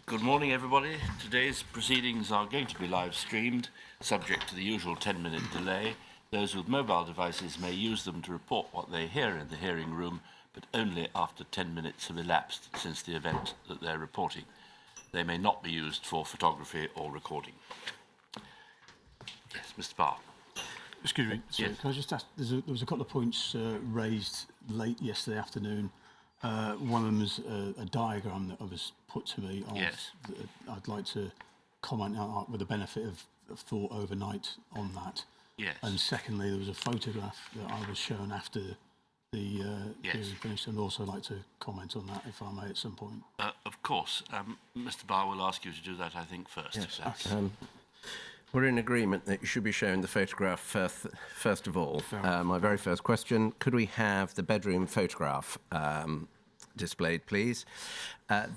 Good morning, everybody. Today's proceedings are going to be live streamed, subject to the usual 10-minute delay. Those with mobile devices may use them to report what they hear in the hearing room, but only after 10 minutes have elapsed since the event that they're reporting. They may not be used for photography or recording. Yes, Mr. Barr. Excuse me, sorry, Yes. can I just ask, there was a couple of points raised late yesterday afternoon. One of them is a diagram that was put to me. Yes. I'd like to comment out with the benefit of thought overnight on that. Yes. And secondly, there was a photograph that I was shown after the hearing finished, and also like to comment on that, if I may, at some point. Of course. Mr. Barr will ask you to do that, I think, first. Yes. So. We're in agreement that you should be showing the photograph first of all. My very first question, could we have the bedroom photograph displayed, please?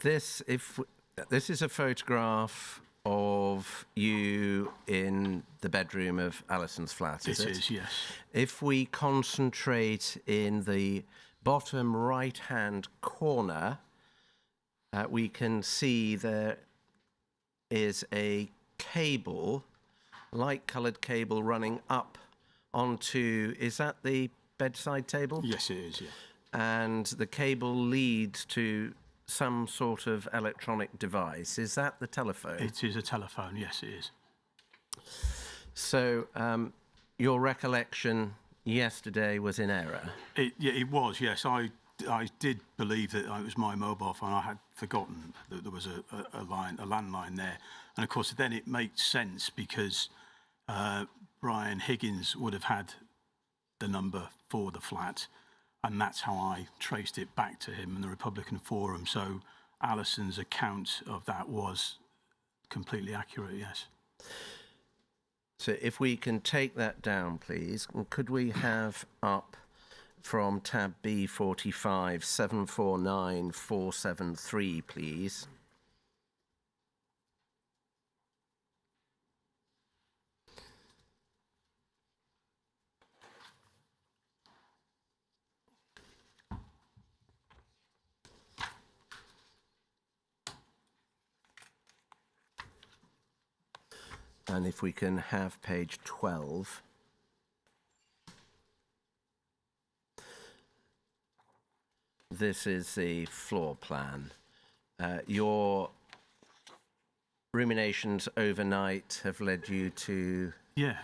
This is a photograph of you in the bedroom of Alison's flat, is it? It is, yes. If we concentrate in the bottom right-hand corner, we can see there is a cable, light-coloured cable running up onto, is that the bedside table? Yes, it is, yeah. And the cable leads to some sort of electronic device. Is that the telephone? It is a telephone, yes, it is. So your recollection yesterday was in error? It was, yes. I did believe that it was my mobile phone. I had forgotten that there was a landline there. And of course, then it makes sense because Brian Higgins would have had the number for the flat, and that's how I traced it back to him in the Republican Forum. So Alison's account of that was completely accurate, yes. So if we can take that down, please, and could we have up from tab B45 749473, please? And if we can have page 12. This is the floor plan. Your ruminations overnight have led you to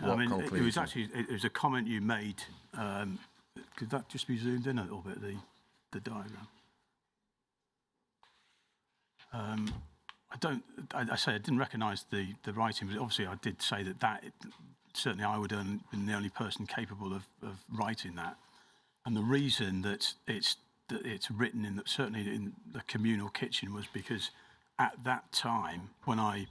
what conclusion? It was actually it was a comment you made. Could that just be zoomed in a little bit, the diagram? I didn't recognise the writing, but obviously I did say that certainly I would have been the only person capable of writing that. And the reason that it's written certainly in the communal kitchen was because at that time when I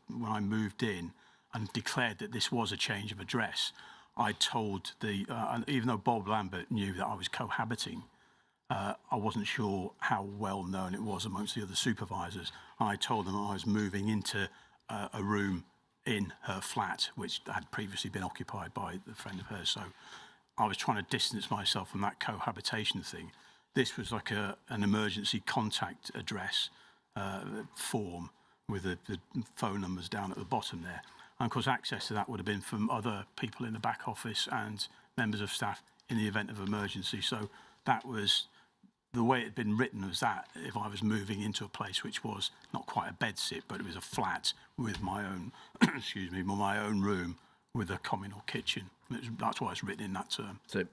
moved in and declared that this was a change of address, I told even though Bob Lambert knew that I was cohabiting, I wasn't sure how well known it was amongst the other supervisors. I told them I was moving into a room in her flat, which had previously been occupied by a friend of hers. So I was trying to distance myself from that cohabitation thing. This was like an emergency contact address form with the phone numbers down at the bottom there. And of course, access to that would have been from other people in the back office and members of staff in the event of emergency. So that was the way it had been written, was that if I was moving into a place which was not quite a bedsit, but it was a flat with my own, my own room with a communal kitchen. That's why it's written in that term. So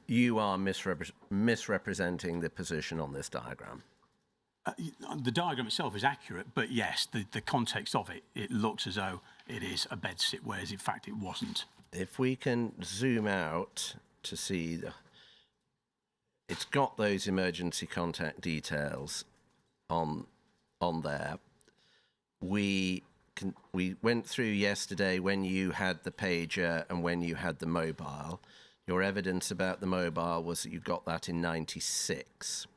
you are misrepresenting the position on this diagram. The diagram itself is accurate, but yes, the context of it, it looks as though it is a bedsit, whereas in fact it wasn't. If we can zoom out to see it's got those emergency contact details on there. We went through yesterday when you had the pager and when you had the mobile. Your evidence about the mobile was that you got that in '96.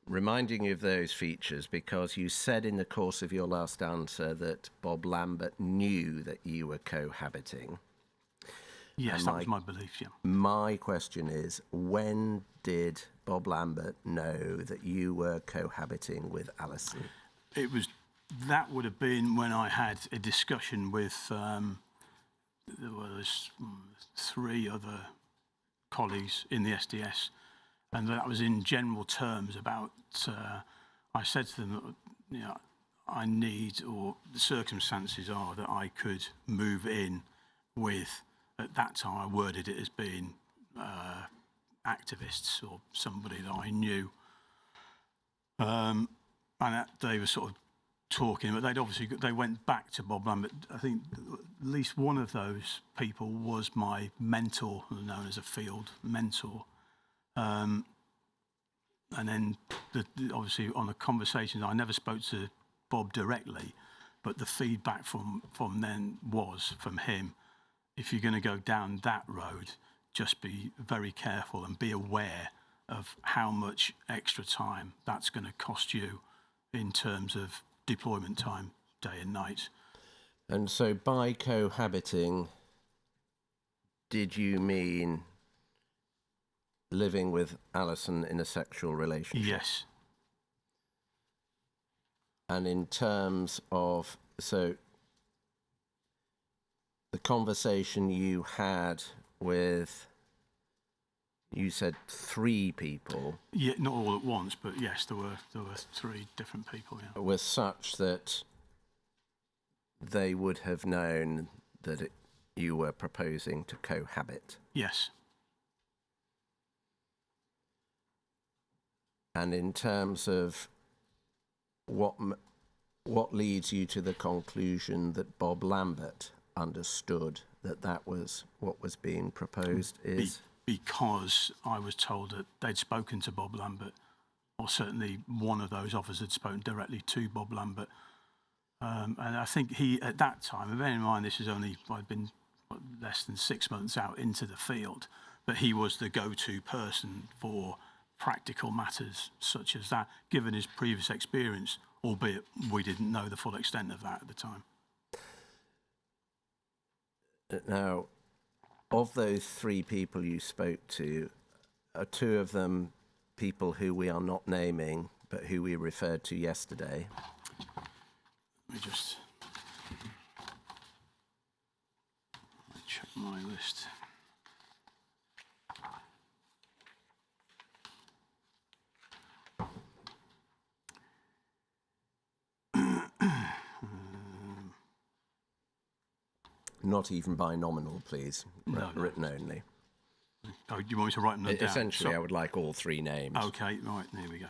Reminding you of those features because you said in the course of your last answer that Bob Lambert knew that you were cohabiting. Yes, that was my belief, yeah. My question is, when did Bob Lambert know that you were cohabiting with Alison? It was That would have been when I had a discussion with there was 3 other colleagues in the SDS, and that was in general terms about. I said to them that, you know, I need, or the circumstances are that I could move in with. At that time, I worded it as being activists or somebody that I knew, and that they were sort of talking, but they went back to Bob Lambert. I think at least one of those people was my mentor, known as a field mentor. And then obviously on the conversations, I never spoke to Bob directly, but the feedback from then was from him, if you're going to go down that road, just be very careful and be aware of how much extra time that's going to cost you in terms of deployment time, day and night. And so by cohabiting, did you mean living with Alison in a sexual relationship? Yes. And in terms of, so the conversation you had with, you said 3 people. Yeah, not all at once, but yes, there were 3 different people. Yeah. Was such that they would have known that you were proposing to cohabit. Yes. And in terms of what leads you to the conclusion that Bob Lambert understood that was what was being proposed is? Because I was told that they'd spoken to Bob Lambert, or certainly one of those officers had spoken directly to Bob Lambert. And I think he, at that time, and bear in mind this is only, I'd been less than 6 months out into the field, but he was the go-to person for practical matters such as that, given his previous experience, albeit we didn't know the full extent of that at the time. Now, of those 3 people you spoke to, are 2 of them people who we are not naming, but who we referred to yesterday? Let me just check my list. Not even by nominal, please. No. Written only. Oh, do you want me to write them down? Essentially, I would like all 3 names. Okay, right, there we go.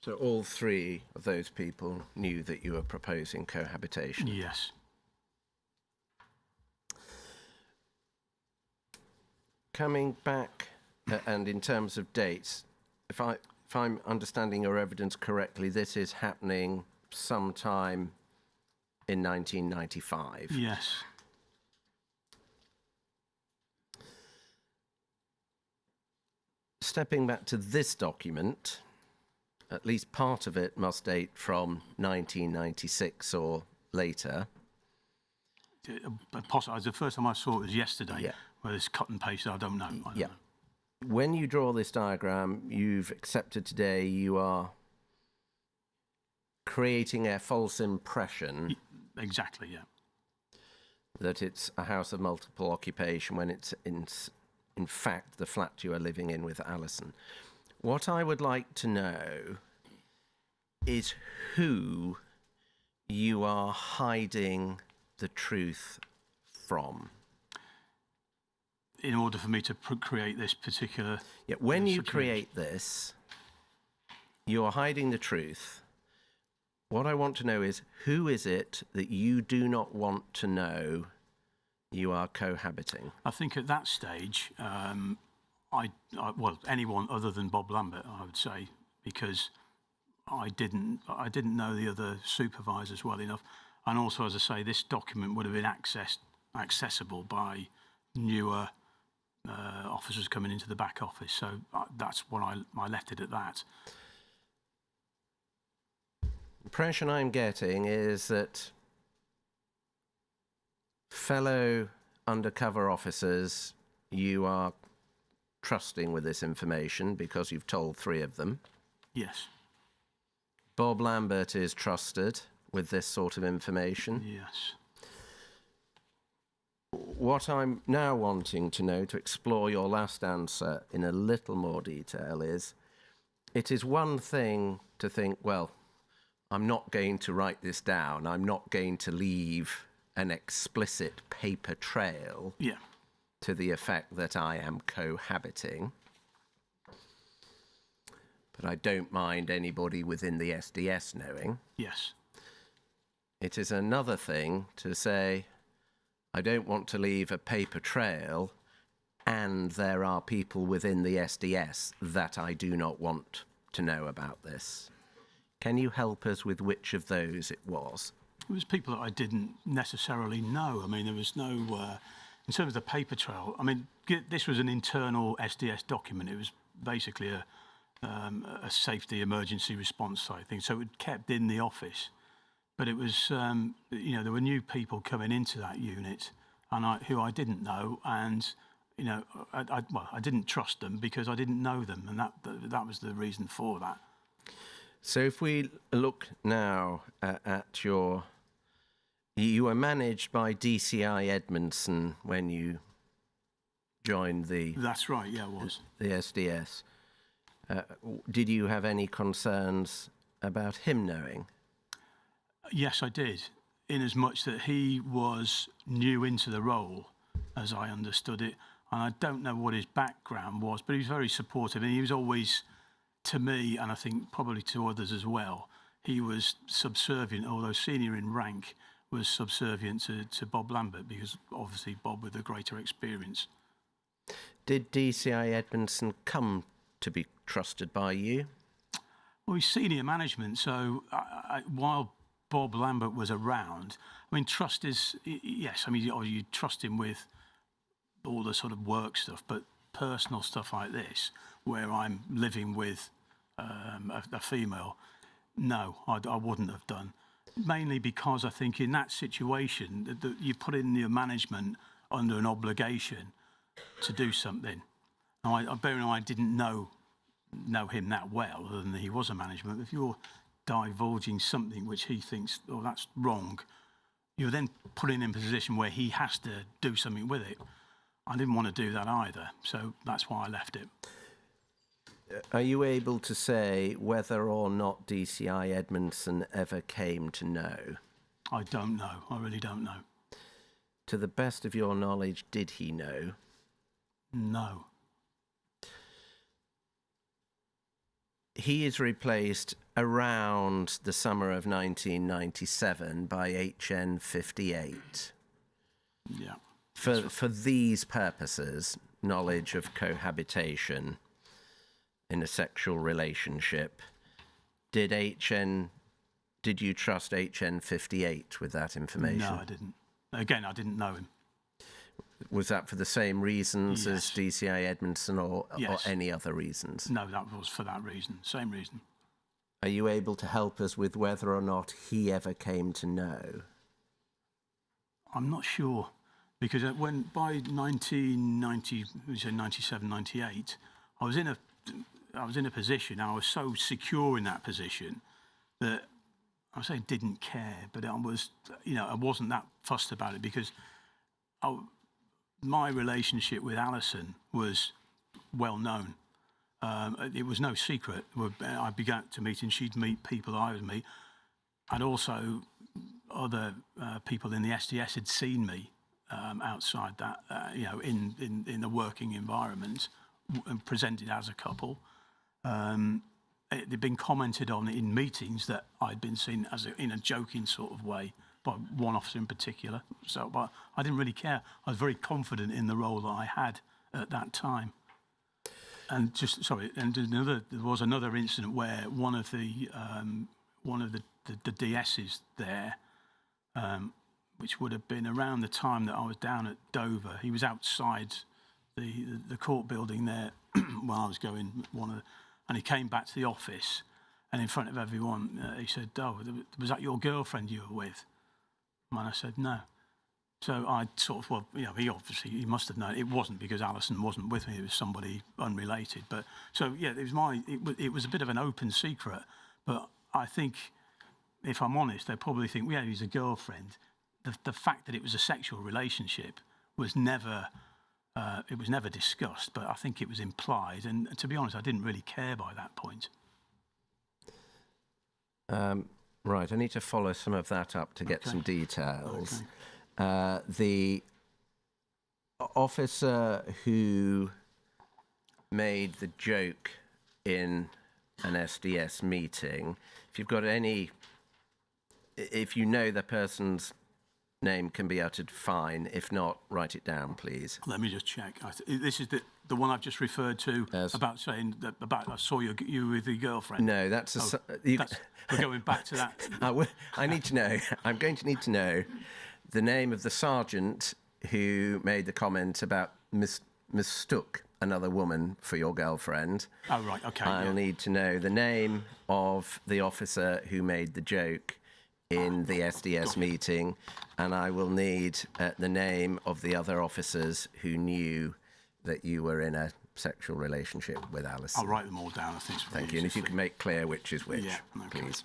So all 3 of those people knew that you were proposing cohabitation? Yes. Coming back, and in terms of dates, if I'm understanding your evidence correctly, this is happening sometime in 1995? Yes. Stepping back to this document, at least part of it must date from 1996 or later. possibly, the first time I saw it was yesterday, Yeah. where it's cut and pasted. I don't know. I don't Yeah. know. When you draw this diagram, you've accepted today you are creating a false impression Exactly, yeah. that it's a house of multiple occupation when it's in fact the flat you are living in with Alison. What I would like to know is who you are hiding the truth from. In order for me to create this particular... Yeah, when you situation. create this, you are hiding the truth. What I want to know is, who is it that you do not want to know you are cohabiting? I think at that stage, well, anyone other than Bob Lambert, I would say, because I didn't know the other supervisors well enough, and also, as I say, this document would have been accessible by newer officers coming into the back office. So that's what I left it at that. The impression I'm getting is that fellow undercover officers you are trusting with this information because you've told 3 of them. Yes. Bob Lambert is trusted with this sort of information. Yes. What I'm now wanting to know, to explore your last answer in a little more detail, is it is one thing to think, well, I'm not going to write this down. I'm not going to leave an explicit paper trail Yeah. to the effect that I am cohabiting. But I don't mind anybody within the SDS knowing. Yes. It is another thing to say, I don't want to leave a paper trail, and there are people within the SDS that I do not want to know about this. Can you help us with which of those it was? It was people that I didn't necessarily know. I mean, there was no, in terms of the paper trail, I mean, this was an internal SDS document. It was basically a safety emergency response type thing. So it was kept in the office. But it was, you know, there were new people coming into that unit and who I didn't know. And, you know, I didn't trust them because I didn't know them. And that was the reason for that. So if we look now at you were managed by DCI Edmondson when you joined the... That's right, yeah, it was. The SDS. Did you have any concerns about him knowing? Yes, I did, in as much that he was new into the role, as I understood it. And I don't know what his background was, but he was very supportive. And he was always, to me, and I think probably to others as well, he was subservient, although senior in rank, was subservient to Bob Lambert, because obviously Bob with a greater experience. Did DCI Edmondson come to be trusted by you? Well, he's senior management, so while Bob Lambert was around, I mean, trust is, yes, I mean, you trust him with all the sort of work stuff, but personal stuff like this, where I'm living with a female, no, I wouldn't have done. Mainly because I think in that situation, that you put in your management under an obligation to do something. Now, I bear in mind, I didn't know him that well, other than he was a management. If you're divulging something which he thinks, oh, that's wrong, you're then putting him in a position where he has to do something with it. I didn't want to do that either, so that's why I left it. Are you able to say whether or not DCI Edmondson ever came to know? I don't know. I really don't know. To the best of your knowledge, did he know? No. He is replaced around the summer of 1997 by HN 58. Yeah. For these purposes, knowledge of cohabitation in a sexual relationship, did you trust HN 58 with that information? No, I didn't. Again, I didn't know him. Was that for the same reasons Yes. as DCI Edmondson or Yes. any other reasons? No, that was for that reason. Same reason. Are you able to help us with whether or not he ever came to know? I'm not sure, because when by 1990, we say 97, 98, I was in a position. I was so secure in that position that I say didn't care, but I was, I wasn't that fussed about it because my relationship with Alison was well known. It was no secret. I began to meet, and she'd meet people I would meet, and also other people in the SDS had seen me outside that, in the working environment, and presented as a couple. It had been commented on in meetings that I'd been seen in a joking sort of way by one officer in particular. So, but I didn't really care. I was very confident in the role that I had at that time. And there was another incident where one of the DSs there, which would have been around the time that I was down at Dover. He was outside the court building there while I was going and he came back to the office, and in front of everyone, he said, "Oh, was that your girlfriend you were with?" And I said, "No." So I sort of, he must have known. It wasn't because Alison wasn't with me. It was somebody unrelated. But so yeah, it was a bit of an open secret. But I think, if I'm honest, they probably think, yeah, he's a girlfriend. The fact that it was a sexual relationship was never. It was never discussed, but I think it was implied. And to be honest, I didn't really care by that point. Right, I need to follow some of that up to get some details. Okay. The officer who made the joke in an SDS meeting, if you know the person's name can be uttered, fine. If not, write it down, please. Let me just check. This is the one I've just referred to, about saying that I saw you with your girlfriend. No, that's we're going back to that. I need to know. I'm going to need to know the name of the sergeant who made the comment about mistook another woman for your girlfriend. Oh, right, okay. I'll need to know the name of the officer who made the joke in the SDS meeting, and I will need the name of the other officers who knew that you were in a sexual relationship with Alison. I'll write them all down, I think. Thank you. And if you can make clear which is which, yeah, okay. Please.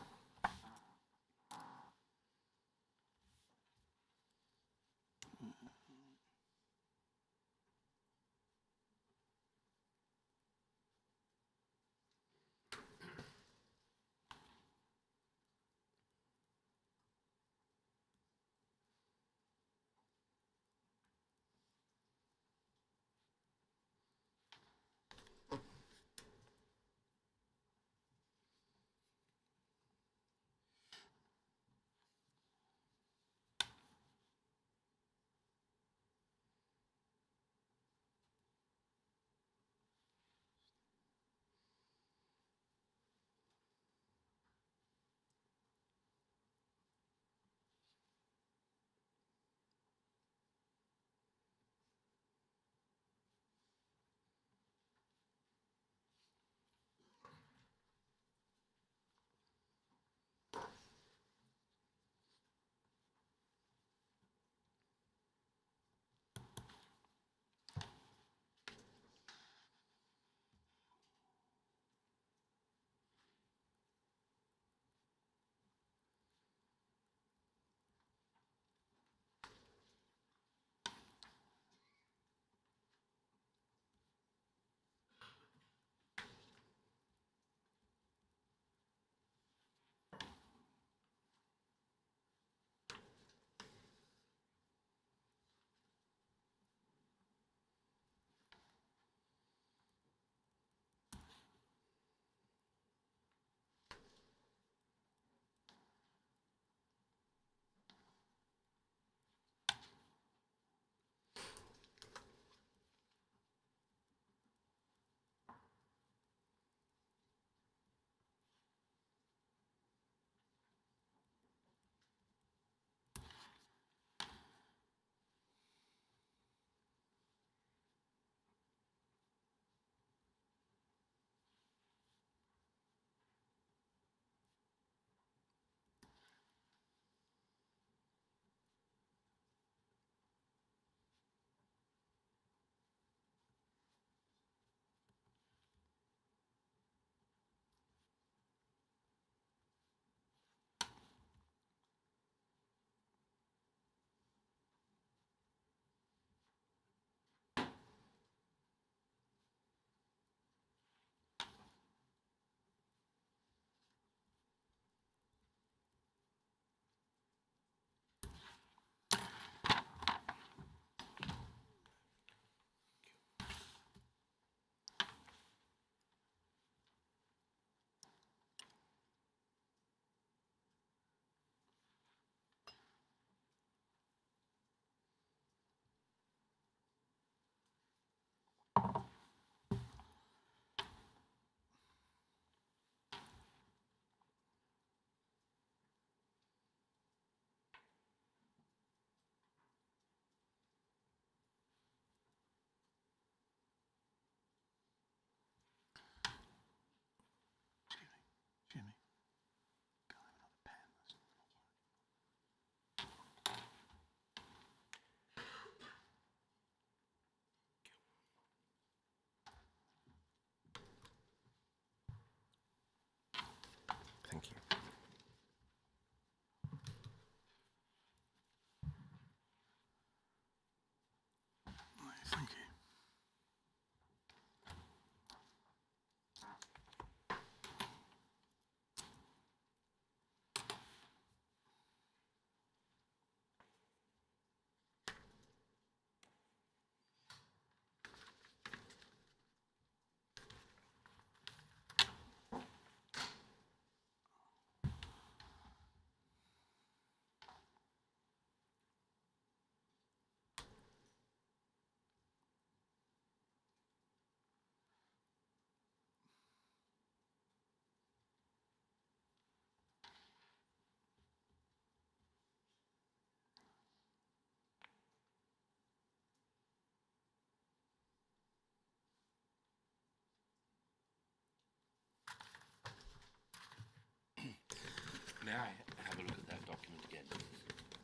May I have a look at that document again, please?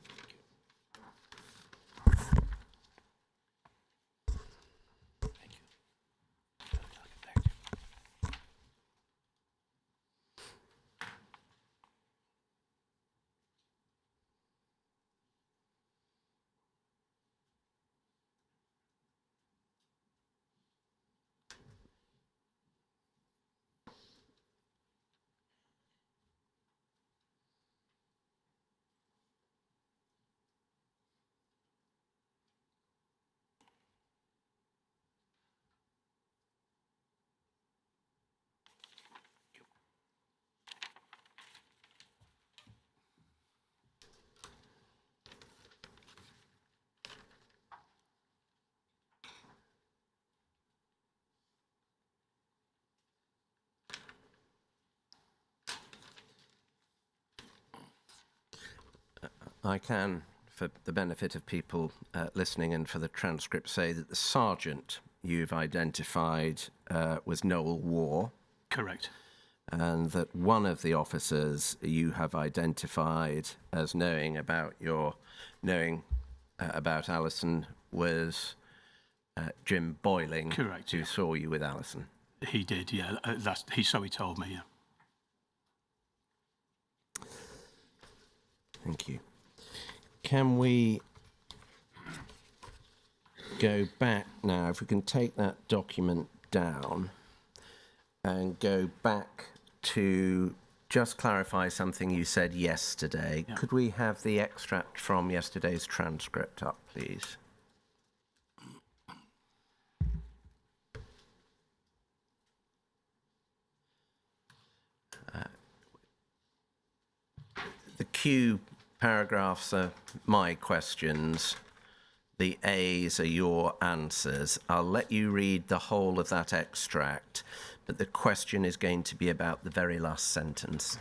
Thank you. Thank you. I'll get back to you. I can, for the benefit of people listening and for the transcript, say that the sergeant you've identified was Noel War, Correct. and that one of the officers you have identified as knowing about about Alison was Jim Boyling, Correct, who yeah. saw you with Alison. He did, yeah. So he told me, yeah. Thank you. Can we go back now, if we can take that document down and go back to just clarify something you said yesterday. Yeah. Could we have the extract from yesterday's transcript up, please? The Q paragraphs are my questions. The A's are your answers. I'll let you read the whole of that extract, but the question is going to be about the very last sentence.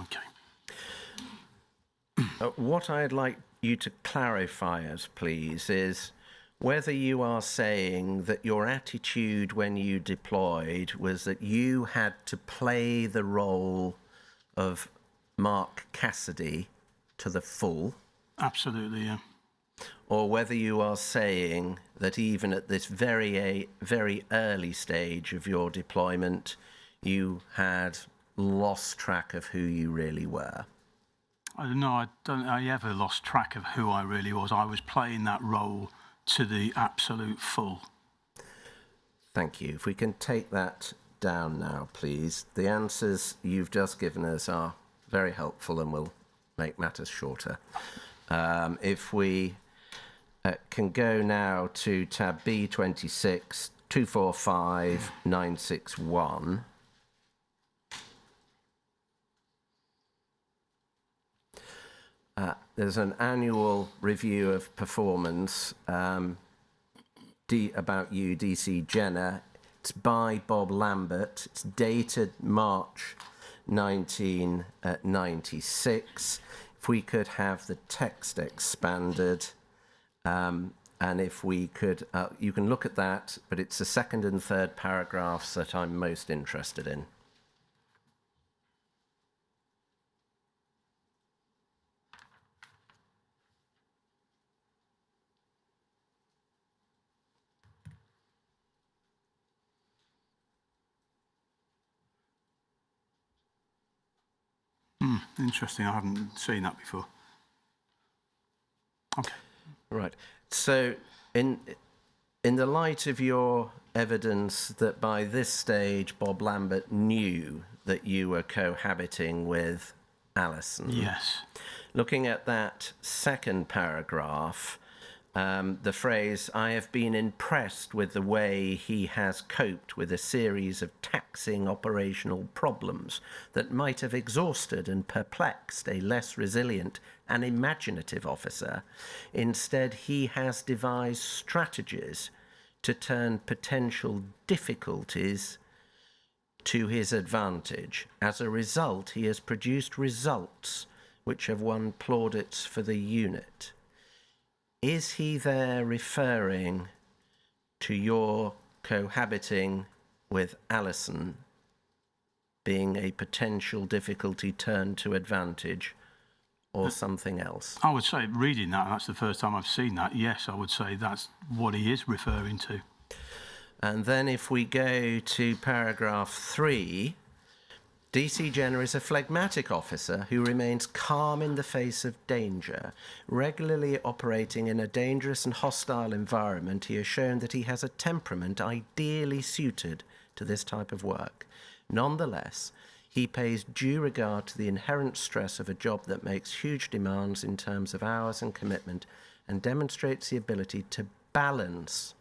Okay. What I'd like you to clarify us, please, is whether you are saying that your attitude when you deployed was that you had to play the role of Mark Cassidy to the full, Absolutely, yeah. or whether you are saying that even at this very early stage of your deployment, you had lost track of who you really were. I don't know. I don't think I ever lost track of who I really was. I was playing that role to the absolute full. Thank you. If we can take that down now, please. The answers you've just given us are very helpful and will make matters shorter. If we can go now to tab B26, 245961. There's an annual review of performance about you, DC Jenner. It's by Bob Lambert. It's dated March 1996. If we could have the text expanded, and if we could, you can look at that, but it's the second and third paragraphs that I'm most interested in. Interesting. I haven't seen that before. Okay. Right. So, in the light of your evidence that by this stage Bob Lambert knew that you were cohabiting with Alison. Yes. Looking at that second paragraph, the phrase, "I have been impressed with the way he has coped with a series of taxing operational problems that might have exhausted and perplexed a less resilient and imaginative officer. Instead, he has devised strategies to turn potential difficulties to his advantage. As a result, he has produced results which have won plaudits for the unit." Is he there referring to your cohabiting with Alison being a potential difficulty turned to advantage, or something else? I would say, reading that, and that's the first time I've seen that, yes, I would say that's what he is referring to. And then if we go to paragraph 3, DC Jenner is a phlegmatic officer who remains calm in the face of danger. Regularly operating in a dangerous and hostile environment, he has shown that he has a temperament ideally suited to this type of work. Nonetheless, he pays due regard to the inherent stress of a job that makes huge demands in terms of hours and commitment, and demonstrates the ability to balance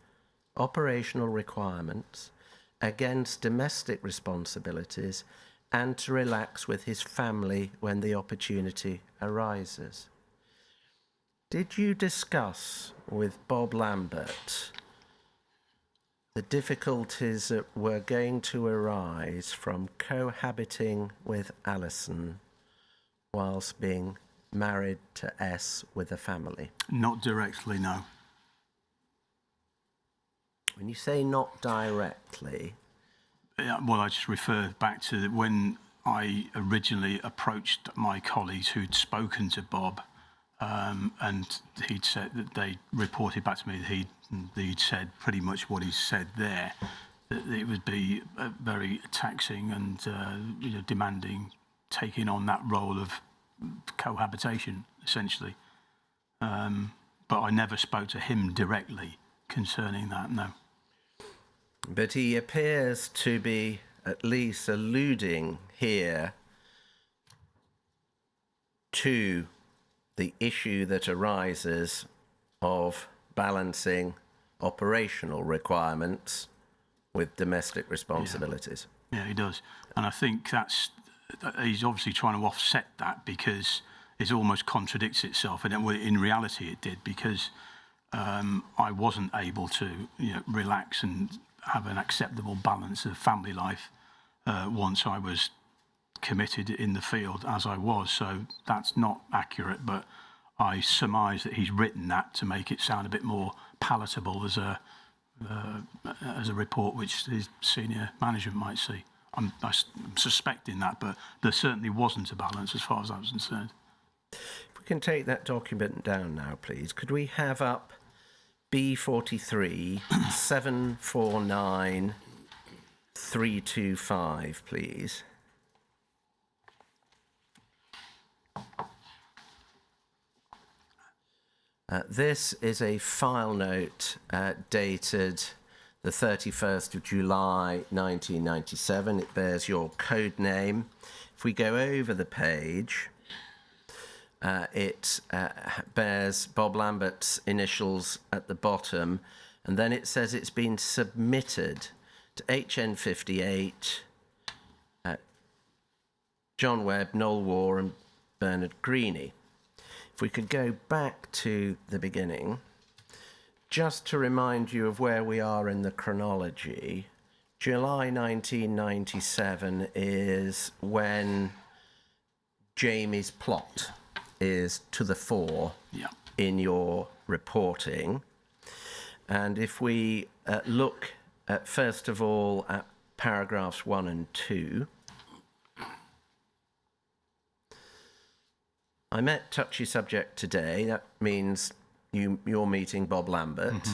operational requirements against domestic responsibilities and to relax with his family when the opportunity arises. Did you discuss with Bob Lambert the difficulties that were going to arise from cohabiting with Alison whilst being married to S with a family? Not directly, no. When you say not directly, Well, I just refer back to when I originally approached my colleagues who'd spoken to Bob, and he'd said that they reported back to me that he'd said pretty much what he said there, that it would be very taxing and demanding, taking on that role of cohabitation, essentially. But I never spoke to him directly concerning that, no. but he appears to be at least alluding here to the issue that arises of balancing operational requirements with domestic responsibilities. Yeah, he does. And I think he's obviously trying to offset that because it almost contradicts itself. And in reality it did, because I wasn't able to relax and have an acceptable balance of family life once I was committed in the field as I was. So that's not accurate, but I surmise that he's written that to make it sound a bit more palatable as a report which his senior management might see. I'm suspecting that, but there certainly wasn't a balance as far as I was concerned. If we can take that document down now, please. Could we have up B43 749 325, please? This is a file note dated the 31st of July 1997. It bears your code name. If we go over the page, it bears Bob Lambert's initials at the bottom, and then it says it's been submitted to HN58, John Webb, Noel War and Bernard Greene. If we could go back to the beginning, just to remind you of where we are in the chronology, July 1997 is when Jamie's plot is to the fore in your reporting. And if we look at, first of all, at paragraphs 1 and 2, I met touchy subject today. That means you're meeting Bob Lambert,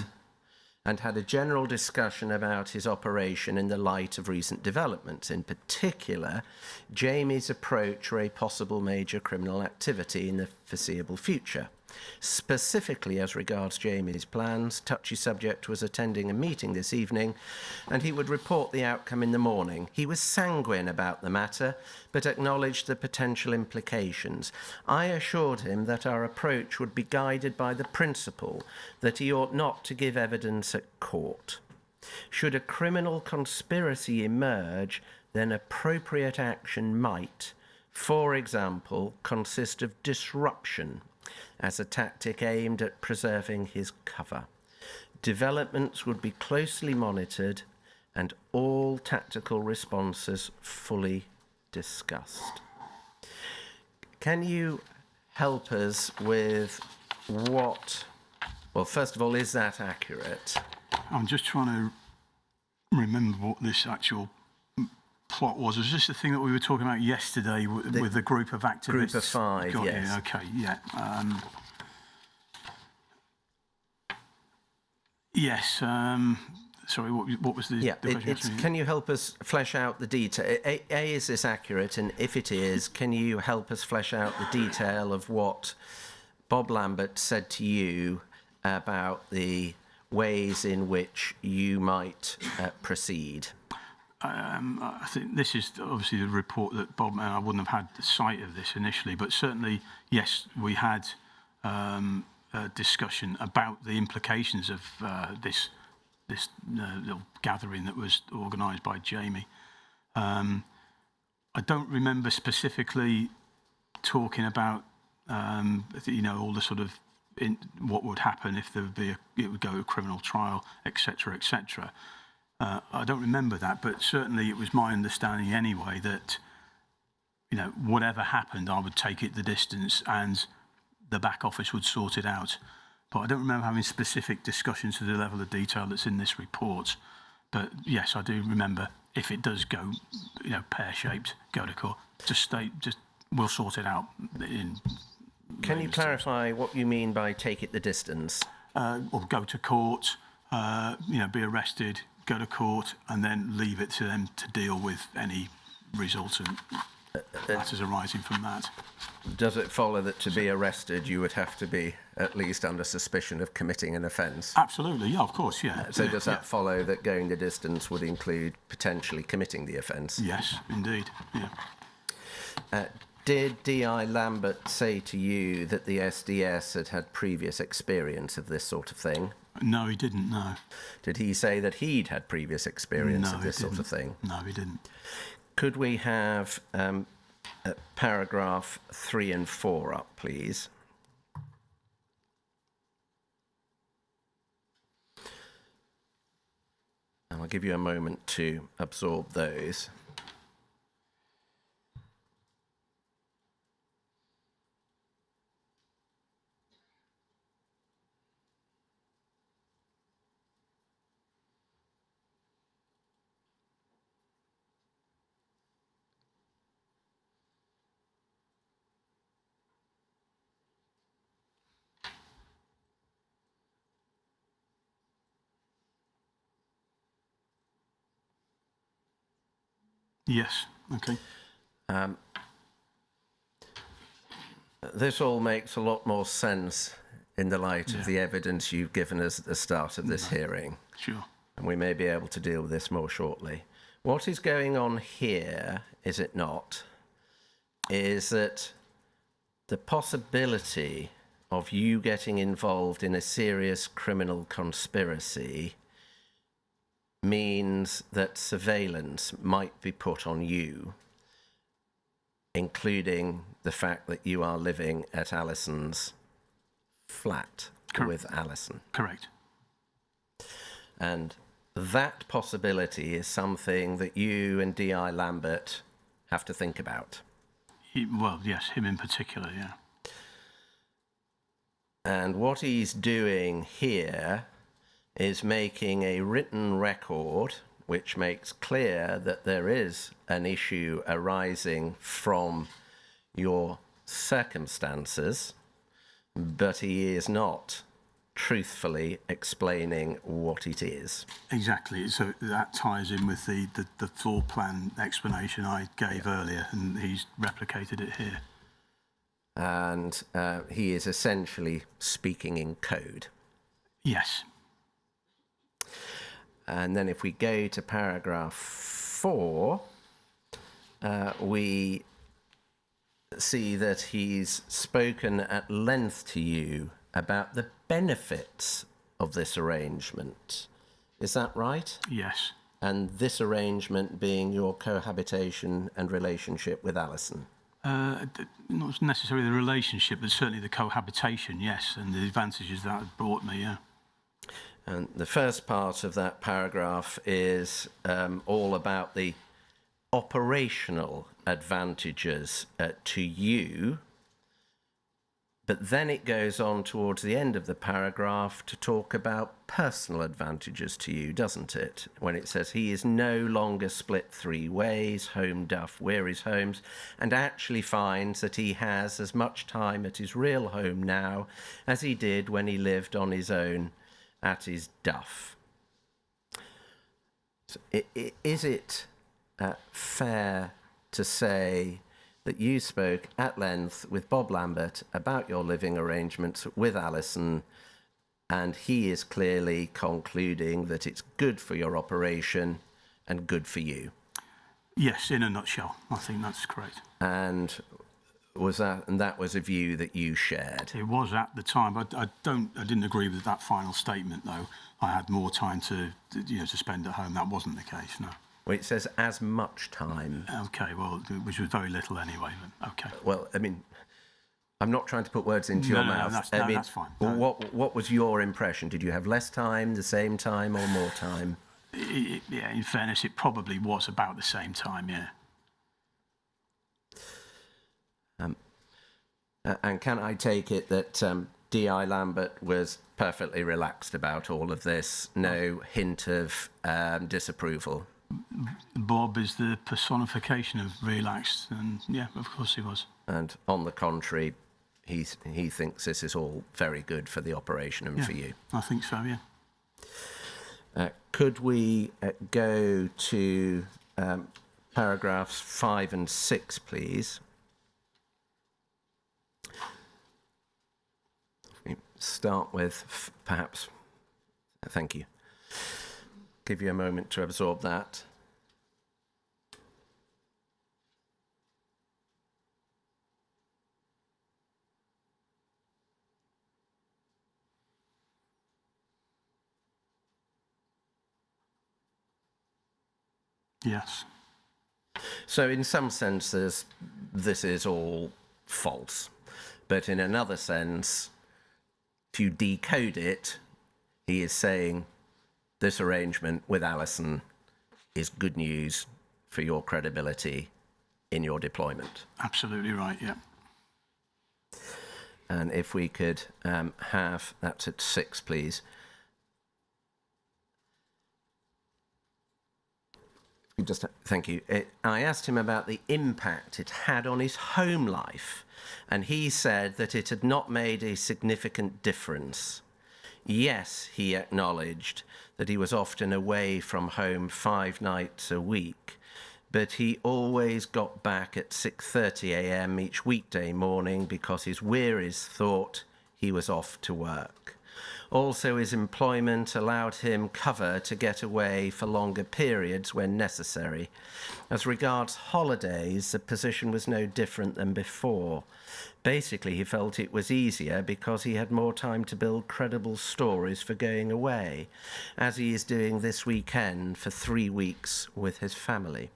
and had a general discussion about his operation in the light of recent developments, in particular, Jamie's approach or a possible major criminal activity in the foreseeable future. Specifically as regards Jamie's plans, touchy subject was attending a meeting this evening and he would report the outcome in the morning. He was sanguine about the matter, but acknowledged the potential implications. I assured him that our approach would be guided by the principle that he ought not to give evidence at court. Should a criminal conspiracy emerge, then appropriate action might, for example, consist of disruption as a tactic aimed at preserving his cover. Developments would be closely monitored and all tactical responses fully discussed. Can you help us with what, well, first of all, is that accurate? I'm just trying to remember what this actual plot was. Was this the thing that we were talking about yesterday with the group of activists? Group of five, Got yes. You. Okay, yeah. Yes. Sorry, what was the... Yeah, the question? can you help us flesh out the detail? A, is this accurate? And if it is, can you help us flesh out the detail of what Bob Lambert said to you about the ways in which you might proceed? I think this is obviously the report that Bob, and I wouldn't have had the sight of this initially, but certainly, yes, we had a discussion about the implications of this little gathering that was organised by Jamie. I don't remember specifically talking about, all the sort of what would happen if there would be it would go to a criminal trial, etc., etc. I don't remember that, but certainly it was my understanding anyway that, whatever happened, I would take it the distance and the back office would sort it out. But I don't remember having specific discussions to the level of detail that's in this report. But yes, I do remember if it does go, pear-shaped, go to court, we'll sort it out. Can you clarify what you mean by take it the distance? Or go to court, be arrested, go to court, and then leave it to them to deal with any resultant matters arising from that. Does it follow that to be arrested, you would have to be at least under suspicion of committing an offence? Absolutely, yeah, of course, yeah. So does that follow that going the distance would include potentially committing the offence? Yes, indeed, yeah. Did D.I. Lambert say to you that the SDS had previous experience of this sort of thing? No, he didn't, no. Did he say that he'd had previous experience of this sort of thing? No, he didn't. Could we have paragraph 3 and 4 up, please? And I'll give you a moment to absorb those. Yes, okay. This all makes a lot more sense in the light of the evidence you've given us at the start of this hearing. Sure. And we may be able to deal with this more shortly. What is going on here, is it not, is that the possibility of you getting involved in a serious criminal conspiracy means that surveillance might be put on you, including the fact that you are living at Alison's flat with Alison. Correct. And that possibility is something that you and D.I. Lambert have to think about. Well, yes, him in particular, yeah. And what he's doing here is making a written record which makes clear that there is an issue arising from your circumstances, but he is not truthfully explaining what it is. Exactly. So that ties in with the floor plan explanation I gave earlier, and he's replicated it here. and he is essentially speaking in code. Yes. And then if we go to paragraph 4, we see that he's spoken at length to you about the benefits of this arrangement. Is that right? Yes. And this arrangement being your cohabitation and relationship with Alison. Not necessarily the relationship, but certainly the cohabitation, yes, and the advantages that it brought me, yeah. And the first part of that paragraph is all about the operational advantages to you, but then it goes on towards the end of the paragraph to talk about personal advantages to you, doesn't it? When it says he is no longer split 3 ways, home doth wearies homes, and actually finds that he has as much time at his real home now as he did when he lived on his own at his duff. So is it fair to say that you spoke at length with Bob Lambert about your living arrangements with Alison, and he is clearly concluding that it's good for your operation and good for you? Yes, in a nutshell, I think that's correct. And that was a view that you shared? It was at the time. I didn't agree with that final statement, though. I had more time to spend at home. That wasn't the case, no. Well, it says as much time. Okay, well, which was very little anyway, but okay. Well, I mean, I'm not trying to put words into your mouth. That's fine. No. What was your impression? Did you have less time, the same time, or more time? Yeah, in fairness, it probably was about the same time, yeah. And can I take it that D.I. Lambert was perfectly relaxed about all of this? No hint of disapproval? Bob is the personification of relaxed, and yeah, of course he was. And on the contrary, he thinks this is all very good for the operation and for you. I think so, yeah. Could we go to paragraphs 5 and 6, please? Start with perhaps, thank you. Give you a moment to absorb that. Yes. So in some senses, this is all false. But in another sense, if you decode it, he is saying this arrangement with Alison is good news for your credibility in your deployment. Absolutely right, yeah. And if we could have, that's at 6, please. Thank you. I asked him about the impact it had on his home life, and he said that it had not made a significant difference. Yes, he acknowledged that he was often away from home 5 nights a week, but he always got back at 6:30 a.m. each weekday morning because his wearies thought he was off to work. Also, his employment allowed him cover to get away for longer periods when necessary. As regards holidays, the position was no different than before. Basically, he felt it was easier because he had more time to build credible stories for going away, as he is doing this weekend for 3 weeks with his family.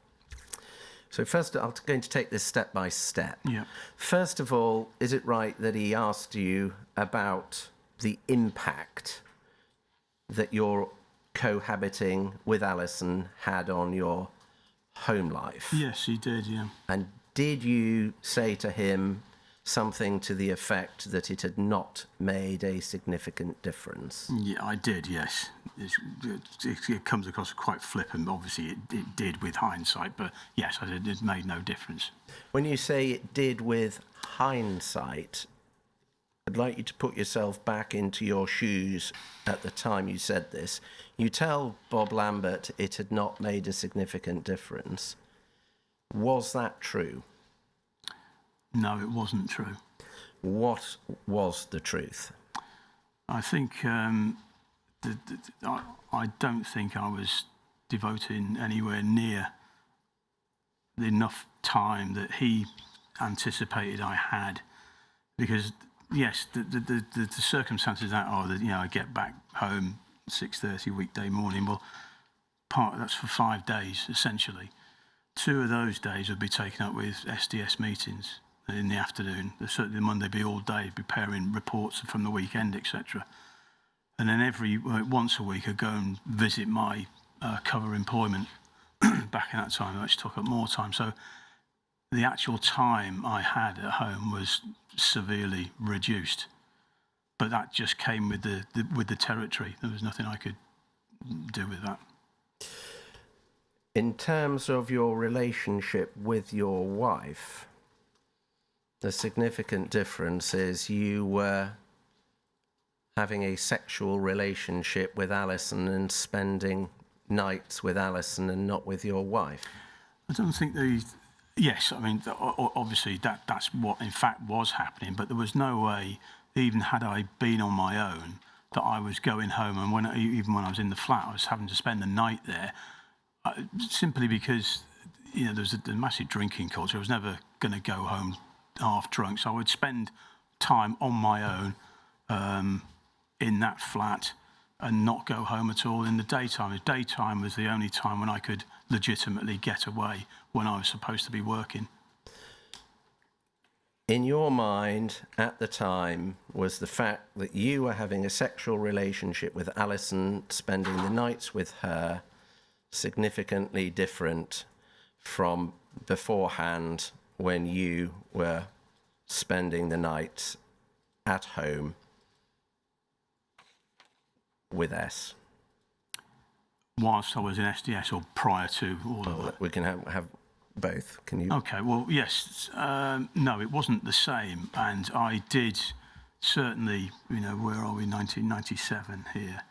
So first, I'm going to take this step by step. Yeah. First of all, is it right that he asked you about the impact that your cohabiting with Alison had on your home life? Yes, he did, yeah. And did you say to him something to the effect that it had not made a significant difference? Yeah, I did, yes. It comes across quite flippant. Obviously, it did with hindsight, but yes, I did. It made no difference. When you say it did with hindsight, I'd like you to put yourself back into your shoes at the time you said this. You tell Bob Lambert it had not made a significant difference. Was that true? No, it wasn't true. what was the truth? I think I don't think I was devoting anywhere near enough time that he anticipated I had, because yes, the circumstances that are that I get back home 6:30 weekday morning. Well, that's for 5 days essentially. 2 of those days would be taken up with SDS meetings in the afternoon. Certainly the Monday be all day preparing reports from the weekend, etc. And then once a week I'd go and visit my cover employment back in that time, which took up more time. So the actual time I had at home was severely reduced. But that just came with the territory. There was nothing I could do with that. In terms of your relationship with your wife, the significant difference is you were having a sexual relationship with Alison and spending nights with Alison and not with your wife. I don't think yes, I mean, obviously that's what in fact was happening, but there was no way, even had I been on my own, that I was going home, and even when I was in the flat, I was having to spend the night there, simply because there was a massive drinking culture. I was never going to go home half drunk, so I would spend time on my own in that flat and not go home at all in the daytime. The daytime was the only time when I could legitimately get away when I was supposed to be working. In your mind at the time was the fact that you were having a sexual relationship with Alison, spending the nights with her, significantly different from beforehand when you were spending the nights at home with S? Whilst I was in SDS or prior to all of that? We can have both. Can you? Okay, well, yes. No, it wasn't the same. And I did certainly, where are we, 1997 here?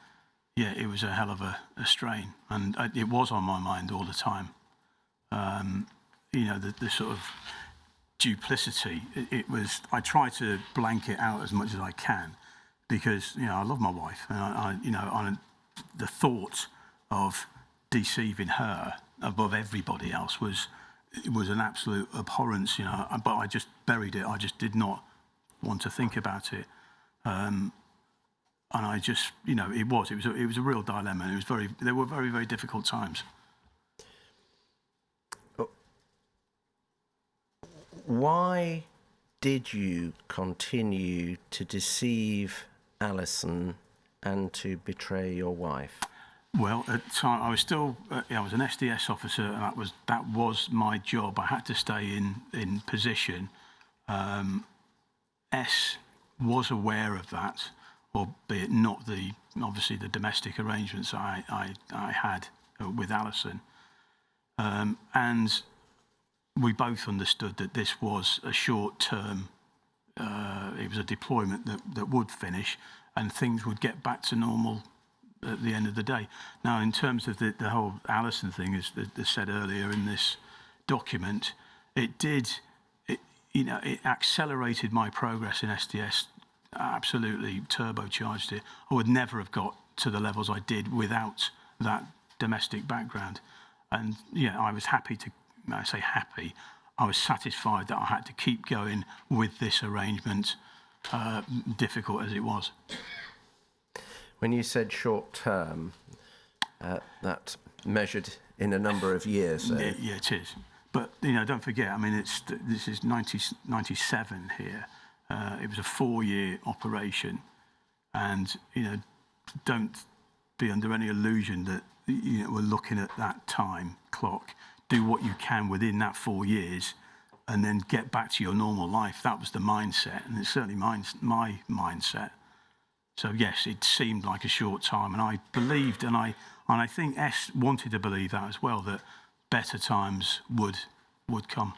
Yeah, it was a hell of a strain. And it was on my mind all the time. The sort of duplicity, it was, I try to blank it out as much as I can because, I love my wife. And the thought of deceiving her above everybody else was an absolute abhorrence, but I just buried it. I just did not want to think about it. And I just, it was a real dilemma. They were very, very difficult times. Why did you continue to deceive Alison and to betray your wife? Well, at the time I was still, I was an SDS officer, and that was my job. I had to stay in position. S was aware of that, albeit not obviously the domestic arrangements I had with Alison, and we both understood that this was a short term. It was a deployment that would finish, and things would get back to normal at the end of the day. Now, in terms of the whole Alison thing, as said earlier in this document, it accelerated my progress in SDS, absolutely turbocharged it. I would never have got to the levels I did without that domestic background. And I was happy I say happy, I was satisfied that I had to keep going with this arrangement, difficult as it was. When you said short term, that measured in a number of years. So. Yeah, it is. But don't forget. I mean, this is 97 here. It was a 4-year operation, and don't be under any illusion that we're looking at that time clock. Do what you can within that 4 years, and then get back to your normal life. That was the mindset, and it's certainly my mindset. So yes, it seemed like a short time, and I believed, and I think S wanted to believe that as well, that better times would come.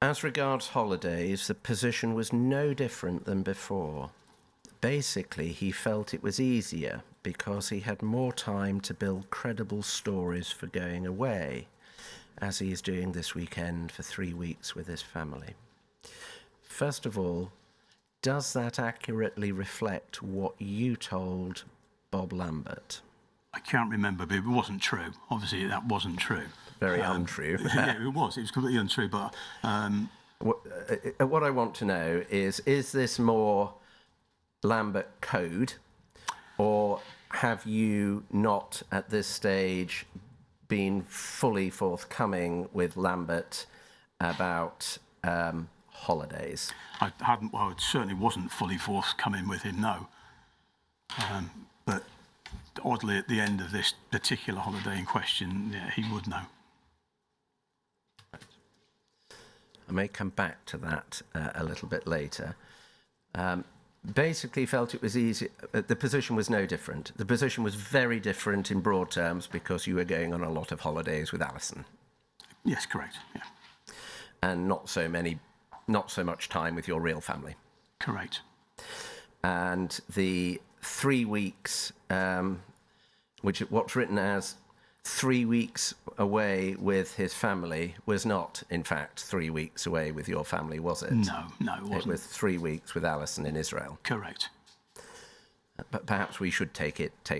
As regards holidays, the position was no different than before. Basically, he felt it was easier because he had more time to build credible stories for going away, as he is doing this weekend for 3 weeks with his family. First of all, does that accurately reflect what you told Bob Lambert? I can't remember, but it wasn't true. Obviously, that wasn't true. Very untrue. Yeah, it was. It was completely untrue. But what I want to know is this more Lambert code, or have you not at this stage been fully forthcoming with Lambert about holidays? I hadn't. Well, it certainly wasn't fully forthcoming with him. No. But oddly, at the end of this particular holiday in question, yeah, he would know. I may come back to that a little bit later. Basically felt it was easy. The position was no different. The position was very different in broad terms because you were going on a lot of holidays with Alison. Yes, correct. Yeah, And not so much time with your real family. correct. And the 3 weeks, what's written as 3 weeks away with his family, was not, in fact, 3 weeks away with your family, was it? No, it wasn't. It was 3 weeks with Alison in Israel. Correct. But perhaps we should take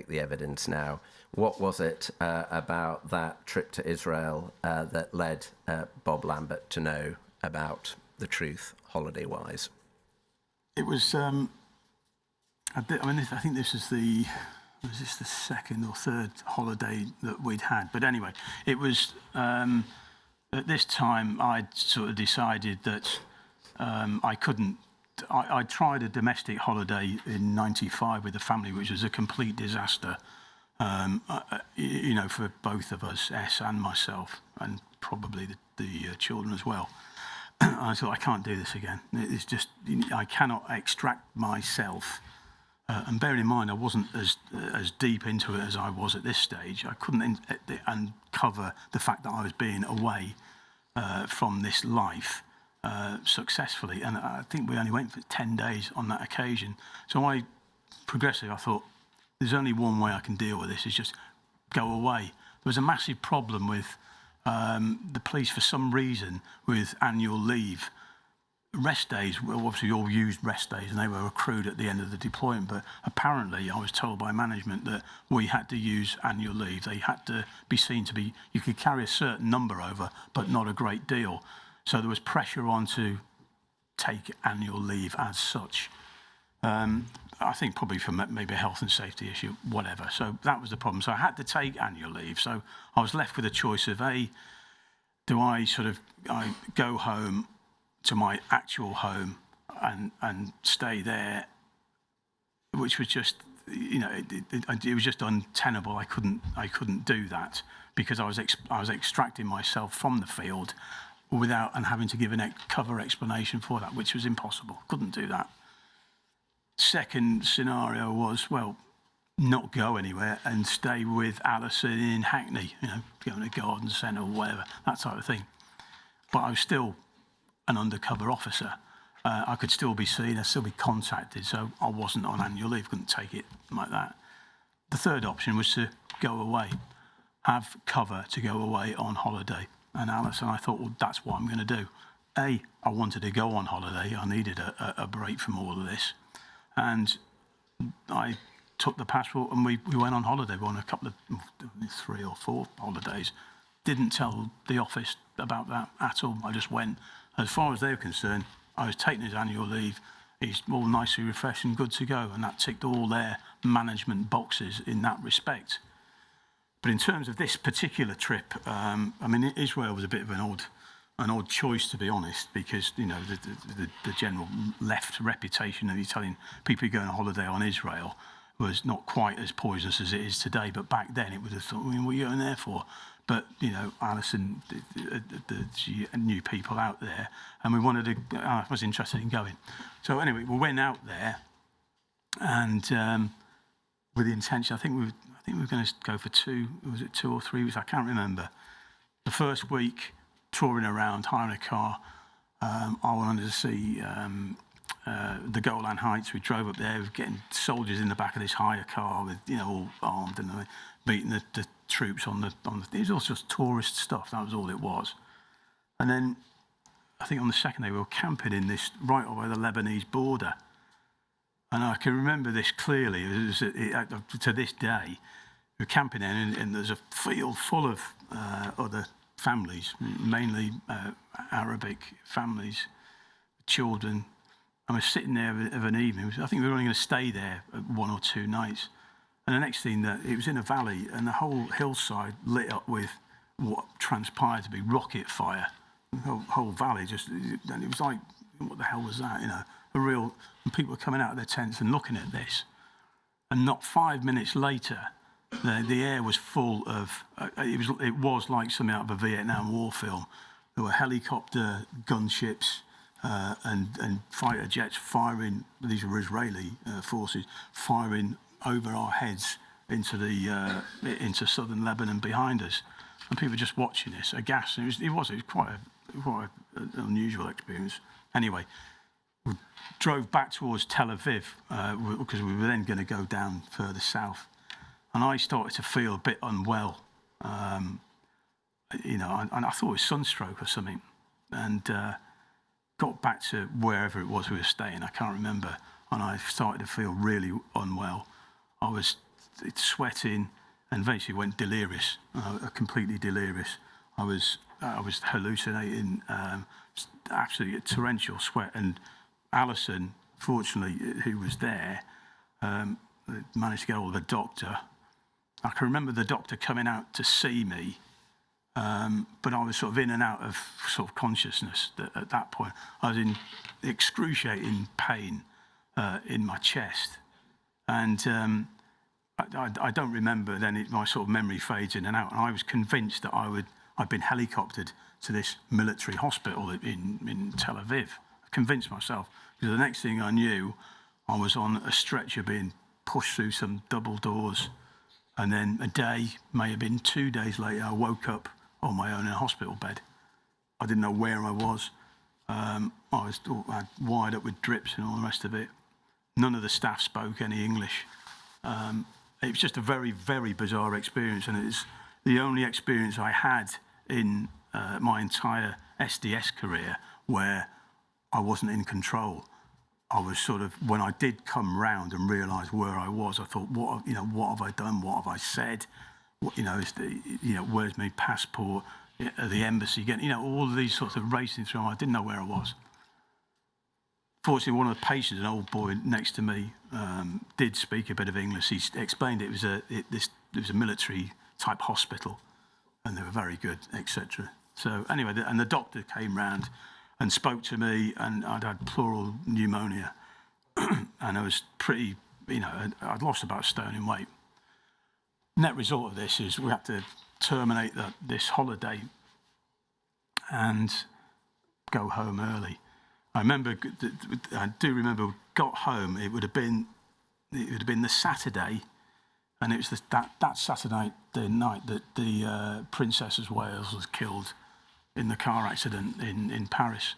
the evidence now. What was it about that trip to Israel that led Bob Lambert to know about the truth, holiday-wise? It was. I think this is was this the second or third holiday that we'd had? But anyway, it was at this time I'd sort of decided that I couldn't. I tried a domestic holiday in '95 with the family, which was a complete disaster. For both of us, S and myself, and probably the children as well. I thought, I can't do this again. It's just, I cannot extract myself. And bearing in mind, I wasn't as deep into it as I was at this stage. I couldn't uncover the fact that I was being away from this life successfully. And I think we only went for 10 days on that occasion. So I thought, there's only one way I can deal with this, is just go away. There was a massive problem with the police, for some reason, with annual leave. Rest days, well, obviously all used rest days, and they were accrued at the end of the deployment, but apparently I was told by management that we had to use annual leave. They had to be seen to be, you could carry a certain number over, but not a great deal. So there was pressure on to take annual leave as such. I think probably for maybe a health and safety issue, whatever. So that was the problem. So I had to take annual leave. So I was left with a choice of do I go home to my actual home and stay there, which was just, it was just untenable. I couldn't do that because I was extracting myself from the field and having to give a cover explanation for that, which was impossible. Couldn't do that. Second scenario was, not go anywhere and stay with Alison in Hackney, go in a garden centre or whatever, that type of thing. But I was still an undercover officer. I could still be seen, I'd still be contacted, so I wasn't on annual leave, couldn't take it like that. The third option was to go away, have cover to go away on holiday. And Alison, I thought, that's what I'm going to do. I wanted to go on holiday. I needed a break from all of this. And I took the passport and we went on holiday. We went on a couple of 3 or 4 holidays. Didn't tell the office about that at all. I just went. As far as they were concerned, I was taking his annual leave. He's all nicely refreshed and good to go. And that ticked all their management boxes in that respect. But in terms of this particular trip, Israel was a bit of an odd choice, to be honest, because the general left reputation of Italian people going on holiday on Israel was not quite as poisonous as it is today. But back then, it would have thought, what are you going there for? But Alison, she knew people out there, and we wanted to. I was interested in going. So anyway, we went out there, and with the intention, I think we were going to go for 2. Was it 2 or 3 weeks? I can't remember. The first week, touring around, hiring a car. I wanted to see the Golan Heights. We drove up there, getting soldiers in the back of this hire car with, all armed and meeting the troops on the. It was all just tourist stuff. That was all it was. And then I think on the second day we were camping in this right over the Lebanese border. And I can remember this clearly. To this day, we were camping there, and there's a field full of other families, mainly Arabic families, children. And we're sitting there of an evening. I think we were only going to stay there 1 or 2 nights. And the next thing, that it was in a valley, and the whole hillside lit up with what transpired to be rocket fire. The whole valley just, and it was like, what the hell was that? You know, and people were coming out of their tents and looking at this. And not 5 minutes later, the air was full of, it was like something out of a Vietnam War film. There were helicopter gunships and fighter jets firing, these were Israeli forces, firing over our heads into southern Lebanon behind us. And people were just watching this, aghast. It was quite an unusual experience. Anyway, we drove back towards Tel Aviv because we were then going to go down further south. And I started to feel a bit unwell, you know, and I thought it was sunstroke or something. And got back to wherever it was we were staying, I can't remember, and I started to feel really unwell. I was sweating and eventually went delirious, completely delirious. I was hallucinating, absolutely torrential sweat. And Alison, fortunately, who was there, managed to get hold of a doctor. I can remember the doctor coming out to see me, but I was sort of in and out of sort of consciousness at that point. I was in excruciating pain in my chest. And I don't remember then, my sort of memory fades in and out. And I was convinced that I'd been helicoptered to this military hospital in Tel Aviv. I convinced myself, because the next thing I knew, I was on a stretcher being pushed through some double doors. And then a day, may have been 2 days later, I woke up on my own in a hospital bed. I didn't know where I was. I was wired up with drips and all the rest of it. None of the staff spoke any English. It was just a very, very bizarre experience, and it's the only experience I had in my entire SDS career where I wasn't in control. I was sort of, when I did come round and realise where I was, I thought, what have I done? What have I said? Where's my passport? The embassy, all of these sorts of racing through. I didn't know where I was. Fortunately, one of the patients, an old boy next to me, did speak a bit of English. He explained it was a military type hospital, and they were very good, etc. So anyway, and the doctor came round and spoke to me, and I'd had pleural pneumonia, and I was pretty, I'd lost about a stone in weight. Net result of this is we had to terminate this holiday and go home early. I do remember we got home. It would have been the Saturday, and it was that Saturday night that the Princess of Wales was killed in the car accident in Paris.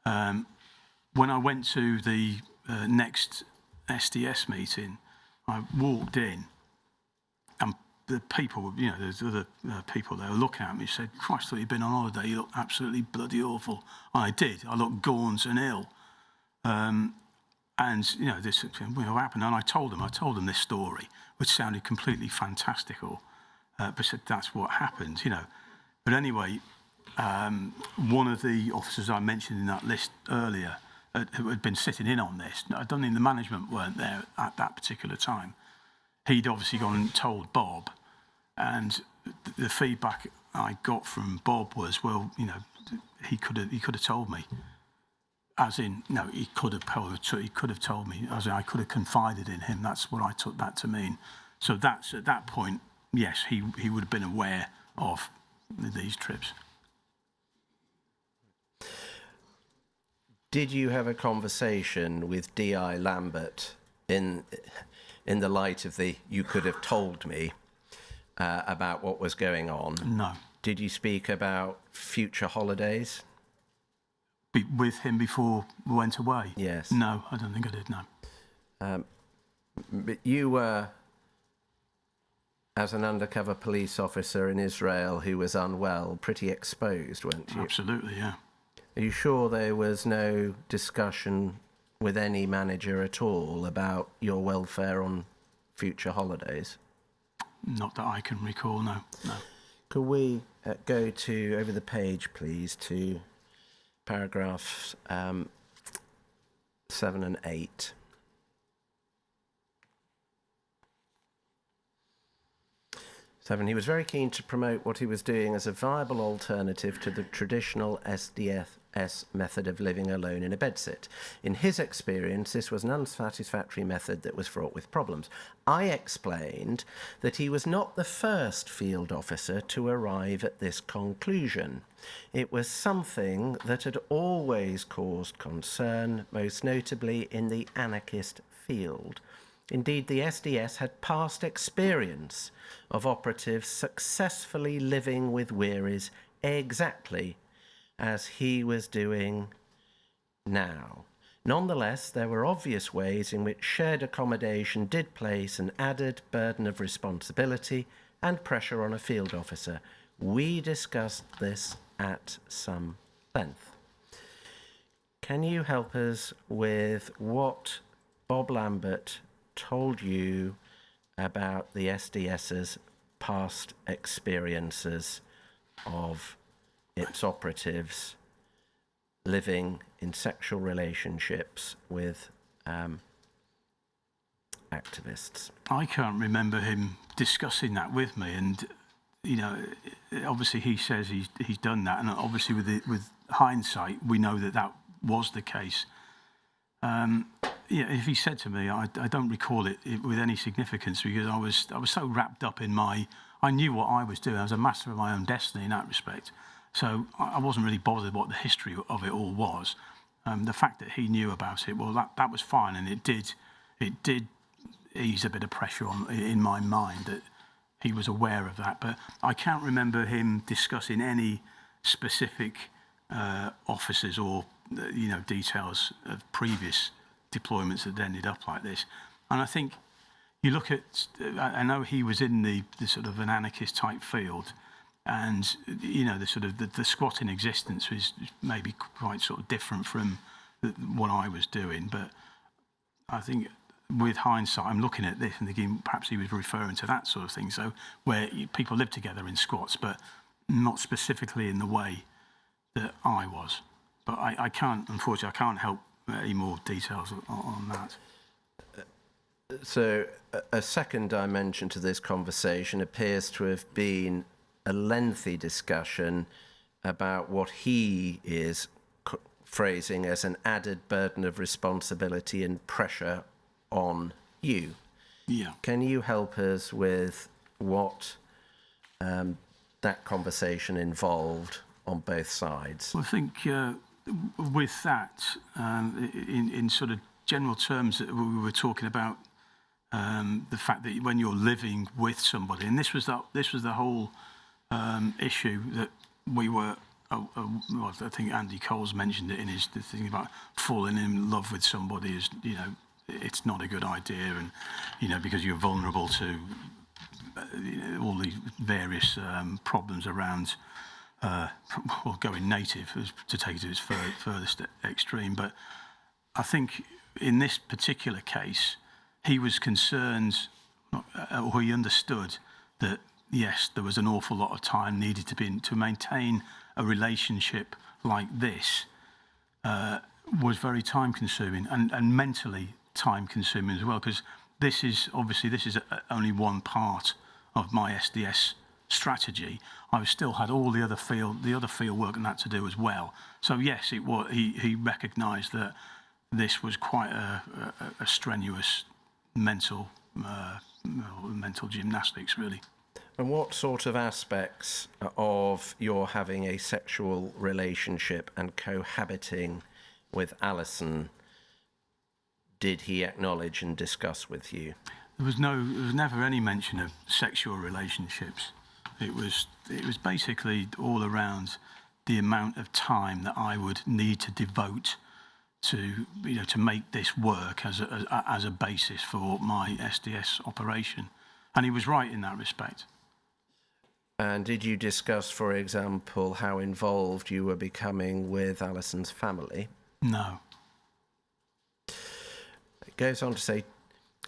When I went to the next SDS meeting, I walked in, and the people, there's other people there looking at me, said, "Christ, I thought you'd been on holiday. You look absolutely bloody awful." And I did. I looked gaunt and ill. This what happened, and I told them this story, which sounded completely fantastical, but said that's what happened, But anyway, one of the officers I mentioned in that list earlier, who had been sitting in on this, I don't think the management weren't there at that particular time. He'd obviously gone and told Bob, and the feedback I got from Bob was, well, he could have told me. As in, no, he could have told me. As in, I could have confided in him. That's what I took that to mean. So that's at that point, yes, he would have been aware of these trips. Did you have a conversation with D.I. Lambert in the light of the "you could have told me" about what was going on? No. Did you speak about future holidays? With him before we went away? Yes. No, I don't think I did, no. But you were, as an undercover police officer in Israel who was unwell, pretty exposed, weren't you? Absolutely, yeah. Are you sure there was no discussion with any manager at all about your welfare on future holidays? Not that I can recall, no. Could we go to, over the page, please, to paragraphs 7 and 8. He was very keen to promote what he was doing as a viable alternative to the traditional SDSS method of living alone in a bedsit. In his experience, this was an unsatisfactory method that was fraught with problems. I explained that he was not the first field officer to arrive at this conclusion. It was something that had always caused concern, most notably in the anarchist field. Indeed, the SDS had past experience of operatives successfully living with wearies exactly as he was doing now. Nonetheless, there were obvious ways in which shared accommodation did place an added burden of responsibility and pressure on a field officer. We discussed this at some length. Can you help us with what Bob Lambert told you about the SDS's past experiences of its operatives living in sexual relationships with activists? I can't remember him discussing that with me, and obviously he says he's done that, and obviously with hindsight we know that was the case. If he said to me, I don't recall it with any significance, because I was so wrapped up in I knew what I was doing. I was a master of my own destiny in that respect. So I wasn't really bothered what the history of it all was. The fact that he knew about it, well, that was fine, and it did ease a bit of pressure in my mind that he was aware of that. But I can't remember him discussing any specific officers or details of previous deployments that ended up like this. And I think you look at, I know he was in the sort of an anarchist type field, and the sort of the squatting existence was maybe quite sort of different from what I was doing. But I think with hindsight, I'm looking at this and thinking perhaps he was referring to that sort of thing. So where people live together in squats, but not specifically in the way that I was. But I can't, unfortunately, I can't help any more details on that. So a second dimension to this conversation appears to have been a lengthy discussion about what he is phrasing as an added burden of responsibility and pressure on you. Yeah. Can you help us with what that conversation involved on both sides? Well, I think with that, in sort of general terms, that we were talking about the fact that when you're living with somebody, and this was the whole issue that we were. Well, I think Andy Cole's mentioned it in his thing about falling in love with somebody is, it's not a good idea, and because you're vulnerable to all the various problems around. Going native, to take it to its furthest extreme. But I think in this particular case, he was concerned, or he understood that, yes, there was an awful lot of time needed to maintain a relationship like this was very time-consuming and mentally time-consuming as well, because this is only one part of my SDS strategy. I still had all the other field work and that to do as well. So yes, he recognised that this was quite a strenuous mental gymnastics, really. And what sort of aspects of your having a sexual relationship and cohabiting with Alison did he acknowledge and discuss with you? There was never any mention of sexual relationships. It was basically all around the amount of time that I would need to devote to make this work as a basis for my SDS operation, and he was right in that respect. And did you discuss, for example, how involved you were becoming with Alison's family? No. It goes on to say,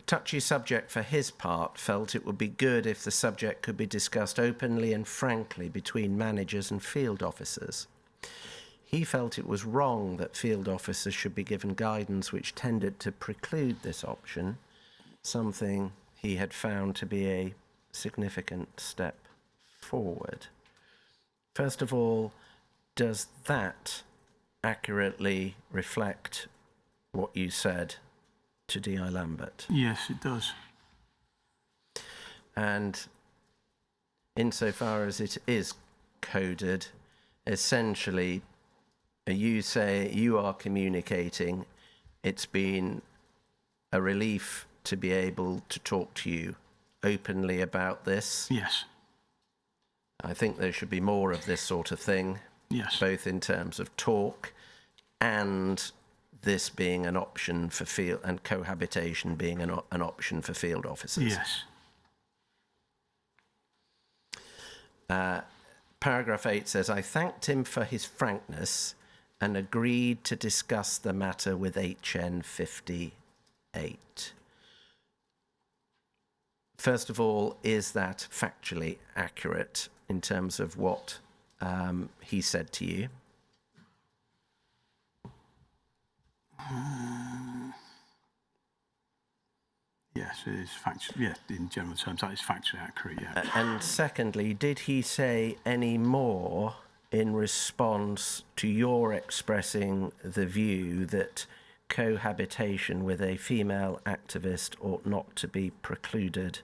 touchy subject for his part, felt it would be good if the subject could be discussed openly and frankly between managers and field officers. He felt it was wrong that field officers should be given guidance which tended to preclude this option, something he had found to be a significant step forward. First of all, does that accurately reflect what you said to D.I. Lambert? Yes, it does. And insofar as it is coded, essentially, you say you are communicating. It's been a relief to be able to talk to you openly about this. Yes. I think there should be more of this sort of thing. Yes. Both in terms of talk and this being an option for field, and cohabitation being an option for field officers. Yes. Paragraph 8 says, I thanked him for his frankness and agreed to discuss the matter with HN 58. First of all, is that factually accurate in terms of what he said to you? Yes, it is factually. Yeah, in general terms, that is factually accurate. Yeah. And secondly, did he say any more in response to your expressing the view that cohabitation with a female activist ought not to be precluded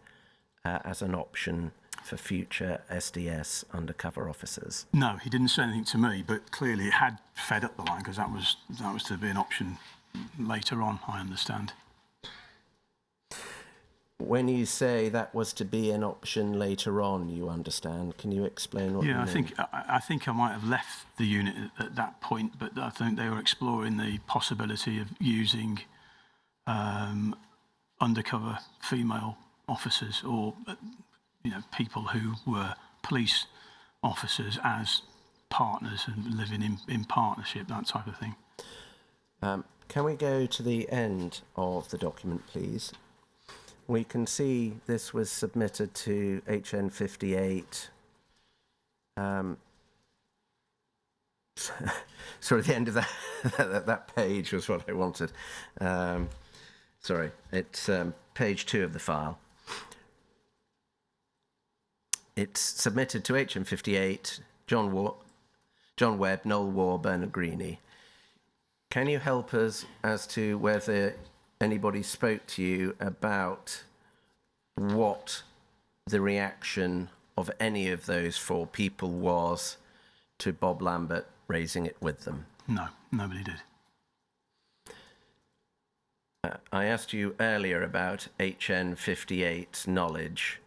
as an option for future SDS undercover officers? No, he didn't say anything to me, but clearly it had fed up the line because that was to be an option later on, I understand. When you say that was to be an option later on, you understand. Can you explain what you mean? I think I might have left the unit at that point, but I think they were exploring the possibility of using undercover female officers or people who were police officers as partners and living in partnership, that type of thing. Can we go to the end of the document, please? We can see this was submitted to HN 58. Sorry, the end of that page was what I wanted. Sorry, it's page 2 of the file. It's submitted to HN 58, John Webb, Noel War, Bernard Greene. Can you help us as to whether anybody spoke to you about what the reaction of any of those 4 people was to Bob Lambert raising it with them? No, nobody did. I asked you earlier about HN 58's knowledge.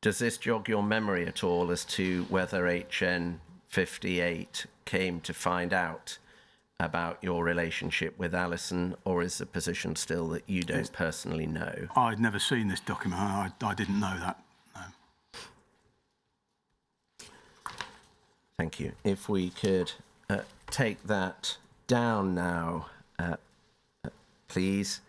Does this jog your memory at all as to whether HN 58 came to find out about your relationship with Alison, or is the position still that you don't personally know? I'd never seen this document. I didn't know that. No. Thank you. If we could take that down now, please.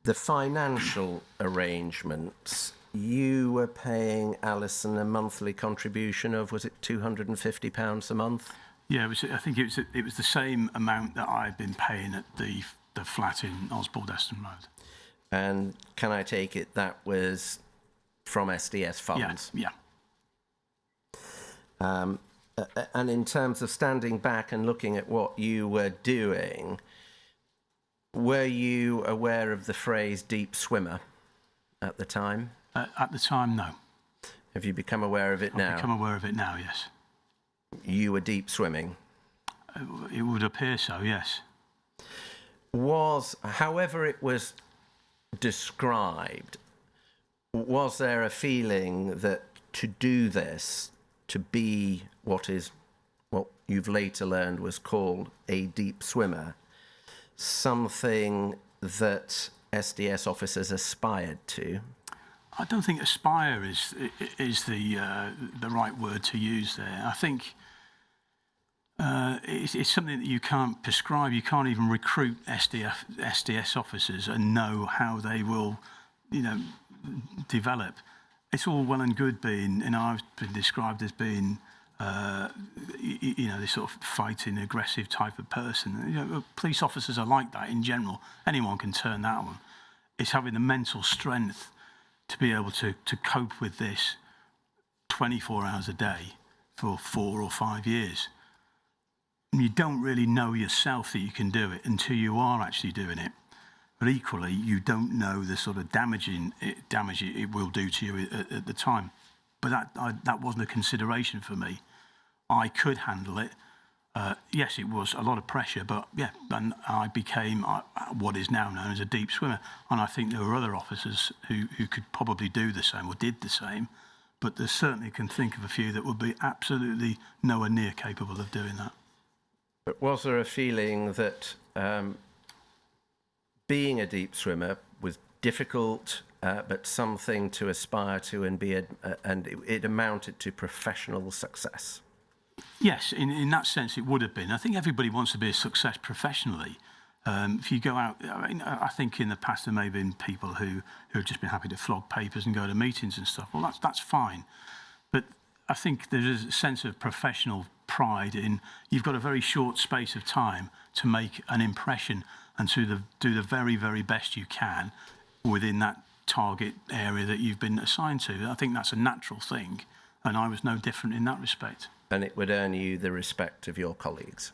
The financial arrangements, you were paying Alison a monthly contribution of, was it £250 a month? Yeah, I think it was the same amount that I'd been paying at the flat in Osbald Eston Road. And can I take it that was from SDS funds? Yeah. And in terms of standing back and looking at what you were doing, were you aware of the phrase deep swimmer at the time? At the time, no. Have you become aware of it now? I've become aware of it now, yes. You were deep swimming? It would appear so, yes. However it was described, was there a feeling that to do this, to be what you've later learned was called a deep swimmer, something that SDS officers aspired to? I don't think aspire is the right word to use there. I think it's something that you can't prescribe. You can't even recruit SDS officers and know how they will, develop. It's all well and good being, I've been described as being, this sort of fighting, aggressive type of person. Police officers are like that in general. Anyone can turn that on. It's having the mental strength to be able to cope with this 24 hours a day for 4 or 5 years. And you don't really know yourself that you can do it until you are actually doing it. But equally, you don't know the sort of damage it will do to you at the time. But that wasn't a consideration for me. I could handle it. Yes, it was a lot of pressure, but yeah, and I became what is now known as a deep swimmer. And I think there were other officers who could probably do the same or did the same, but there certainly can think of a few that would be absolutely nowhere near capable of doing that. But was there a feeling that being a deep swimmer was difficult, but something to aspire to and it amounted to professional success? Yes, in that sense it would have been. I think everybody wants to be a success professionally. If you go out, I think in the past there may have been people who have just been happy to flog papers and go to meetings and stuff. Well, that's fine. But I think there is a sense of professional pride in you've got a very short space of time to make an impression and to do the very, very best you can within that target area that you've been assigned to. I think that's a natural thing, and I was no different in that respect. And it would earn you the respect of your colleagues?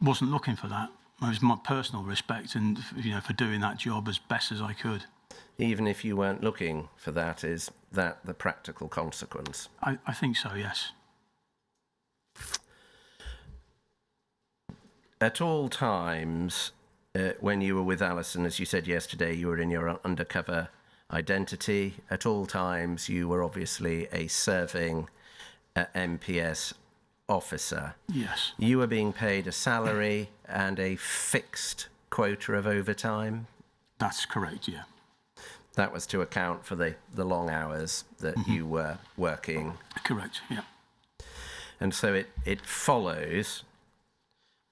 Wasn't looking for that. It was my personal respect and, for doing that job as best as I could. Even if you weren't looking for that, is that the practical consequence? I think so, yes. At all times, when you were with Alison, as you said yesterday, you were in your undercover identity. At all times, you were obviously a serving MPS officer. Yes. You were being paid a salary and a fixed quota of overtime? That's correct, yeah. That was to account for the long hours that you were working. Correct, yeah. And so it follows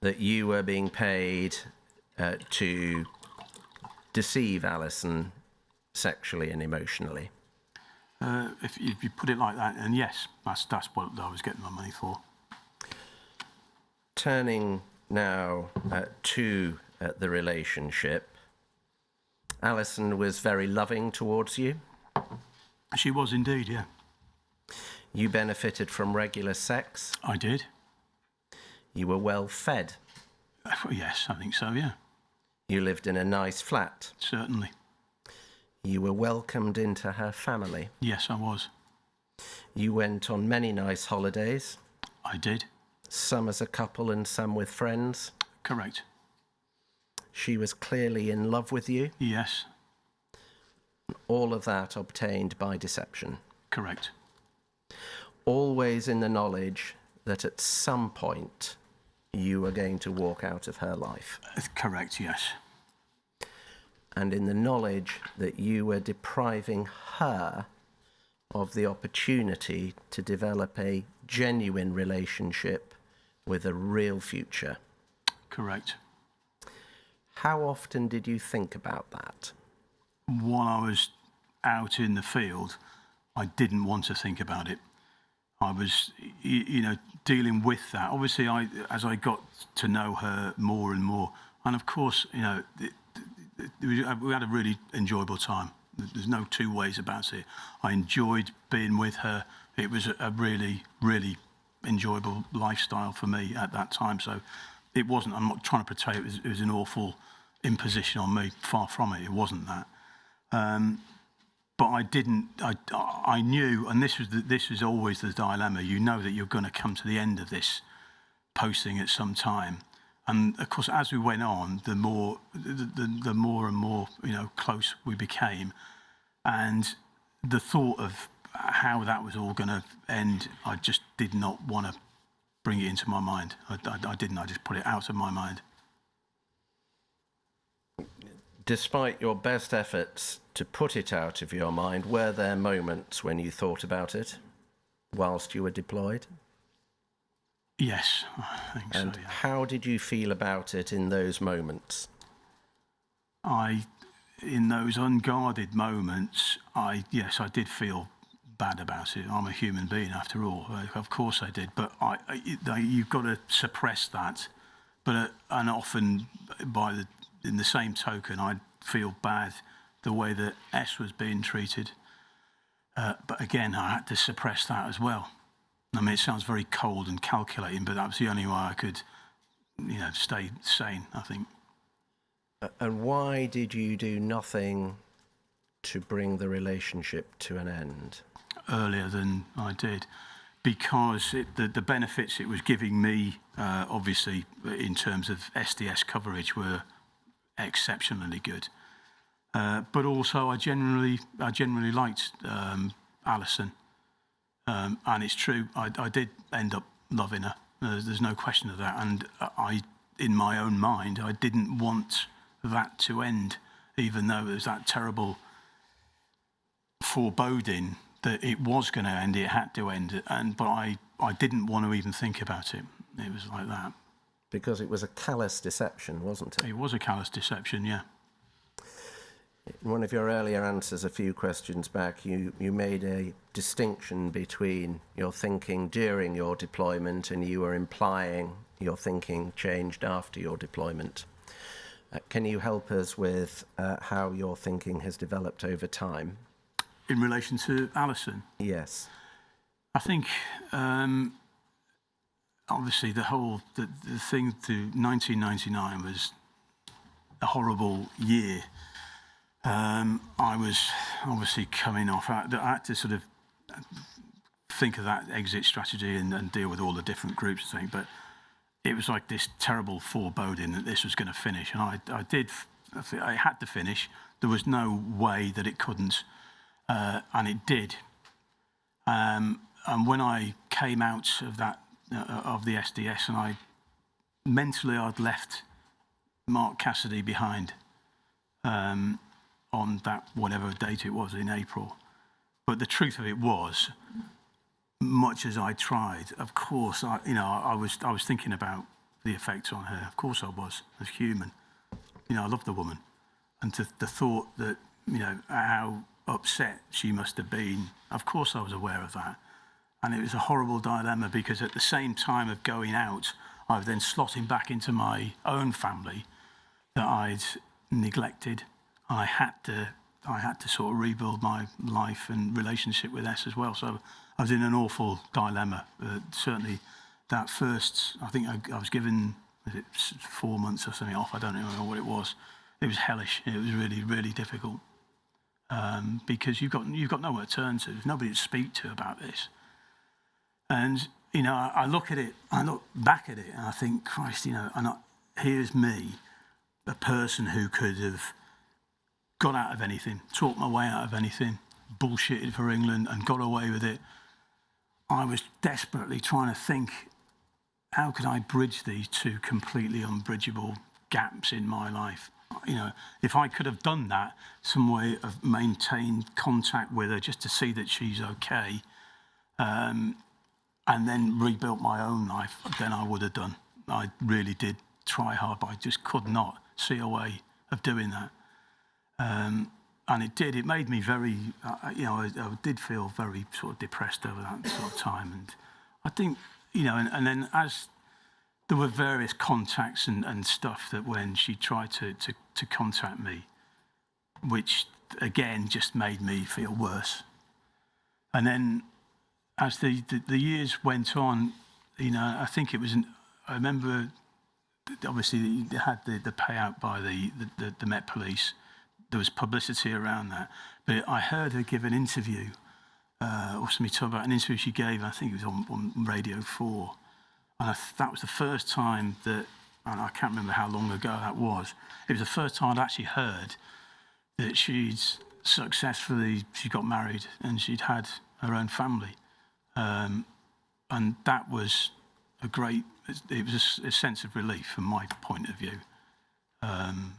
that you were being paid to deceive Alison sexually and emotionally. If you put it like that, and yes, that's what I was getting my money for. Turning now to the relationship, Alison was very loving towards you. She was indeed, yeah. You benefited from regular sex. I did. You were well fed. Yes, I think so, yeah. You lived in a nice flat. Certainly. You were welcomed into her family. Yes, I was. You went on many nice holidays. I did. Some as a couple and some with friends. Correct. She was clearly in love with you. Yes. All of that obtained by deception. Correct. Always in the knowledge that at some point you were going to walk out of her life. Correct, yes. And in the knowledge that you were depriving her of the opportunity to develop a genuine relationship with a real future. Correct. How often did you think about that? While I was out in the field, I didn't want to think about it. I was, dealing with that. Obviously, as I got to know her more and more, and of course, we had a really enjoyable time. There's no two ways about it. I enjoyed being with her. It was a really, really enjoyable lifestyle for me at that time. So it wasn't, I'm not trying to portray it was an awful imposition on me. Far from it. It wasn't that. But I knew, and this was always the dilemma. You know that you're going to come to the end of this posting at some time. And of course, as we went on, the more and more, close we became, and the thought of how that was all going to end, I just did not want to bring it into my mind. I didn't. I just put it out of my mind. Despite your best efforts to put it out of your mind, were there moments when you thought about it whilst you were deployed? Yes, I think And so, yeah. how did you feel about it in those moments? In those unguarded moments, I did feel bad about it. I'm a human being after all. Of course I did, but you've got to suppress that. But and often, in the same token, I'd feel bad the way that S was being treated. But again, I had to suppress that as well. I mean, it sounds very cold and calculating, but that was the only way I could, stay sane, I think. And why did you do nothing to bring the relationship to an end? Earlier than I did, because the benefits it was giving me, obviously, in terms of SDS coverage, were exceptionally good. But also, I generally liked Alison. And it's true, I did end up loving her. There's no question of that. And in my own mind, I didn't want that to end, even though it was that terrible foreboding that it was going to end, it had to end. But I didn't want to even think about it. It was like that. Because it was a callous deception, wasn't it? It was a callous deception, yeah. In one of your earlier answers a few questions back, you made a distinction between your thinking during your deployment and you were implying your thinking changed after your deployment. Can you help us with how your thinking has developed over time? In relation to Alison? Yes. I think, obviously, the thing to 1999 was a horrible year. I was obviously coming off. I had to sort of think of that exit strategy and deal with all the different groups and things. But it was like this terrible foreboding that this was going to finish. And I had to finish. There was no way that it couldn't. And it did. And when I came out of that, of the SDS, and I'd left Mark Cassidy behind. On that whatever date it was in April. But the truth of it was, much as I tried, of course, I was thinking about the effects on her. Of course I was, as human. I love the woman. And the thought that, how upset she must have been, of course I was aware of that. And it was a horrible dilemma because at the same time of going out, I was then slotting back into my own family that I'd neglected. I had to sort of rebuild my life and relationship with S as well. So I was in an awful dilemma. Certainly, that first, I think I was given 4 months or something off. I don't know what it was. It was hellish. It was really, really difficult because you've got nowhere to turn to. There's nobody to speak to about this. And I look at it. I look back at it, and I think, Christ, here's me, a person who could have got out of anything, talked my way out of anything, bullshitted for England and got away with it. I was desperately trying to think, how could I bridge these two completely unbridgeable gaps in my life? If I could have done that, some way of maintained contact with her just to see that she's okay, and then rebuilt my own life, then I would have done. I really did try hard, but I just could not see a way of doing that. And it did. It made me very, I did feel very sort of depressed over that sort of time. And I think, and then as there were various contacts and stuff that when she tried to contact me, which again just made me feel worse. And then as the years went on, I think it was, I remember obviously they had the payout by the Met Police. There was publicity around that. But I heard her give an interview, or somebody talk about an interview she gave, I think it was on Radio 4. And that was the first time that, and I can't remember how long ago that was, it was the first time I'd actually heard that she got married and she'd had her own family. And that was it was a sense of relief from my point of view. And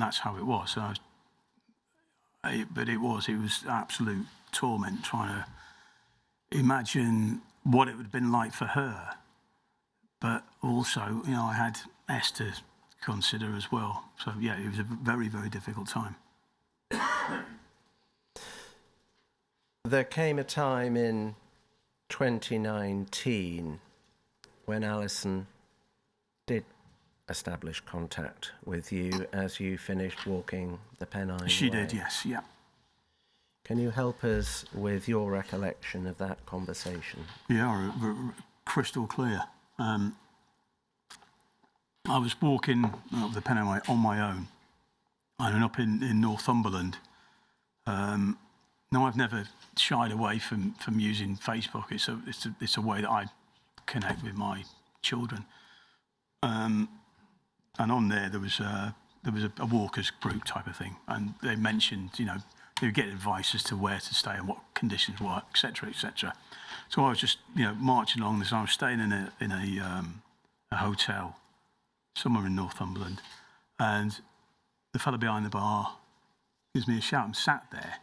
that's how it was. So but it was absolute torment trying to imagine what it would have been like for her. But also, I had S to consider as well. So yeah, it was a very, very difficult time. There came a time in 2019 when Alison did establish contact with you as you finished walking the Pennine She Way. did, yes, yeah. Can you help us with your recollection of that conversation? Yeah, crystal clear. I was walking up the Pennine Way on my own, and up in Northumberland. Now, I've never shied away from using Facebook. It's a way that I connect with my children. And on there was a walkers group type of thing, and they mentioned, they would get advice as to where to stay and what conditions were, etc., etc. So I was just, marching along this. I was staying in a hotel somewhere in Northumberland, and the fellow behind the bar gives me a shout and sat there.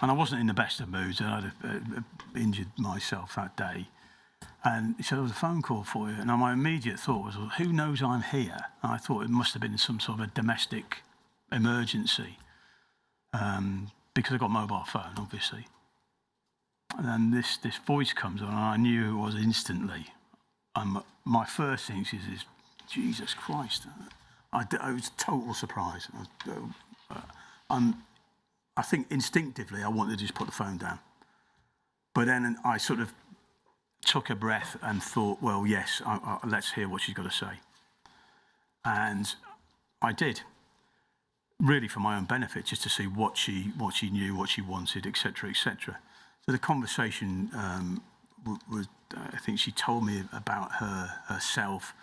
And I wasn't in the best of moods, and I'd injured myself that day. And he said, "There was a phone call for you." And my immediate thought was, well, who knows I'm here? And I thought it must have been some sort of a domestic emergency, because I got a mobile phone, obviously. And then this voice comes on, and I knew who it was instantly. My first thing is, Jesus Christ. It was a total surprise. I think instinctively I wanted to just put the phone down. But then I sort of took a breath and thought, well, yes, let's hear what she's got to say. And I did, really for my own benefit, just to see what she knew, what she wanted, etc., etc. So the conversation was, I think she told me about herself,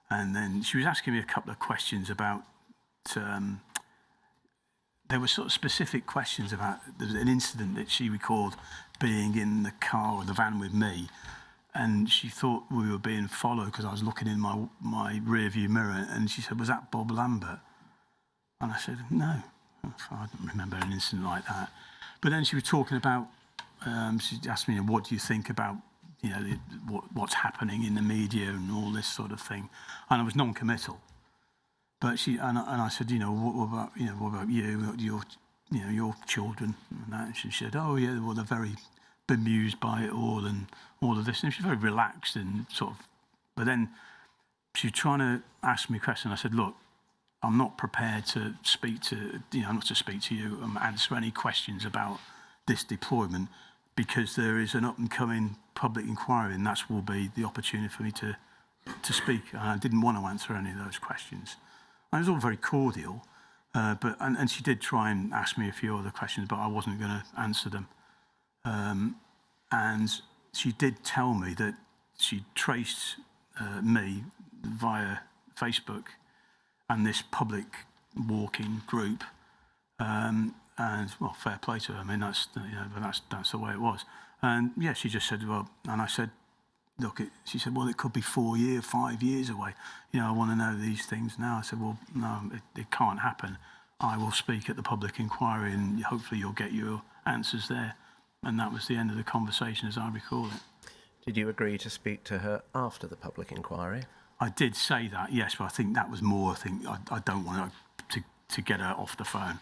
and then she was asking me a couple of questions about, there were sort of specific questions about, there was an incident that she recalled being in the car or the van with me, and she thought we were being followed because I was looking in my rear view mirror, and she said, "Was that Bob Lambert?" And I said, "No, I don't remember an incident like that." But then she was talking about, she asked me, "What do you think about, what's happening in the media and all this sort of thing?" And I was non-committal. But I said, what about you, your children and that? And she said, "Oh yeah, well they're very bemused by it all and all of this." And she was very relaxed and sort of. But then she was trying to ask me a question. I said, "Look, I'm not prepared to speak to not to speak to you and answer any questions about this deployment, because there is an up and coming public inquiry, and that will be the opportunity for me to speak." And I didn't want to answer any of those questions. And it was all very cordial, but she did try and ask me a few other questions, but I wasn't going to answer them. And she did tell me that she traced me via Facebook and this public walking group. And well, fair play to her. I mean, that's the way it was. And yeah, she just said, well, and I said, look, she said, well, it could be 4 years, 5 years away. I want to know these things now. I said, well, no, it can't happen. I will speak at the public inquiry, and hopefully you'll get your answers there. And that was the end of the conversation, as I recall it. Did you agree to speak to her after the public inquiry? I did say that, yes, but I think that was more, I don't want to get her off the phone.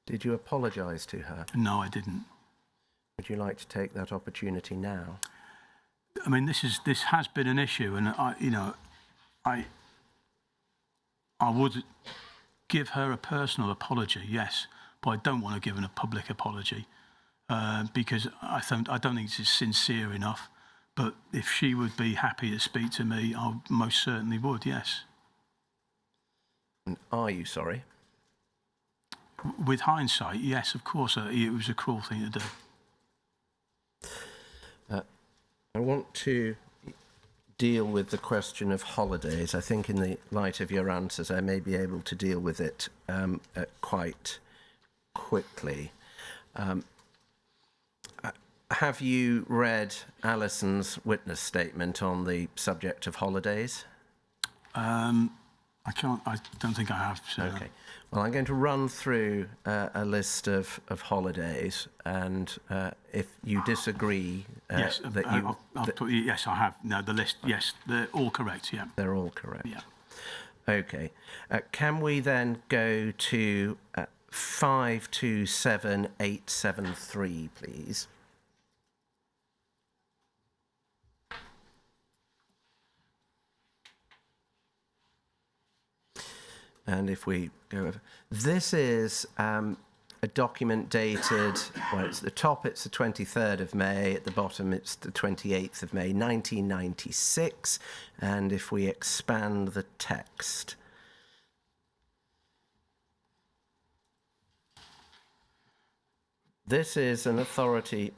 Did you apologise to her? No, I didn't. Would you like to take that opportunity now? I mean, this has been an issue, and I would give her a personal apology, yes, but I don't want to give her a public apology because I don't think it's sincere enough. But if she would be happy to speak to me, I most certainly would, yes. And are you sorry? With hindsight, yes, of course. It was a cruel thing to do. I want to deal with the question of holidays. I think in the light of your answers, I may be able to deal with it quite quickly. Have you read Alison's witness statement on the subject of holidays? I I don't think I have. So no. Okay. Well, I'm going to run through a list of holidays, and if you disagree Yes, that you... yes, I have. No, the list, yes, they're all correct, yeah. They're all correct. Yeah. Okay. Can we then go to 527873, please? And if we go over, this is a document dated, well, it's the top, it's the 23rd of May, at the bottom, it's the 28th of May, 1996. And if we expand the text, this is an authority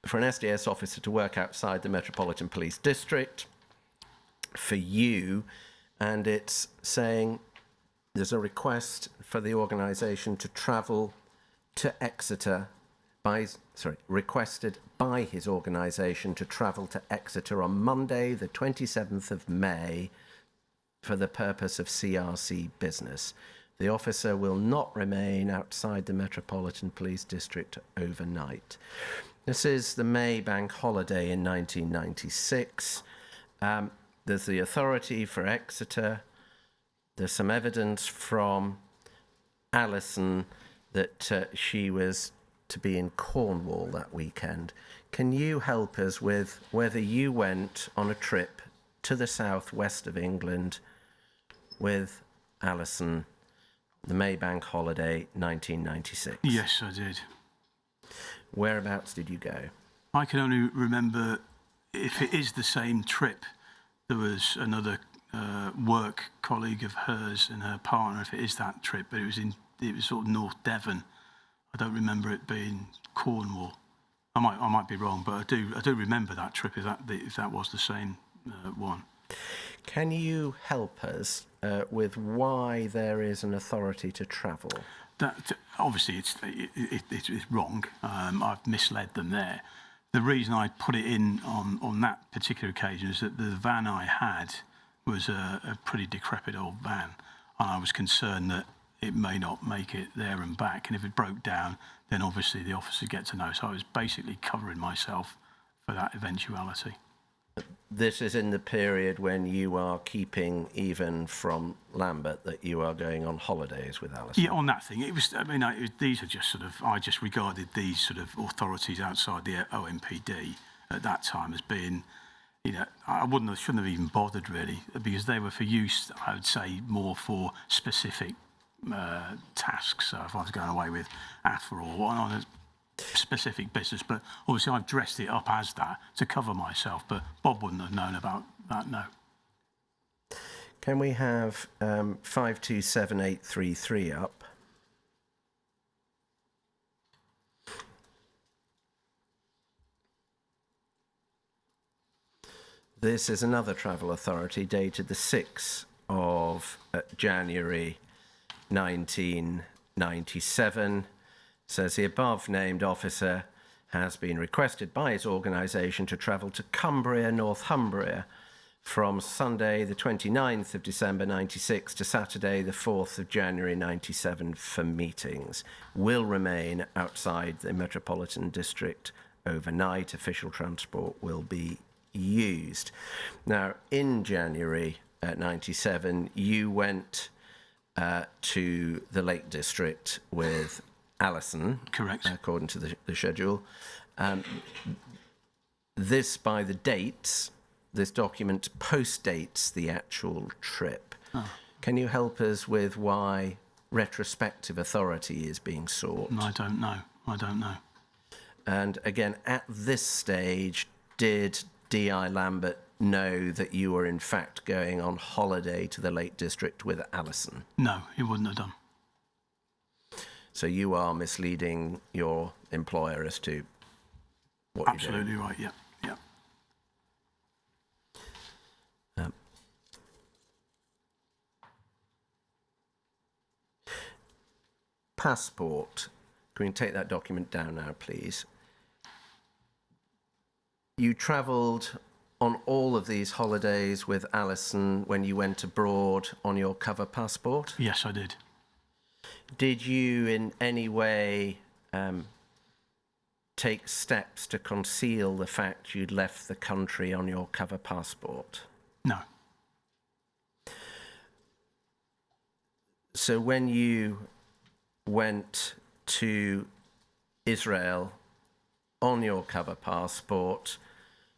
for an SDS officer to work outside the Metropolitan Police District for you, and it's saying there's a request for the organisation to travel to Exeter requested by his organisation to travel to Exeter on Monday, the 27th of May, for the purpose of CRC business. The officer will not remain outside the Metropolitan Police District overnight. This is the May bank holiday in 1996. There's the authority for Exeter. There's some evidence from Alison that she was to be in Cornwall that weekend. Can you help us with whether you went on a trip to the southwest of England with Alison, the May bank holiday, 1996? Yes, I did. Whereabouts did you go? I can only remember, if it is the same trip, there was another work colleague of hers and her partner, if it is that trip, but it was sort of North Devon. I don't remember it being Cornwall. I might be wrong, but I do remember that trip, if that was the same one. Can you help us with why there is an authority to travel? That obviously it's wrong. I've misled them there. The reason I put it in on that particular occasion is that the van I had was a pretty decrepit old van, and I was concerned that it may not make it there and back, and if it broke down, then obviously the officer would get to know. So I was basically covering myself for that eventuality. This is in the period when you are keeping, even from Lambert, that you are going on holidays with Alison. Yeah, on that thing, it was. I mean, these are just sort of. I just regarded these sort of authorities outside the OMPD at that time as being, you know, shouldn't have even bothered really, because they were for use, I would say, more for specific tasks. So if I was going away with AFA or on a specific business, but obviously I've dressed it up as that to cover myself, but Bob wouldn't have known about that, no. Can we have 527833 up? This is another travel authority dated the 6th of January 1997. Says the above named officer has been requested by his organisation to travel to Cumbria, Northumbria, from Sunday the 29th of December 96 to Saturday the 4th of January 97 for meetings. Will remain outside the Metropolitan District overnight. Official transport will be used. Now, in January 97, you went to the Lake District with Alison. Correct. According to the schedule. This, by the dates, this document post-dates the actual trip. Oh. Can you help us with why retrospective authority is being sought? I don't know. And again, at this stage, did D.I. Lambert know that you were in fact going on holiday to the Lake District with Alison? No, he wouldn't have done. So you are misleading your employer as to what you're doing? Absolutely right, yeah. Passport. Can we take that document down now, please? You travelled on all of these holidays with Alison when you went abroad on your cover passport? Yes, I did. Did you in any way take steps to conceal the fact you'd left the country on your cover passport? No. So when you went to Israel on your cover passport,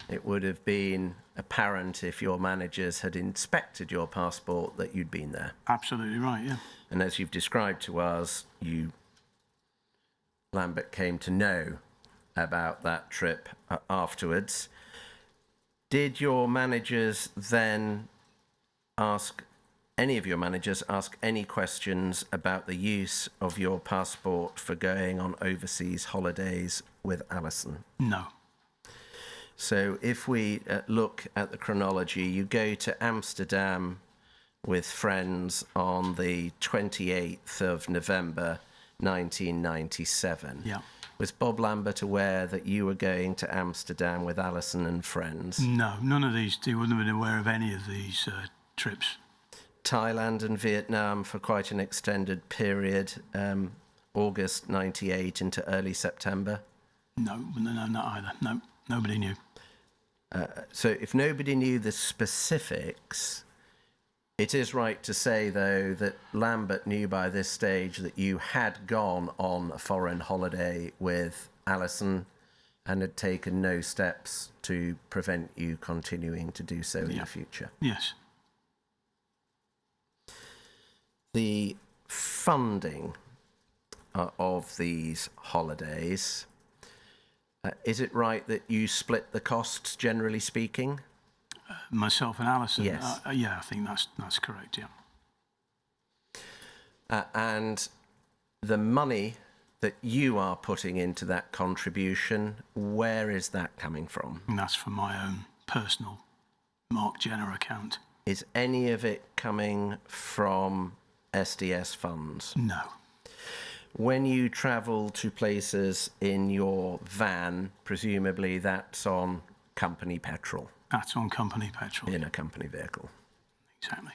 it would have been apparent if your managers had inspected your passport that you'd been there. Absolutely right, yeah. And as you've described to us, Lambert came to know about that trip afterwards. Did your managers then any of your managers ask any questions about the use of your passport for going on overseas holidays with Alison? No. So if we look at the chronology, you go to Amsterdam with friends on the 28th of November 1997. Yeah. Was Bob Lambert aware that you were going to Amsterdam with Alison and friends? No, none of these. He wouldn't have been aware of any of these trips. Thailand and Vietnam for quite an extended period, August 98 into early September? No, not either. No, nobody knew. So if nobody knew the specifics, it is right to say, though, that Lambert knew by this stage that you had gone on a foreign holiday with Alison and had taken no steps to prevent you continuing to do so in the future. Yes. The funding of these holidays, is it right that you split the costs, generally speaking? Myself and Alison. Yes. Yeah, I think that's correct. Yeah. And the money that you are putting into that contribution, where is that coming from? And that's from my own personal Mark Jenner account. Is any of it coming from SDS funds? No. When you travel to places in your van, presumably that's on company petrol. That's on company petrol. In a company vehicle. Exactly.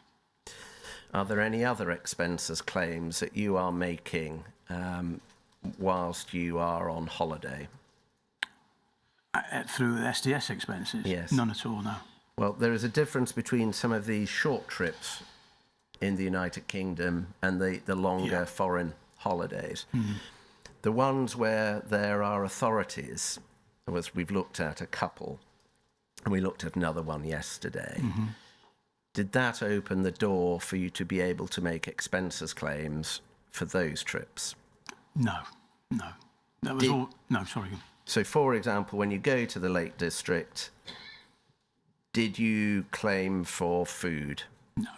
Are there any other expenses claims that you are making whilst you are on holiday? Through SDS expenses? Yes. None at all, no. Well, there is a difference between some of these short trips in the United Kingdom and the longer foreign holidays. Mm-hmm. The ones where there are authorities, as we've looked at a couple, and we looked at another one yesterday. Mm-hmm. Did that open the door for you to be able to make expenses claims for those trips? No. That was all. No, sorry. So, for example, when you go to the Lake District, did you claim for food? No.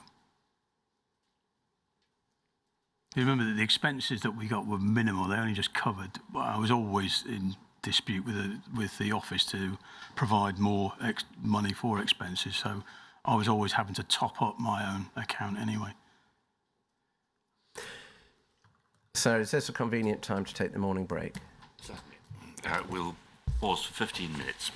You remember that the expenses that we got were minimal. They only just covered. I was always in dispute with the office to provide more money for expenses, so I was always having to top up my own account anyway. So is this a convenient time to take the morning break? Certainly. We'll pause for 15 minutes.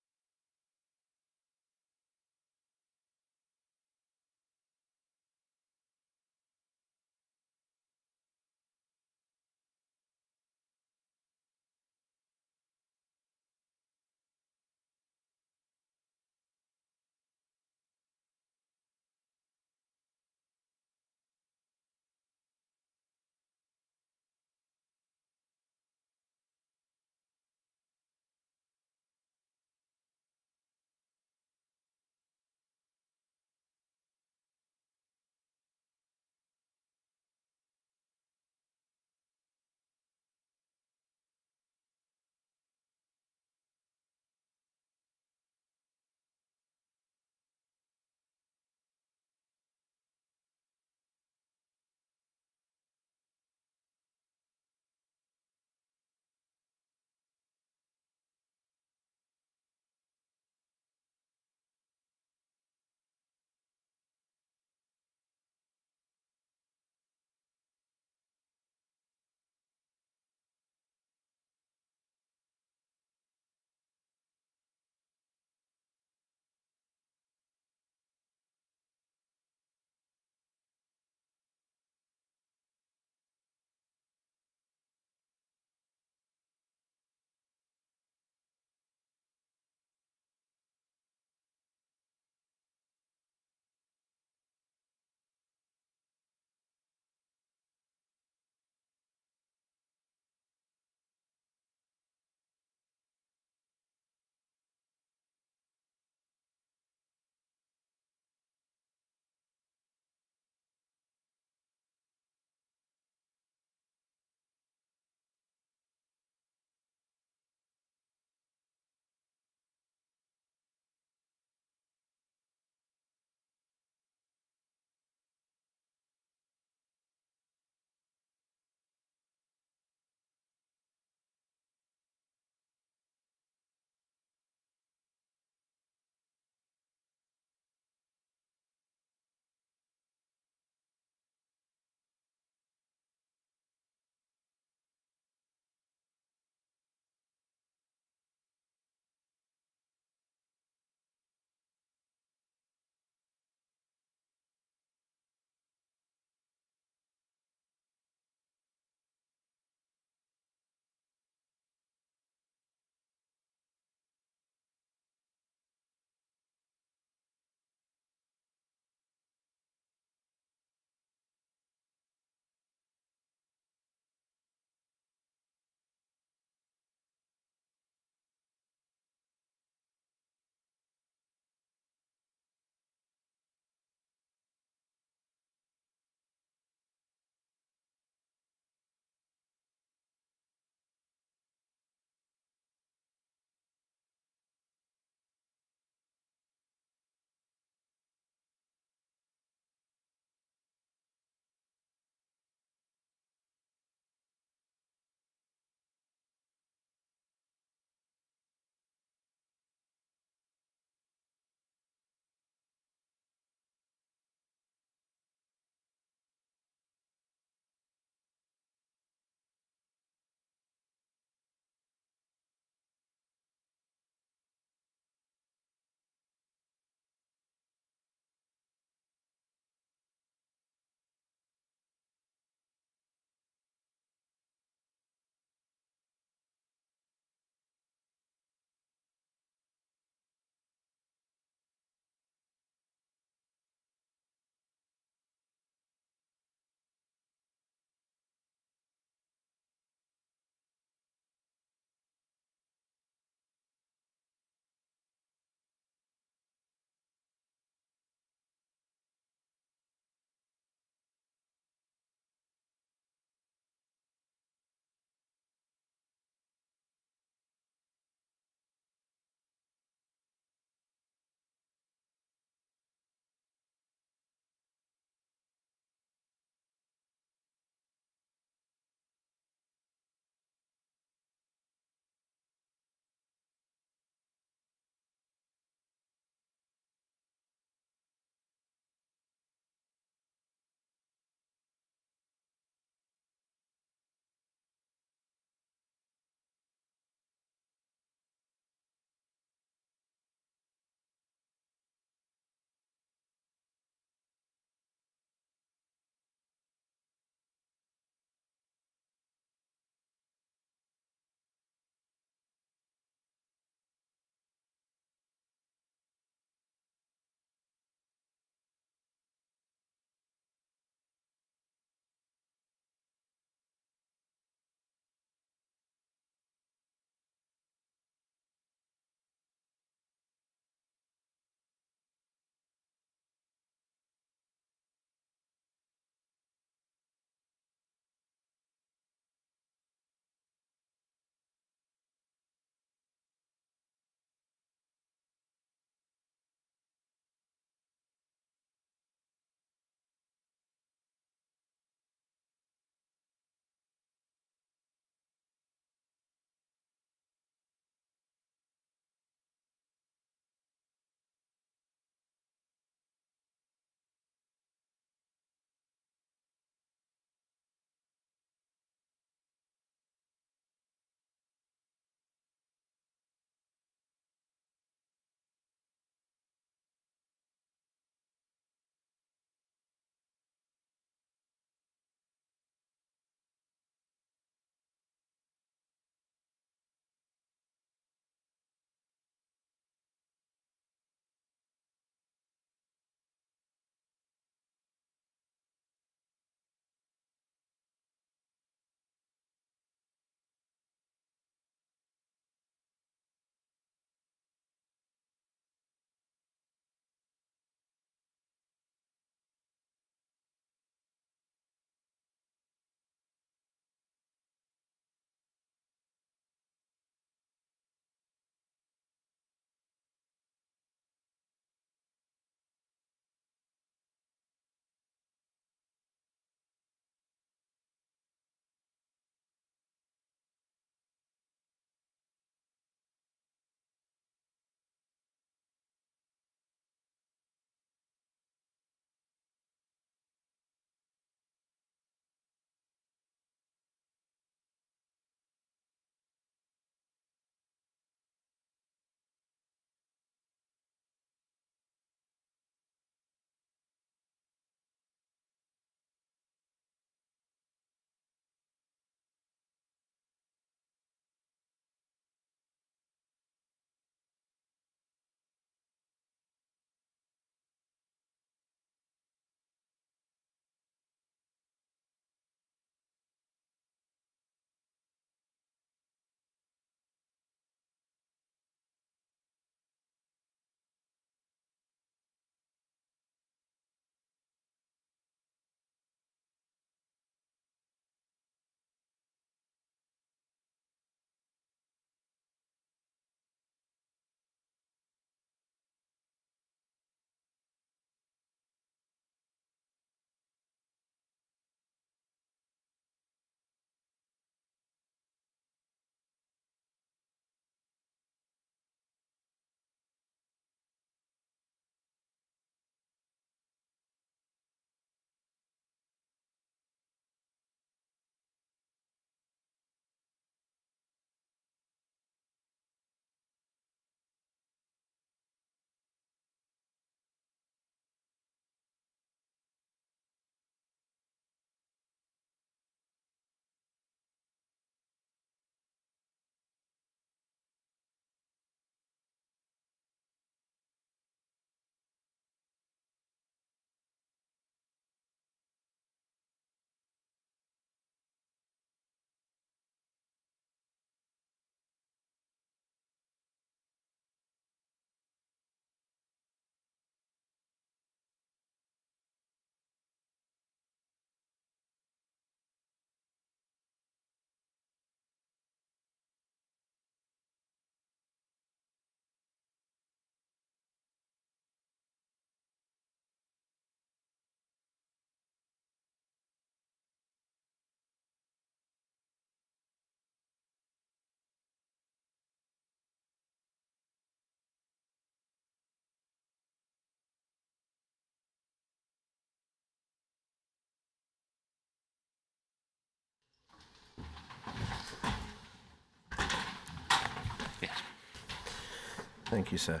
Thank you, sir.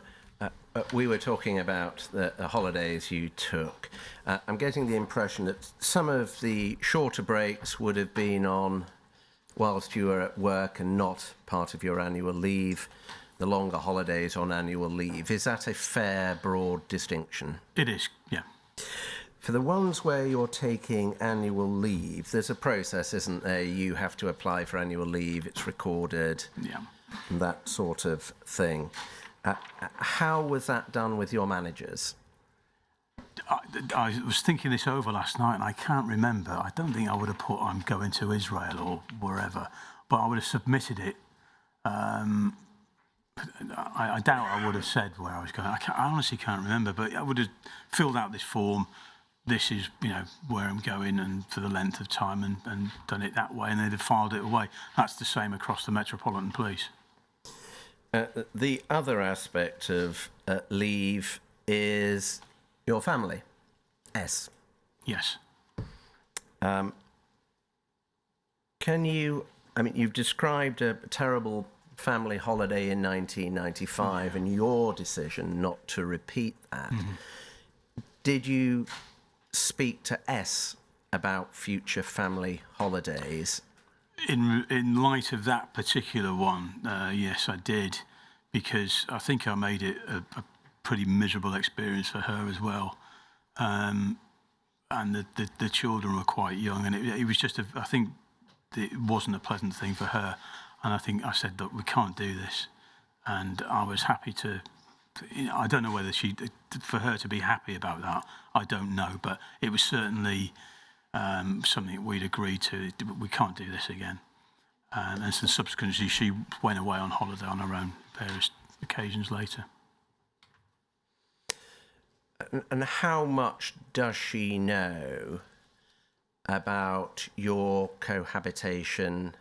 We were talking about the holidays you took. I'm getting the impression that some of the shorter breaks would have been on whilst you were at work and not part of your annual leave, the longer holidays on annual leave. Is that a fair, broad distinction? It is, yeah. For the ones where you're taking annual leave, there's a process, isn't there? You have to apply for annual leave, it's recorded, Yeah. that sort of thing. How was that done with your managers? I was thinking this over last night and I can't remember. I don't think I would have put I'm going to Israel or wherever, but I would have submitted it. I doubt I would have said where I was going. I honestly can't remember, but I would have filled out this form. This is, where I'm going and for the length of time and done it that way, and they'd have filed it away. That's the same across the Metropolitan Police. The other aspect of leave is your family. S. Yes. Can you, you've described a terrible family holiday in 1995 and your decision not to repeat that. Did you speak to S about future family holidays? In light of that particular one, yes, I did, because I think I made it a pretty miserable experience for her as well. And the children were quite young, and it was just, I think it wasn't a pleasant thing for her. And I think I said, look, we can't do this. And I was happy to, I don't know whether for her to be happy about that, I don't know, but it was certainly something we'd agreed to. We can't do this again. And so subsequently, she went away on holiday on her own various occasions later. And how much does she know about your cohabitation?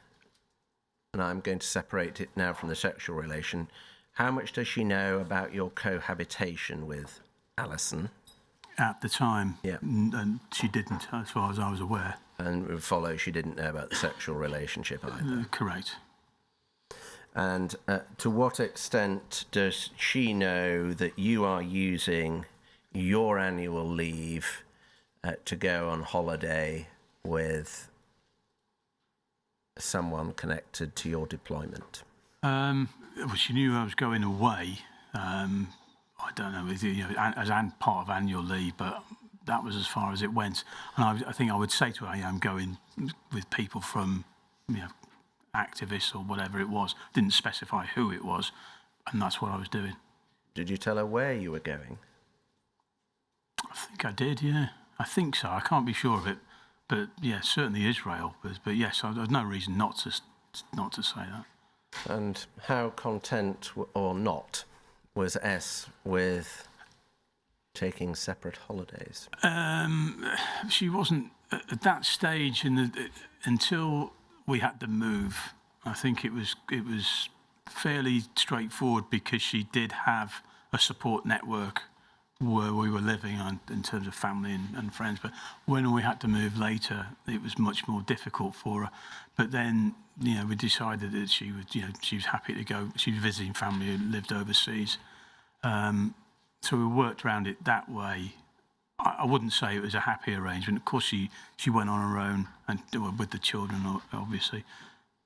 And I'm going to separate it now from the sexual relation. How much does she know about your cohabitation with Alison? At the time, Yeah. And she didn't, as far as I was aware. And it would follow she didn't know about the sexual relationship either. Correct. And to what extent does she know that you are using your annual leave to go on holiday with someone connected to your deployment? Well, she knew I was going away. I don't know, as part of annual leave, but that was as far as it went. And I think I would say to her, I'm going with people from, activists or whatever it was. Didn't specify who it was, and that's what I was doing. Did you tell her where you were going? I think I did, yeah. I think so. I can't be sure of it, but yeah, certainly Israel. But yes, there's no reason not to say that. And how content or not was S with taking separate holidays? She wasn't at that stage until we had to move. I think it was fairly straightforward because she did have a support network where we were living in terms of family and friends. But when we had to move later, it was much more difficult for her. But then, we decided that she was happy to go. She was visiting family who lived overseas. So we worked around it that way. I wouldn't say it was a happy arrangement. Of course, she went on her own and with the children, obviously.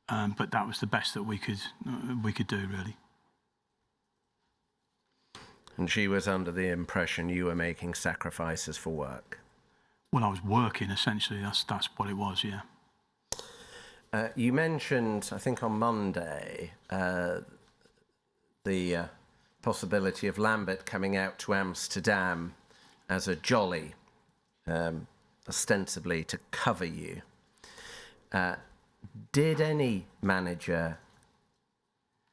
But that was the best that we could do, really. And she was under the impression you were making sacrifices for work? Well, I was working, essentially. That's what it was, yeah. You mentioned, I think on Monday, the possibility of Lambert coming out to Amsterdam as a jolly, ostensibly to cover you. Did any manager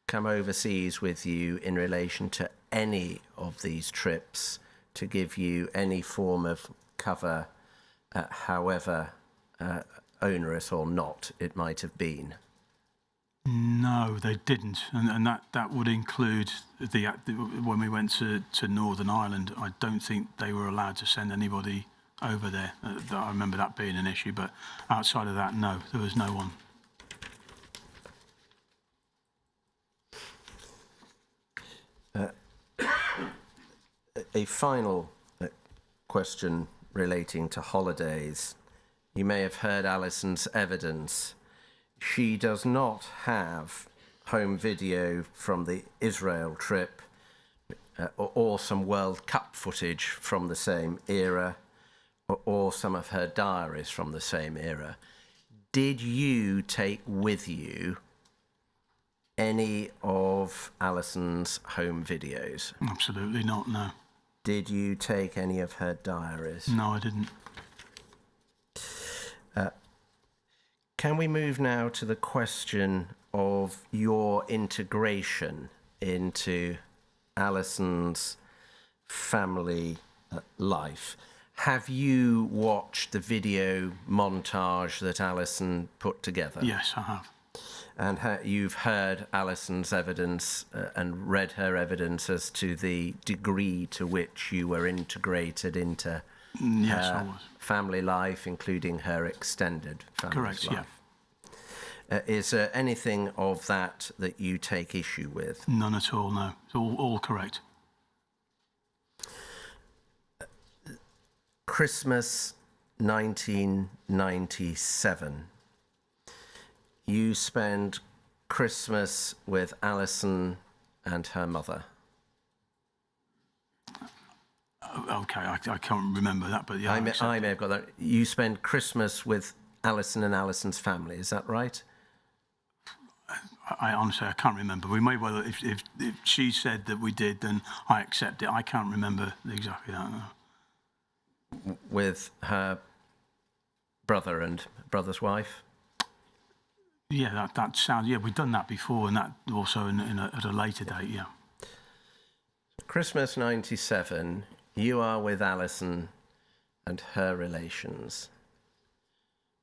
come overseas with you in relation to any of these trips to give you any form of cover, however onerous or not it might have been? No, they didn't, and that would include when we went to Northern Ireland. I don't think they were allowed to send anybody over there. I remember that being an issue, but outside of that, no, there was no one. a final question relating to holidays. You may have heard Alison's evidence. She does not have home video from the Israel trip or some World Cup footage from the same era or some of her diaries from the same era. Did you take with you any of Alison's home videos? Absolutely not, no. Did you take any of her diaries? No, I didn't. Can we move now to the question of your integration into Alison's family life? Have you watched the video montage that Alison put together? Yes, I have. And you've heard Alison's evidence and read her evidence as to the degree to which you were integrated into Yes, I her was. family life, including her extended family Correct, life. Yeah. Is there anything of that that you take issue with? None at all, no. It's all correct. Christmas 1997. You spend Christmas with Alison and her mother. Okay, I can't remember that, but yeah. I may have got that. You spend Christmas with Alison and Alison's family, is that right? I honestly, I can't remember. We may well, if she said that we did, then I accept it. I can't remember exactly that. No. With her brother and brother's wife? Yeah, that sounds. Yeah, we've done that before, and that also at a later date. Yeah. Christmas 97. You are with Alison and her relations.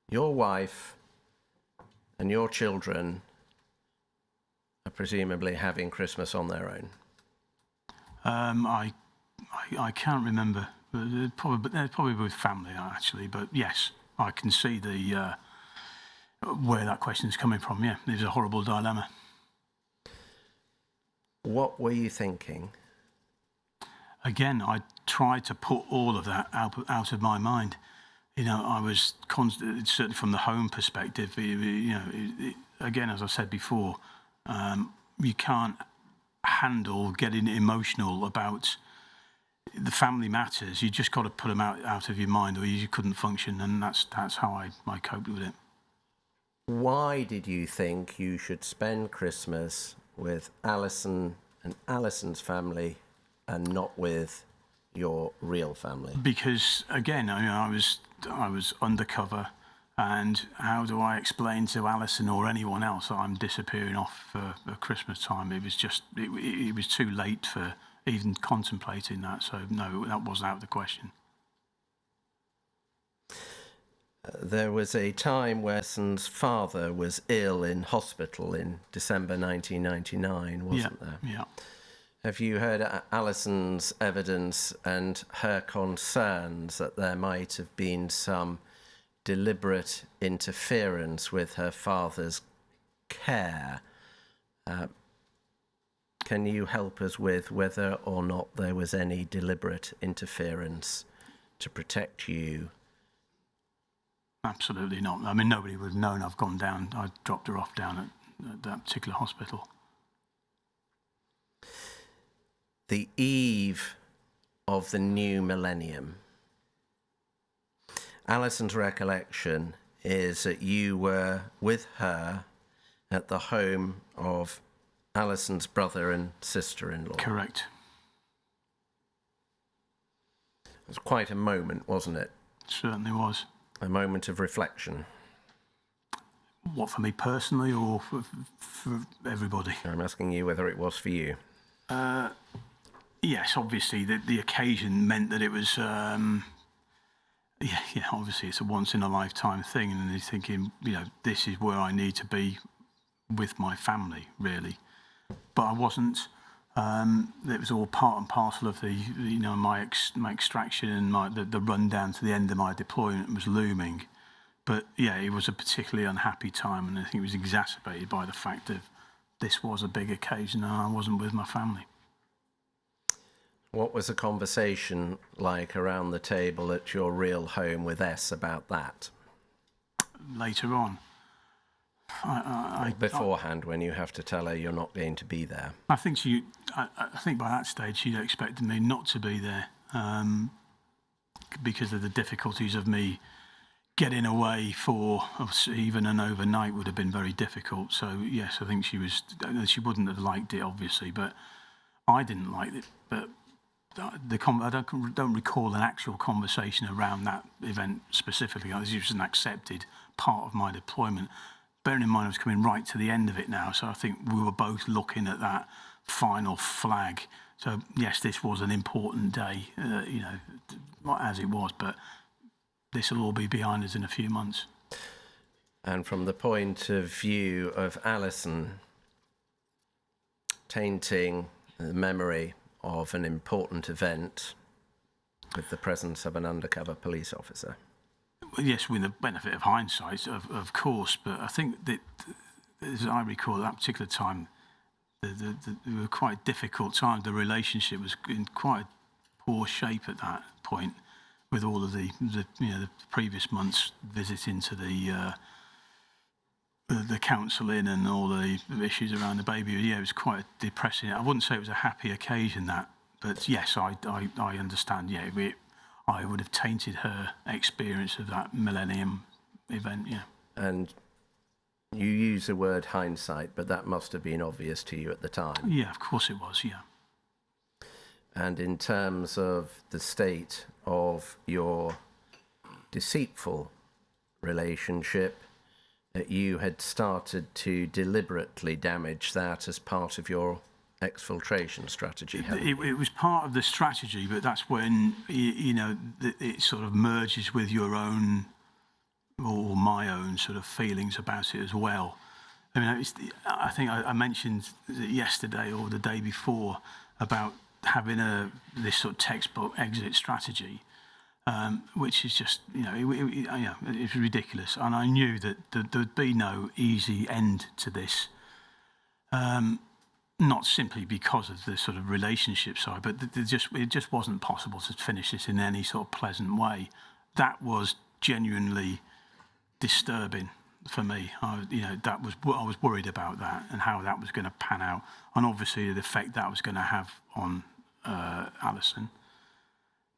Your wife and your children are presumably having Christmas on their own. I can't remember. They're probably with family actually. But yes, I can see the where that question is coming from. Yeah, it's a horrible dilemma. What were you thinking? Again, I tried to put all of that out of my mind. You know, I was certainly from the home perspective. Again, as I said before, you can't handle getting emotional about the family matters. You just got to put them out of your mind, or you couldn't function. And that's how I coped with it. Why did you think you should spend Christmas with Alison and Alison's family and not with your real family? Because again, I was undercover, and how do I explain to Alison or anyone else that I'm disappearing off for Christmas time? It was just it was too late for even contemplating that. So no, that wasn't out of the question. There was a time where Alison's father was ill in hospital in December 1999, wasn't there? Yeah. Have you heard Alison's evidence and her concerns that there might have been some deliberate interference with her father's care? Can you help us with whether or not there was any deliberate interference to protect you? Absolutely not. I mean, nobody would have known I've gone down. I dropped her off down at that particular hospital. The eve of the new millennium. Alison's recollection is that you were with her at the home of Alison's brother and sister-in-law. Correct. It was quite a moment, wasn't it? Certainly was. A moment of reflection. What, for me personally or for everybody? I'm asking you whether it was for you. Yes, obviously the occasion meant that it was. Obviously it's a once in a lifetime thing, and you're thinking, this is where I need to be with my family, really. But I wasn't. It was all part and parcel of the, my extraction and the run down to the end of my deployment was looming. But yeah, it was a particularly unhappy time, and I think it was exacerbated by the fact that this was a big occasion and I wasn't with my family. What was the conversation like around the table at your real home with S about that? Later on, Beforehand, when you have to tell her you're not going to be there. I think I think by that stage she'd expected me not to be there because of the difficulties of me getting away for even an overnight would have been very difficult. So yes, I think she wouldn't have liked it, obviously, but I didn't like it. But I don't recall an actual conversation around that event specifically. It was just an accepted part of my deployment. Bearing in mind I was coming right to the end of it now, so I think we were both looking at that final flag. So yes, this was an important day, not as it was, but this will all be behind us in a few months. And from the point of view of Alison, tainting the memory of an important event with the presence of an undercover police officer. Well, yes, with the benefit of hindsight, of course, but I think that, as I recall, at that particular time, there were quite difficult times. The relationship was in quite poor shape at that point, with all of the previous months visiting to the counselling and all the issues around the baby. Yeah, it was quite depressing. I wouldn't say it was a happy occasion, but yes, I understand. Yeah, I would have tainted her experience of that Millennium event. Yeah. And you use the word hindsight, but that must have been obvious to you at the time. Yeah, of course it was. Yeah. And in terms of the state of your deceitful relationship, that you had started to deliberately damage that as part of your exfiltration strategy. It was part of the strategy, but that's when it sort of merges with your own or my own sort of feelings about it as well. I mean, I think I mentioned yesterday or the day before about having this sort of textbook exit strategy. Which is just, it's ridiculous. And I knew that there'd be no easy end to this, not simply because of the sort of relationship side, but it just wasn't possible to finish this in any sort of pleasant way. That was genuinely disturbing for me. I was worried about that and how that was going to pan out, and obviously the effect that was going to have on Alison.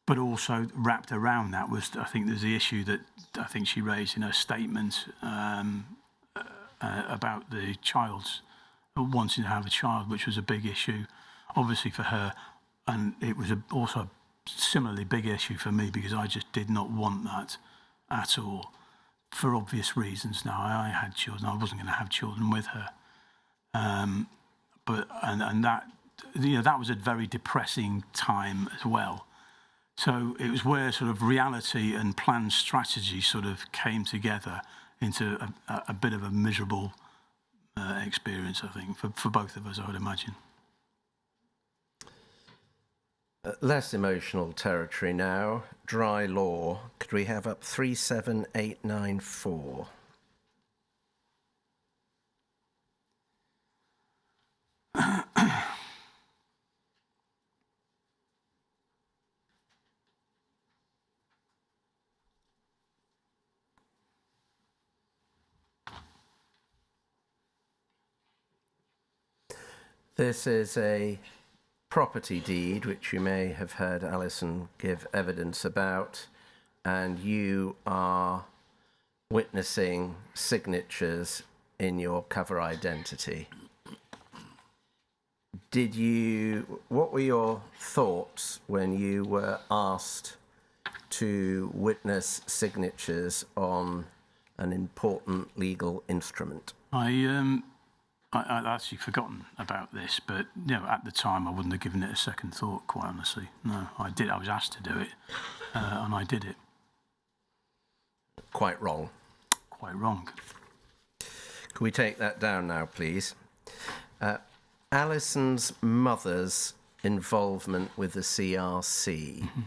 But also wrapped around that was, I think, there's the issue that I think she raised in her statement about the child's wanting to have a child, which was a big issue, obviously for her, and it was also a similarly big issue for me because I just did not want that at all, for obvious reasons. Now I had children, I wasn't going to have children with her, but that was a very depressing time as well. So it was where sort of reality and planned strategy sort of came together into a bit of a miserable experience, I think, for both of us, I would imagine. Less emotional territory now. Dry law. Could we have up 37894? This is a property deed, which you may have heard Alison give evidence about, and you are witnessing signatures in your cover identity. What were your thoughts when you were asked to witness signatures on an important legal instrument? I'd actually forgotten about this, but at the time I wouldn't have given it a second thought, quite honestly. No, I did. I was asked to do it, and I did it. Quite wrong. Quite wrong. Can we take that down now, please? Alison's mother's involvement with the CRC. Mm-hmm.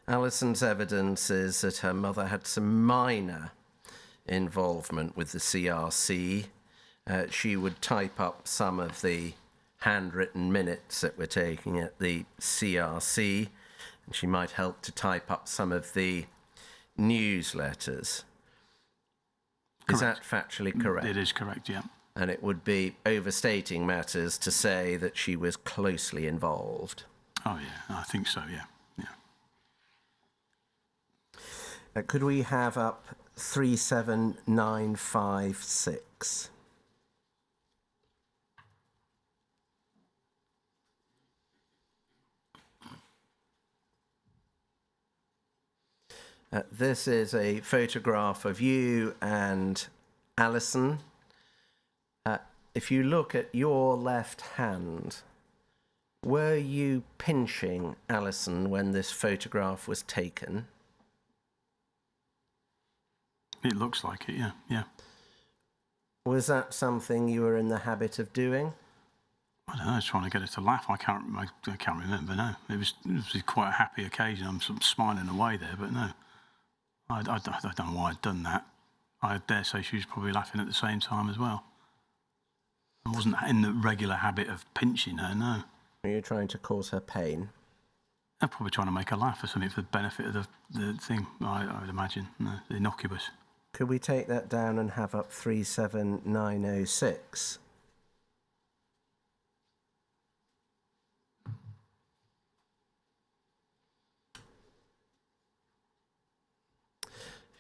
Alison's evidence is that her mother had some minor involvement with the CRC. She would type up some of the handwritten minutes that we're taking at the CRC, and she might help to type up some of the newsletters. Is that factually correct? It is correct, yeah. And it would be overstating matters to say that she was closely involved. Oh, yeah, I think so, yeah. Could we have up 37956? This is a photograph of you and Alison. If you look at your left hand, were you pinching Alison when this photograph was taken? It looks like it, yeah. Was that something you were in the habit of doing? I don't know, trying to get her to laugh. I can't remember, no. It was quite a happy occasion. I'm sort of smiling away there, but no. I don't know why I'd done that. I dare say she was probably laughing at the same time as well. I wasn't in the regular habit of pinching her, no. Were you trying to cause her pain? I'm probably trying to make her laugh or something for the benefit of the thing, I would imagine, no, the innocuous. Could we take that down and have up 37906?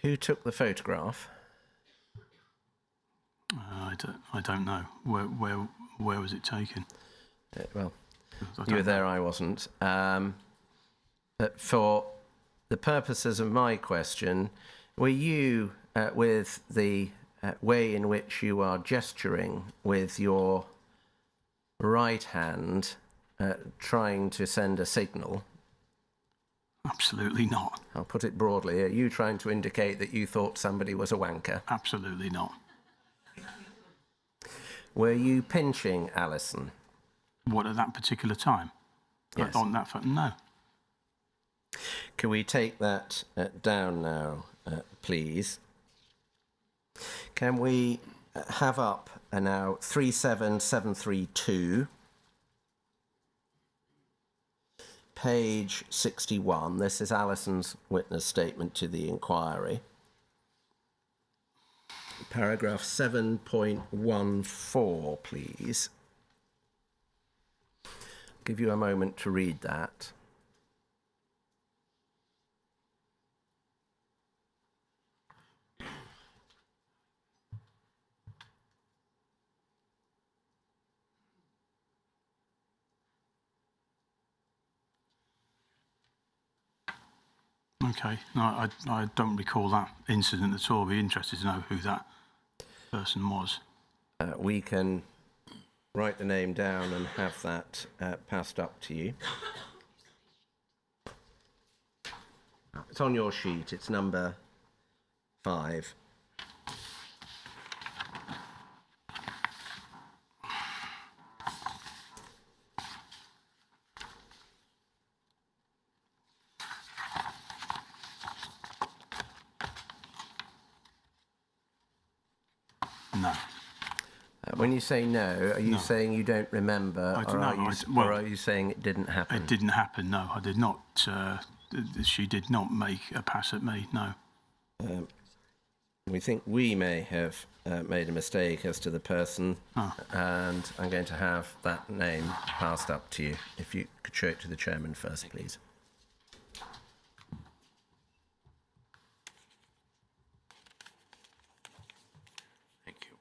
Who took the photograph? I don't know. Where was it taken? Well, you were there, I wasn't. For the purposes of my question, were you, with the way in which you are gesturing with your right hand, trying to send a signal? Absolutely not. I'll put it broadly. Are you trying to indicate that you thought somebody was a wanker? Absolutely not. Were you pinching Alison? What, at that particular time? Yes. On that no. Can we take that down now, please? Can we have up now 37732, page 61. This is Alison's witness statement to the inquiry. Paragraph 7.14, please. I'll give you a moment to read that. Okay. No, I don't recall that incident at all. I'd be interested to know who that person was. We can write the name down and have that passed up to you. It's on your sheet. It's number 5. No. When you say no, are you saying you don't remember, or are you saying it didn't happen? It didn't happen, no. I did not. She did not make a pass at me, no. We think we may have made a mistake as to the person, and I'm going to have that name passed up to you. If you could show it to the chairman first, please. Thank you.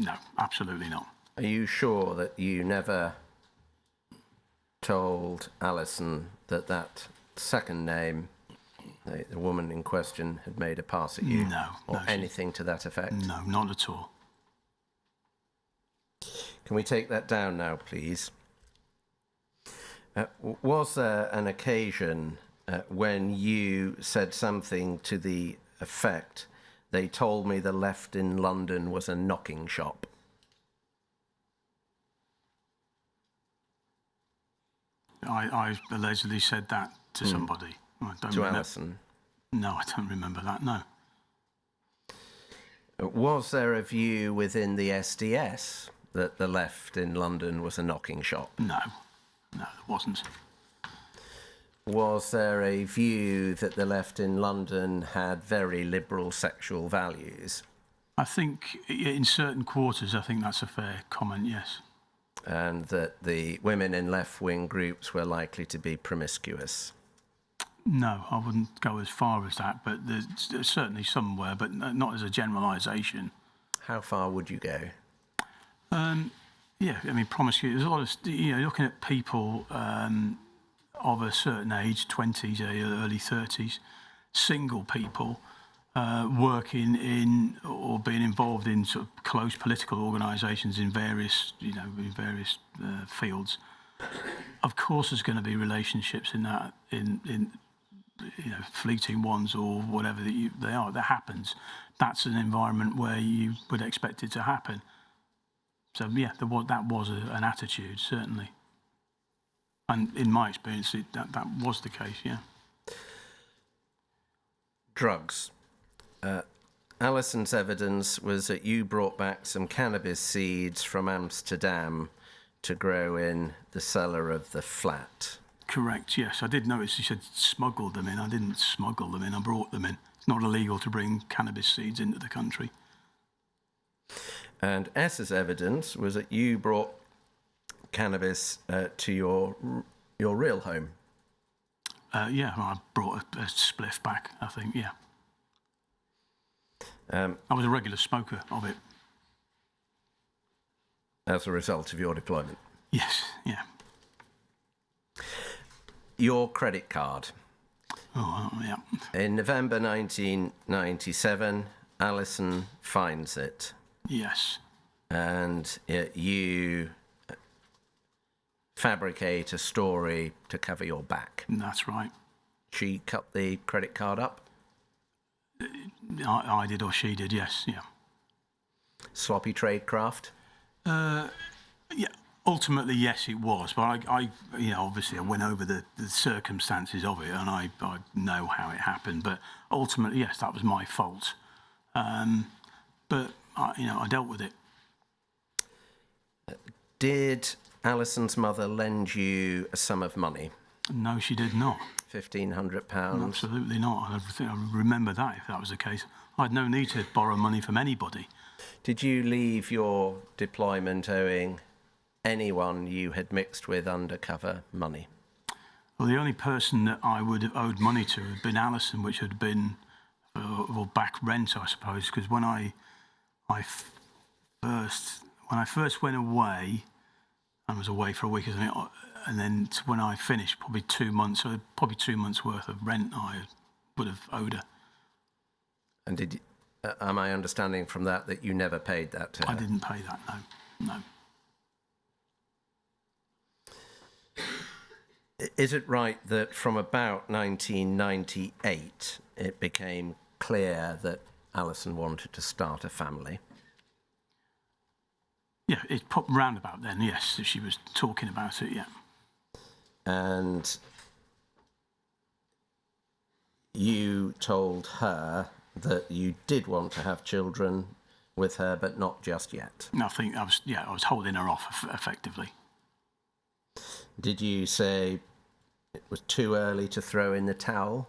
No, absolutely not. Are you sure that you never told Alison that that second name, the woman in question, had made a pass at you? No. Or anything to that effect? No, not at all. Can we take that down now, please? Was there an occasion when you said something to the effect, "They told me the left in London was a knocking shop"? I allegedly said that to somebody. I don't To Alison? No, I don't remember that, no. Was there a view within the SDS that the left in London was a knocking shop? No, there wasn't. Was there a view that the left in London had very liberal sexual values? I think in certain quarters, I think that's a fair comment, yes. And that the women in left-wing groups were likely to be promiscuous? No, I wouldn't go as far as that, but there's certainly some were, but not as a generalisation. How far would you go? Yeah, I mean, promiscuous. There's a lot of, looking at people of a certain age, 20s, early 30s, single people working in or being involved in sort of close political organisations in various, fields. Of course, there's going to be relationships in that, in fleeting ones or whatever they are. That happens. That's an environment where you would expect it to happen. So yeah, that was an attitude, certainly. And in my experience, that was the case, yeah. Drugs. Alison's evidence was that you brought back some cannabis seeds from Amsterdam to grow in the cellar of the flat. Correct, yes. I did notice you said smuggled them in. I didn't smuggle them in, I brought them in. It's not illegal to bring cannabis seeds into the country. And S's evidence was that you brought cannabis to your real home. Yeah, I brought a spliff back, I think, yeah. I was a regular smoker of it. As a result of your deployment? Yes, yeah. Your credit card. Oh, yeah. In November 1997, Alison finds it. Yes. And you fabricate a story to cover your back. That's right. She cut the credit card up? I did, or she did, yes, yeah. Sloppy tradecraft? Yeah, ultimately, yes, it was. But I obviously I went over the circumstances of it, and I know how it happened. But ultimately, yes, that was my fault. But I dealt with it. Did Alison's mother lend you a sum of money? No, she did not. £1,500? Absolutely not. I think I remember that if that was the case. I had no need to borrow money from anybody. Did you leave your deployment owing anyone you had mixed with undercover money? Well, the only person that I would have owed money to had been Alison, which had been back rent, I suppose, because when I first went away, and was away for a week, and then when I finished, probably 2 months worth of rent I would have owed her. And am I understanding from that you never paid that to her? I didn't pay that, no. Is it right that from about 1998 it became clear that Alison wanted to start a family? Yeah, it popped round about then, yes, she was talking about it, yeah. And you told her that you did want to have children with her, but not just yet. I think I was holding her off effectively. Did you say it was too early to throw in the towel?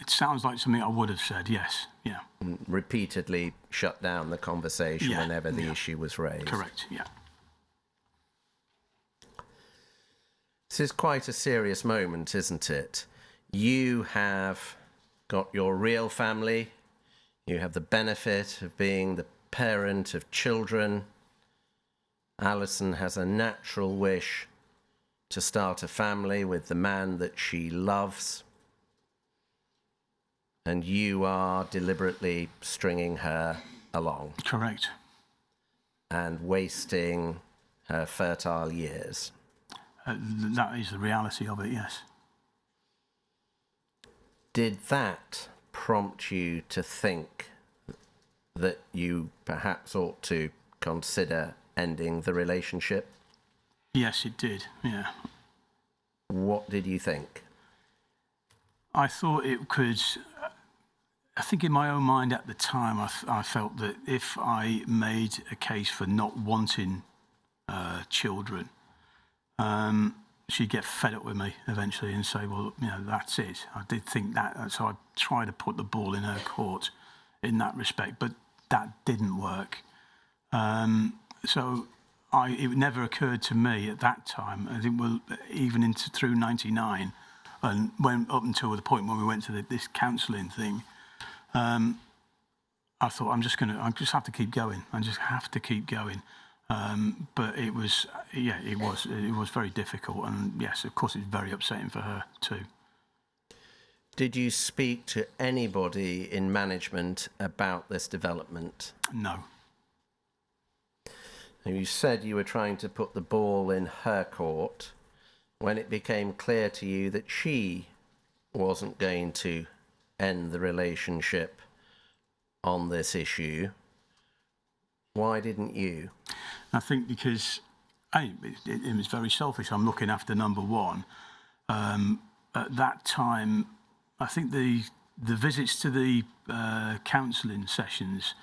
It sounds like something I would have said, yes, yeah. And repeatedly shut down the conversation whenever the issue was raised. Correct, yeah. This is quite a serious moment, isn't it? You have got your real family. You have the benefit of being the parent of children. Alison has a natural wish to start a family with the man that she loves. And you are deliberately stringing her along. Correct. And wasting her fertile years. That is the reality of it, yes. Did that prompt you to think that you perhaps ought to consider ending the relationship? Yes, it did, yeah. What did you think? I thought it could think in my own mind at the time, I felt that if I made a case for not wanting children, she'd get fed up with me eventually and say, well, you know, that's it. I did think that. So I tried to put the ball in her court in that respect, but that didn't work. So it never occurred to me at that time, I think even through 99, and up until the point when we went to this counselling thing, I thought I just have to keep going. I just have to keep going. But it was very difficult, and yes, of course, it's very upsetting for her too. Did you speak to anybody in management about this development? No. You said you were trying to put the ball in her court when it became clear to you that she wasn't going to end the relationship on this issue. Why didn't you? I think because it was very selfish. I'm looking after number one. At that time, I think the visits to the counselling sessions,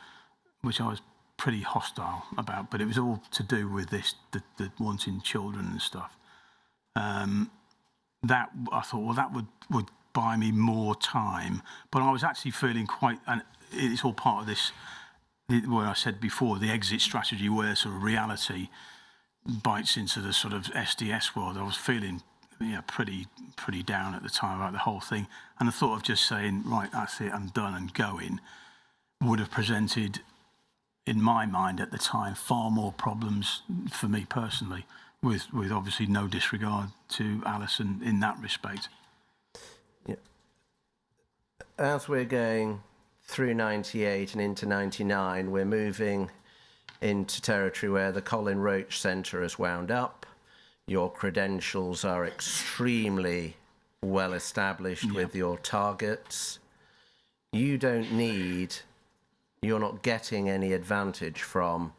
which I was pretty hostile about, but it was all to do with the wanting children and stuff. That I thought, well, that would buy me more time. But I was actually feeling quite, and it's all part of this, where I said before, the exit strategy, where sort of reality bites into the sort of SDS world. I was feeling, pretty down at the time about the whole thing, and the thought of just saying, right, that's it, I'm done and going, would have presented, in my mind at the time, far more problems for me personally, with obviously no disregard to Alison in that respect. Yeah. As we're going through 98 and into 99, we're moving into territory where the Colin Roach Centre has wound up. Your credentials are extremely well established with your targets. You're not getting any advantage from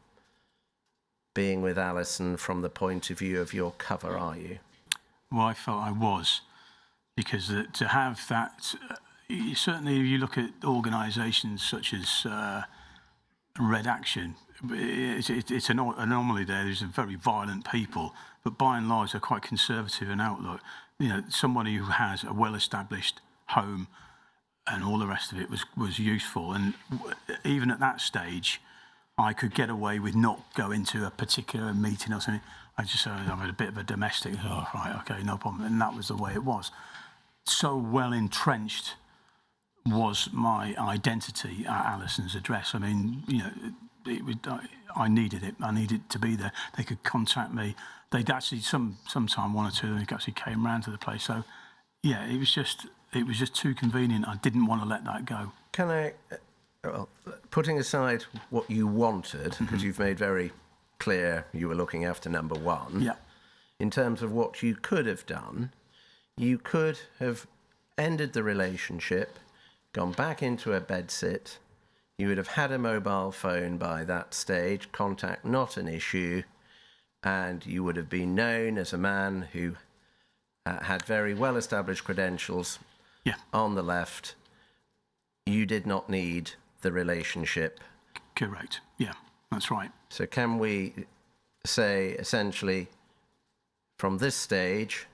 being with Alison from the point of view of your cover, are you? Well, I felt I was, because to have that, certainly if you look at organisations such as Red Action, it's an anomaly there. There's very violent people, but by and large they're quite conservative in outlook. Somebody who has a well-established home and all the rest of it was useful. And even at that stage, I could get away with not going to a particular meeting or something. I just said, I had a bit of a domestic, right, okay, no problem. And that was the way it was. So well entrenched was my identity at Alison's address. I mean, I needed it. I needed to be there. They could contact me. They'd actually, sometime one or two of them actually came round to the place. So, yeah, it was just too convenient. I didn't want to let that go. Can I, putting aside what you wanted, because you've made very clear you were looking after number one, yeah. In terms of what you could have done, you could have ended the relationship, gone back into a bedsit. You would have had a mobile phone by that stage, contact not an issue, and you would have been known as a man who had very well-established credentials on the left. You did not need the relationship. Correct. Yeah, that's right. So can we say, essentially, from this stage,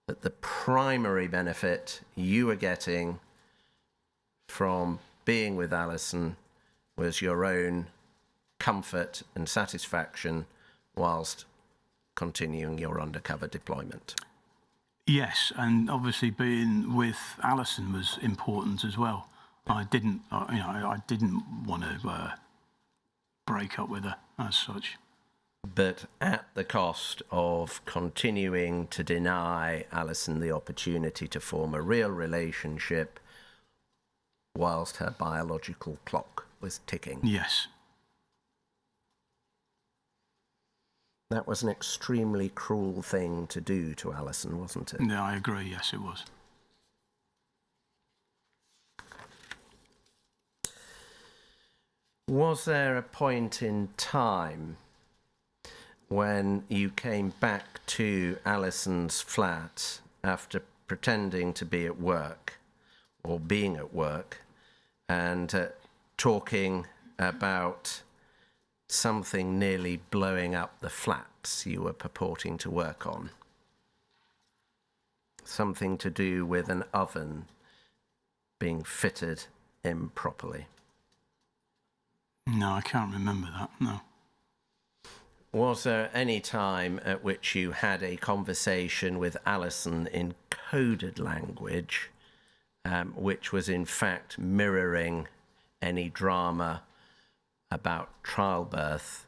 that the primary benefit you were getting from being with Alison was your own comfort and satisfaction whilst continuing your undercover deployment? Yes, and obviously being with Alison was important as well. I didn't want to break up with her as such. But at the cost of continuing to deny Alison the opportunity to form a real relationship whilst her biological clock was ticking. Yes. That was an extremely cruel thing to do to Alison, wasn't it? Yeah, I agree. Yes, it was. Was there a point in time when you came back to Alison's flat after pretending to be at work or being at work and talking about something nearly blowing up the flats you were purporting to work on. Something to do with an oven being fitted improperly. No, I can't remember that, no. Was there any time at which you had a conversation with Alison in coded language, which was in fact mirroring any drama about childbirth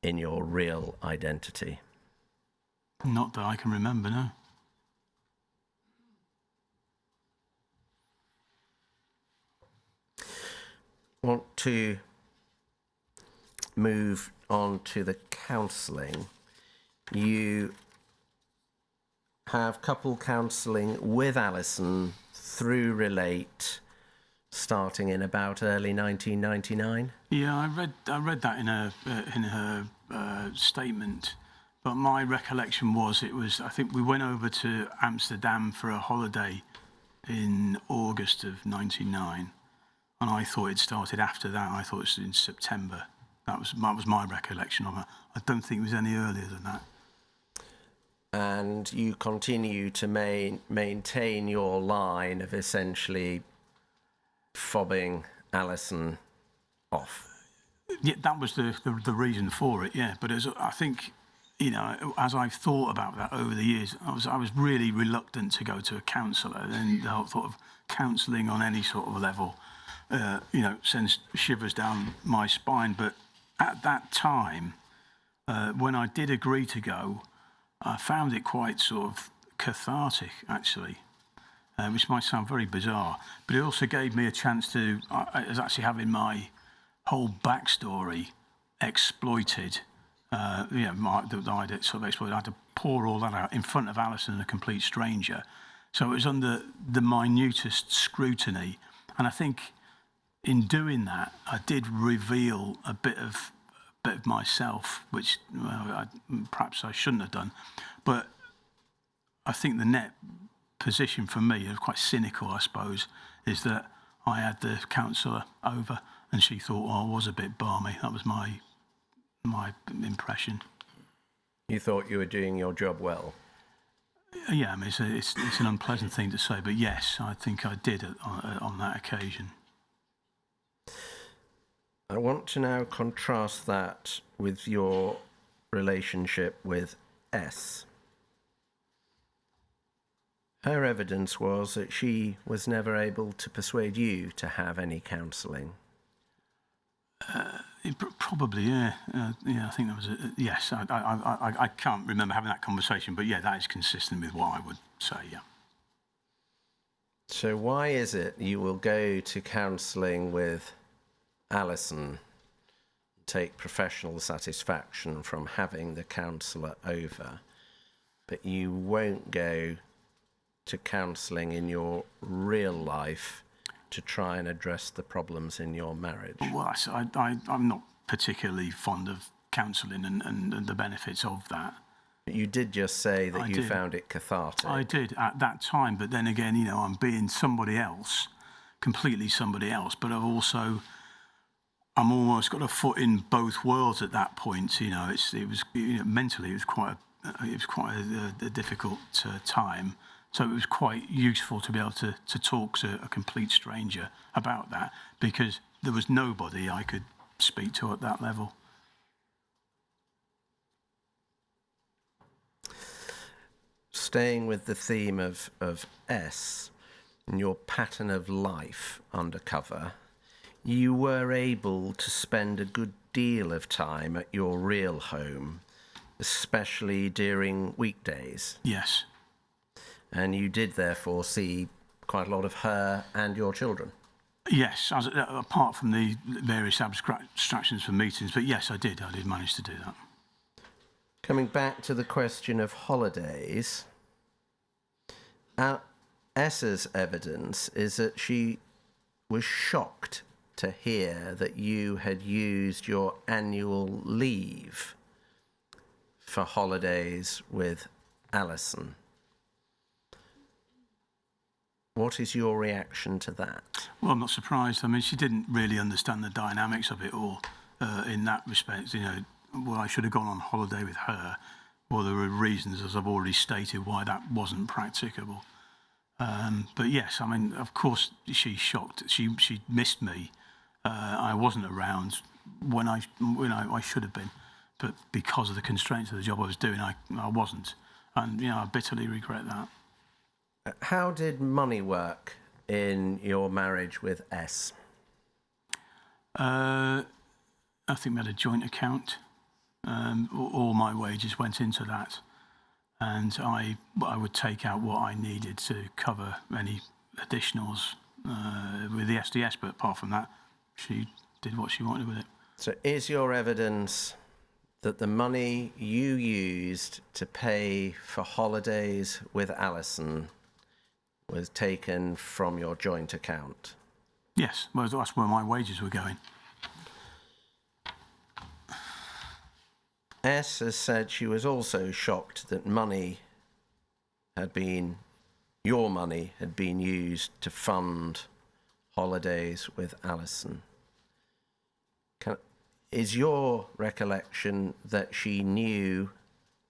in your real identity? Not that I can remember, no. Want to move on to the counselling. You have couple counselling with Alison through Relate, starting in about early 1999. Yeah, I read that in her statement, but my recollection was I think we went over to Amsterdam for a holiday in August of '99, and I thought it started after that. I thought it was in September. That was my recollection of it. I don't think it was any earlier than that. And you continue to maintain your line of essentially fobbing Alison off. Yeah, that was the reason for it. Yeah, but I think, you know, as I've thought about that over the years, I was really reluctant to go to a counsellor, and the whole thought of counselling on any sort of level, you know, sends shivers down my spine. But at that time, when I did agree to go, I found it quite sort of cathartic, actually, which might sound very bizarre, but it also gave me a chance to, I was actually having my whole backstory exploited, you know, that I did sort of exploited. I had to pour all that out in front of Alison and a complete stranger. So it was under the minutest scrutiny. And I think in doing that, I did reveal a bit of myself, which perhaps I shouldn't have done. But I think the net position for me, it was quite cynical, I suppose, is that I had the counsellor over and she thought, oh, I was a bit balmy. That was my impression. You thought you were doing your job well? Yeah, I mean, it's an unpleasant thing to say, but yes, I think I did on that occasion. I want to now contrast that with your relationship with S. Her evidence was that she was never able to persuade you to have any counselling. Probably, yeah. Yeah, I think that was yes. I can't remember having that conversation, but yeah, that is consistent with what I would say, yeah. So why is it you will go to counselling with Alison, take professional satisfaction from having the counsellor over, but you won't go to counselling in your real life to try and address the problems in your marriage? Well, I'm not particularly fond of counselling and the benefits of that. But you did just say that you found it cathartic. I did at that time, but then again, you know, I'm being somebody else, completely somebody else, but I'm almost got a foot in both worlds at that point. You know, mentally it was quite a difficult time. So it was quite useful to be able to talk to a complete stranger about that, because there was nobody I could speak to at that level. Staying with the theme of S and your pattern of life undercover, you were able to spend a good deal of time at your real home, especially during weekdays. Yes. And you did therefore see quite a lot of her and your children. Yes, apart from the various abstractions for meetings, but yes, I did manage to do that. Coming back to the question of holidays, S's evidence is that she was shocked to hear that you had used your annual leave for holidays with Alison. What is your reaction to that? Well, I'm not surprised. I mean, she didn't really understand the dynamics of it all in that respect. You know, well, I should have gone on holiday with her. Well, there were reasons, as I've already stated, why that wasn't practicable. But yes, I mean, of course, she's shocked. She missed me. I wasn't around when I should have been, but because of the constraints of the job I was doing, I wasn't, and I bitterly regret that. How did money work in your marriage with S? I think we had a joint account. All my wages went into that, and I would take out what I needed to cover any additionals with the SDS, but apart from that, she did what she wanted with it. So is your evidence that the money you used to pay for holidays with Alison was taken from your joint account? Yes, well, that's where my wages were going. S has said she was also shocked that your money had been used to fund holidays with Alison. Is your recollection that she knew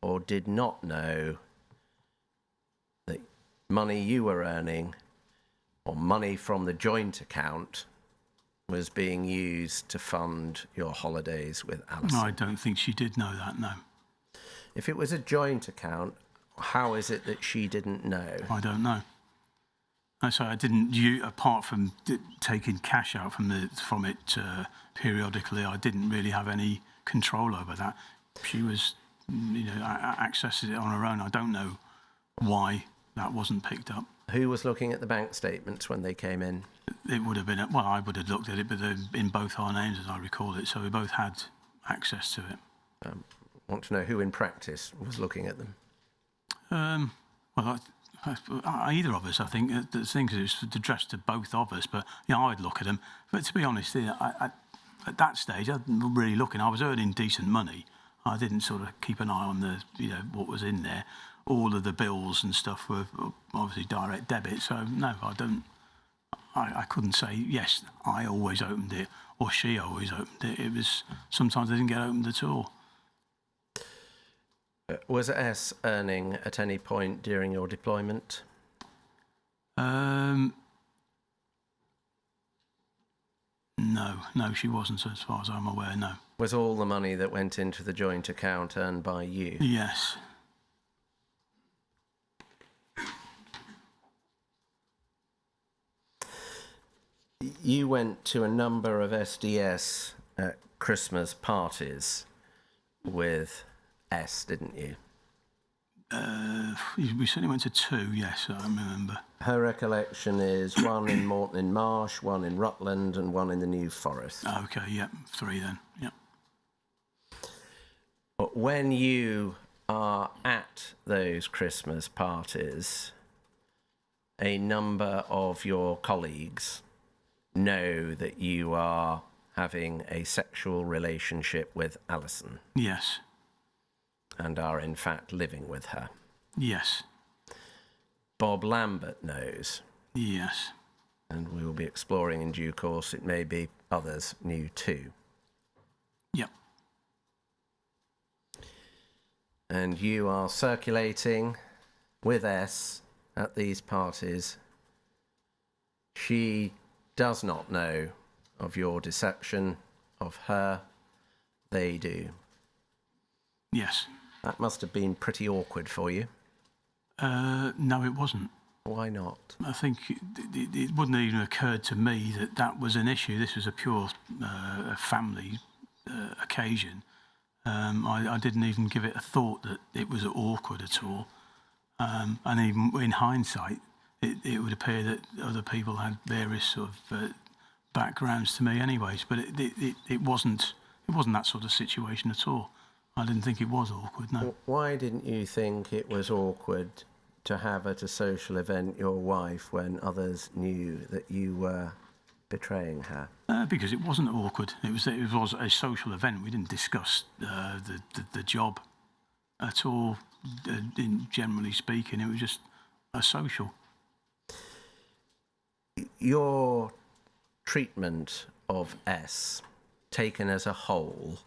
or did not know that money you were earning or money from the joint account was being used to fund your holidays with Alison? No, I don't think she did know that, no. If it was a joint account, how is it that she didn't know? I don't know. So I didn't, apart from taking cash out from it periodically, I didn't really have any control over that. She was, accessing it on her own. I don't know why that wasn't picked up. Who was looking at the bank statements when they came in? It would have been, well, I would have looked at it, but in both our names, as I recall it, so we both had access to it. I want to know who in practice was looking at them. Well, either of us, I think. The thing is, it's addressed to both of us, but I'd look at them. But to be honest, at that stage, I wasn't really looking. I was earning decent money. I didn't sort of keep an eye on what was in there. All of the bills and stuff were obviously direct debit, so no, I don't. I couldn't say yes. I always opened it, or she always opened it. It was sometimes they didn't get opened at all. Was S earning at any point during your deployment? No, she wasn't, as far as I'm aware, no. Was all the money that went into the joint account earned by you? Yes. You went to a number of SDS Christmas parties with S, didn't you? We certainly went to 2, yes, I remember. Her recollection is one in Morton in Marsh, one in Rutland, and one in the New Forest. Okay, yep, 3 then, yep. But when you are at those Christmas parties, a number of your colleagues know that you are having a sexual relationship with Alison. Yes. And are in fact living with her. Yes. Bob Lambert knows. Yes. And we will be exploring in due course. It may be others knew too. Yep. And you are circulating with S at these parties. She does not know of your deception of her. They do. Yes. That must have been pretty awkward for you. No, it wasn't. Why not? I think it wouldn't have even occurred to me that was an issue. This was a pure family occasion. I didn't even give it a thought that it was awkward at all. And even in hindsight, it would appear that other people had various sort of backgrounds to me anyways, but it wasn't that sort of situation at all. I didn't think it was awkward, no. Why didn't you think it was awkward to have at a social event your wife when others knew that you were betraying her? Because it wasn't awkward. It was a social event. We didn't discuss the job at all, generally speaking. It was just a social. your treatment of S, taken as a whole,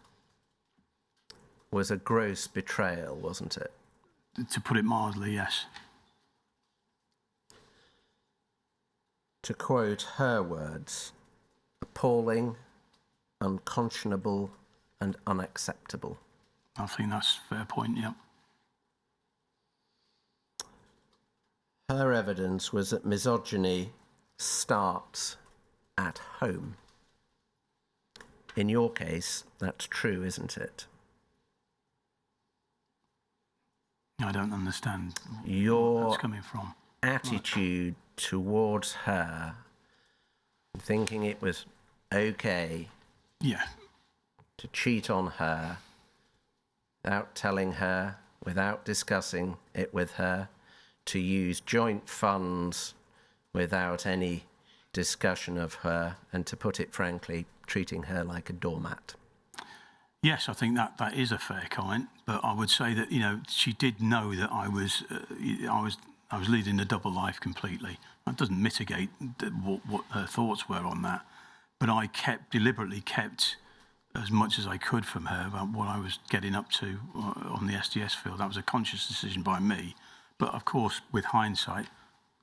was a gross betrayal, wasn't it? To put it mildly, yes. To quote her words, appalling, unconscionable, and unacceptable. I think that's a fair point, yeah. Her evidence was that misogyny starts at home. In your case, that's true, isn't it? I don't understand where Your that's coming from. attitude towards her, thinking it was okay Yeah, to cheat on her without telling her, without discussing it with her, to use joint funds without any discussion of her, and to put it frankly, treating her like a doormat. yes, I think that is a fair comment, but I would say that, you know, she did know that I was leading a double life completely. That doesn't mitigate what her thoughts were on that, but I deliberately kept as much as I could from her about what I was getting up to on the SDS field. That was a conscious decision by me, but of course, with hindsight,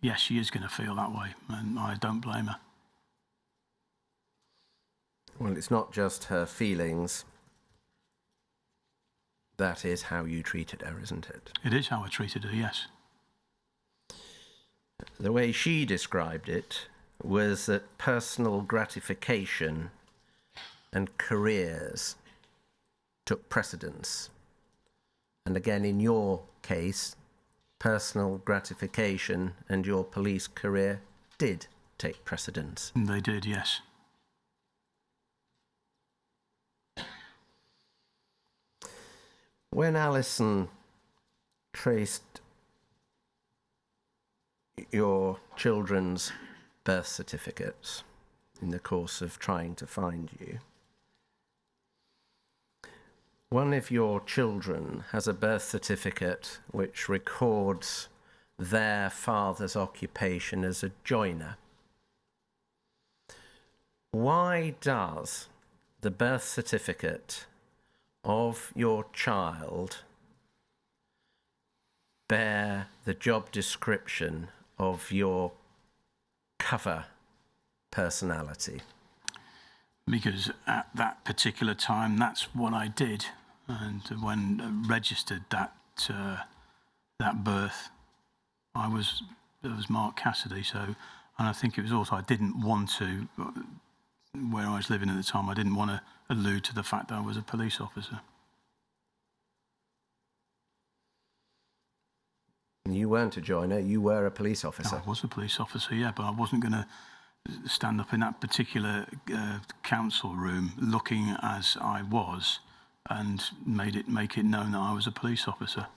yes, she is going to feel that way, and I don't blame her. Well, it's not just her feelings. That is how you treated her, isn't it? It is how I treated her, yes. The way she described it was that personal gratification and careers took precedence. And again, in your case, personal gratification and your police career did take precedence. They did, yes. When Alison traced your children's birth certificates in the course of trying to find you, one of your children has a birth certificate which records their father's occupation as a joiner. Why does the birth certificate of your child bear the job description of your cover personality? Because at that particular time, that's what I did. And when registered that birth, it was Mark Cassidy. So, and I think it was also, I didn't want to, where I was living at the time, I didn't want to allude to the fact that I was a police officer. You weren't a joiner, you were a police officer. I was a police officer, yeah, but I wasn't going to stand up in that particular council room looking as I was and make it known that I was a police officer.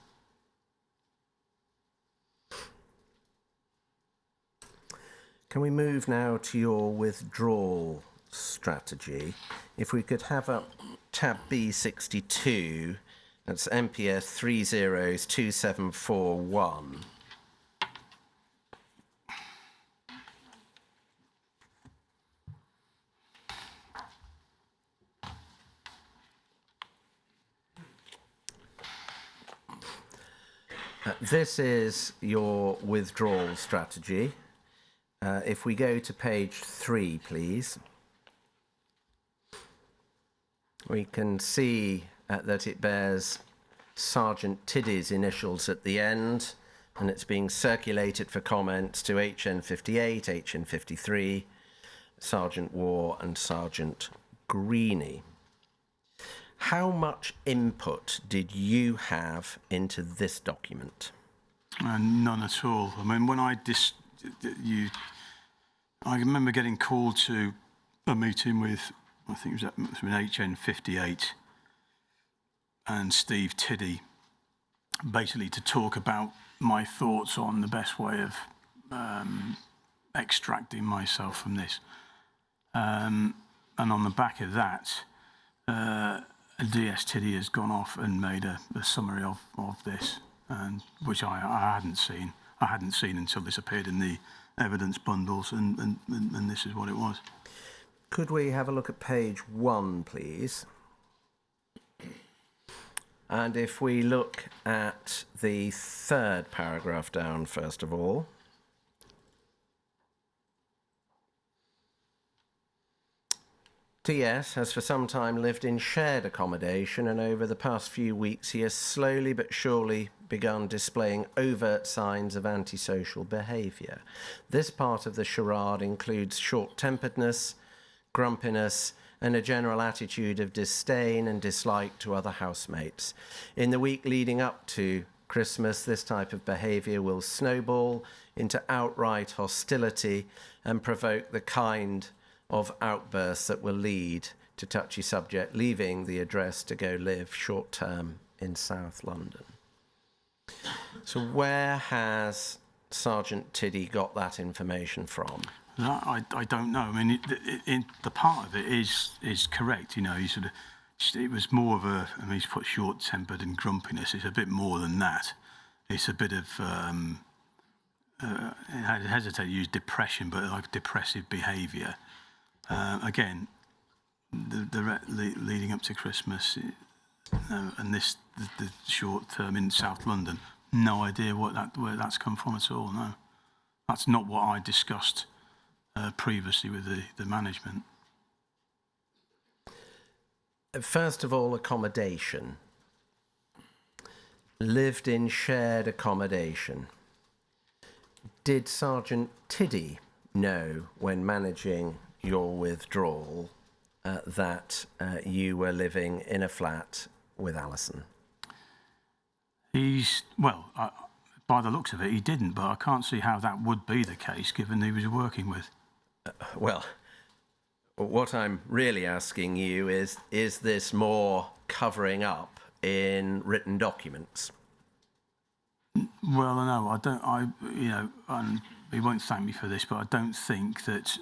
Can we move now to your withdrawal strategy? If we could have up tab B62, that's MPS 302741. This is your withdrawal strategy. If we go to page 3, please, we can see that it bears Sergeant Tiddy's initials at the end, and it's being circulated for comments to HN58, HN53, Sergeant War and Sergeant Greeny. How much input did you have into this document? None at all. I mean, when I remember getting called to a meeting with, I think it was HN58 and Steve Tiddy, basically to talk about my thoughts on the best way of extracting myself from this. And on the back of that, DS Tiddy has gone off and made a summary of this, and which I hadn't seen. I hadn't seen until this appeared in the evidence bundles, and this is what it was. Could we have a look at page 1, please? And if we look at the third paragraph down, first of all. TS has for some time lived in shared accommodation, and over the past few weeks he has slowly but surely begun displaying overt signs of antisocial behaviour. This part of the charade includes short-temperedness, grumpiness, and a general attitude of disdain and dislike to other housemates. In the week leading up to Christmas, this type of behaviour will snowball into outright hostility and provoke the kind of outbursts that will lead to touchy subject leaving the address to go live short-term in South London. So where has Sergeant Tiddy got that information from? I don't know. I mean, the part of it is correct. You know, it was more of a. I mean, he's put short-tempered and grumpiness. It's a bit more than that. It's a bit of. I hesitate to use depression, but like depressive behaviour. Again, leading up to Christmas, and the short term in South London. No idea where that's come from at all. No, that's not what I discussed previously with the management. First of all, accommodation. Lived in shared accommodation. Did Sergeant Tiddy know when managing your withdrawal that you were living in a flat with Alison? By the looks of it, he didn't, but I can't see how that would be the case given he was working with. Well, what I'm really asking you is this more covering up in written documents? Well, no, I don't. And he won't thank me for this, but I don't think that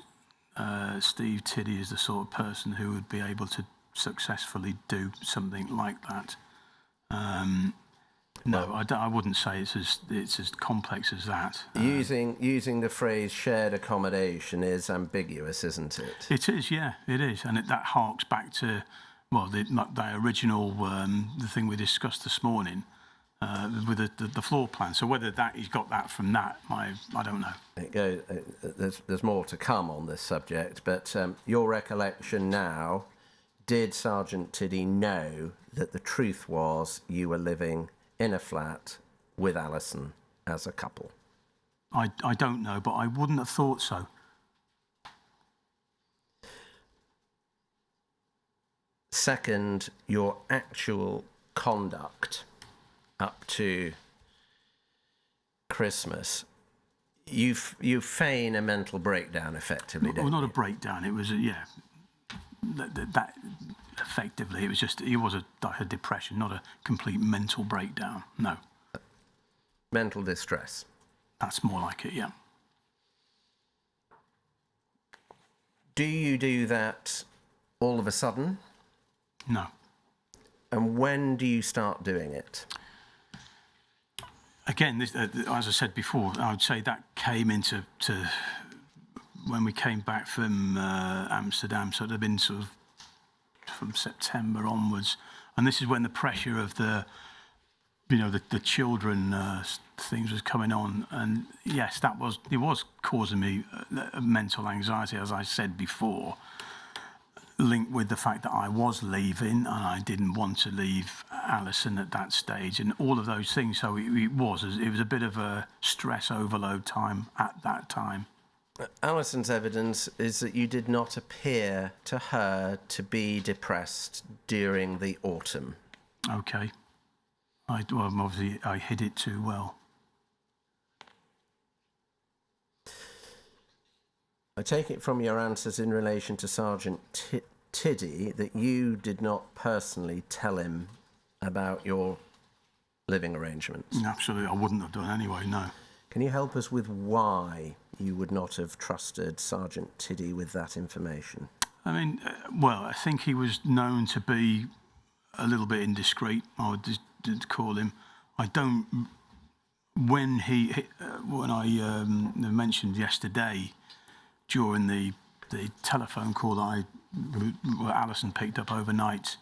Steve Tiddy is the sort of person who would be able to successfully do something like that. No, I wouldn't say it's as complex as that. Using the phrase shared accommodation is ambiguous, isn't it? It is, yeah, it is, and that harks back to the original the thing we discussed this morning with the floor plan. So whether he's got that from that, I don't know. There's more to come on this subject, but your recollection now, did Sergeant Tiddy know that the truth was you were living in a flat with Alison as a couple? I don't know, but I wouldn't have thought so. Second, your actual conduct up to Christmas. You feign a mental breakdown, effectively, don't you? Not a breakdown. It was that effectively, it was just it was a depression, not a complete mental breakdown. No. Mental distress. That's more like it, yeah. Do you do that all of a sudden? No. And when do you start doing it? Again, this, as I said before, I would say that came into when we came back from Amsterdam, so it had been sort of from September onwards, and this is when the pressure of the children things was coming on, and yes, it was causing me mental anxiety, as I said before, linked with the fact that I was leaving and I didn't want to leave Alison at that stage, and all of those things. So it was a bit of a stress overload time at that time. Alison's evidence is that you did not appear to her to be depressed during the autumn. Okay. Obviously, I hid it too well. I take it from your answers in relation to Sergeant Tiddy that you did not personally tell him about your living arrangements. Absolutely, I wouldn't have done anyway, no. Can you help us with why you would not have trusted Sergeant Tiddy with that information? I mean, I think he was known to be a little bit indiscreet, I would just call him. I don't when I mentioned yesterday during the telephone call that Alison picked up overnight,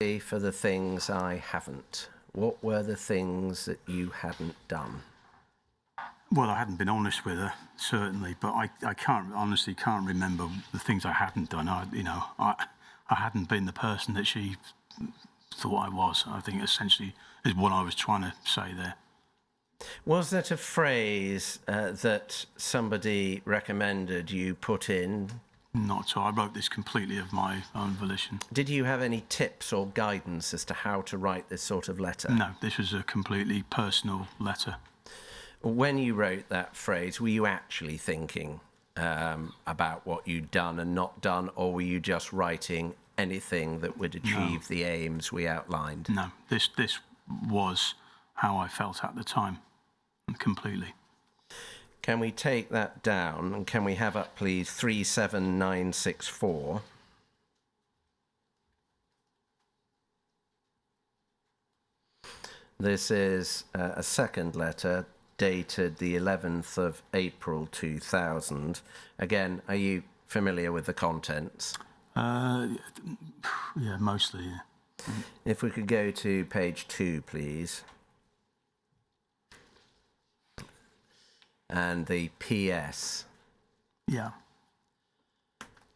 for the things I haven't. What were the things that you hadn't done? Well, I hadn't been honest with her, certainly, but I honestly can't remember the things I hadn't done. I hadn't been the person that she thought I was. I think essentially is what I was trying to say there. Was that a phrase that somebody recommended you put in? Not so. I wrote this completely of my own volition. Did you have any tips or guidance as to how to write this sort of letter? No, this was a completely personal letter. When you wrote that phrase, were you actually thinking about what you'd done and not done, or were you just writing anything that would achieve the aims we outlined? No, this was how I felt at the time, completely. Can we take that down, and can we have up, please, 37964? This is a second letter dated the 11th of April 2000. Again, are you familiar with the contents? Yeah, mostly, yeah. If we could go to page 2, please. And the PS. Yeah.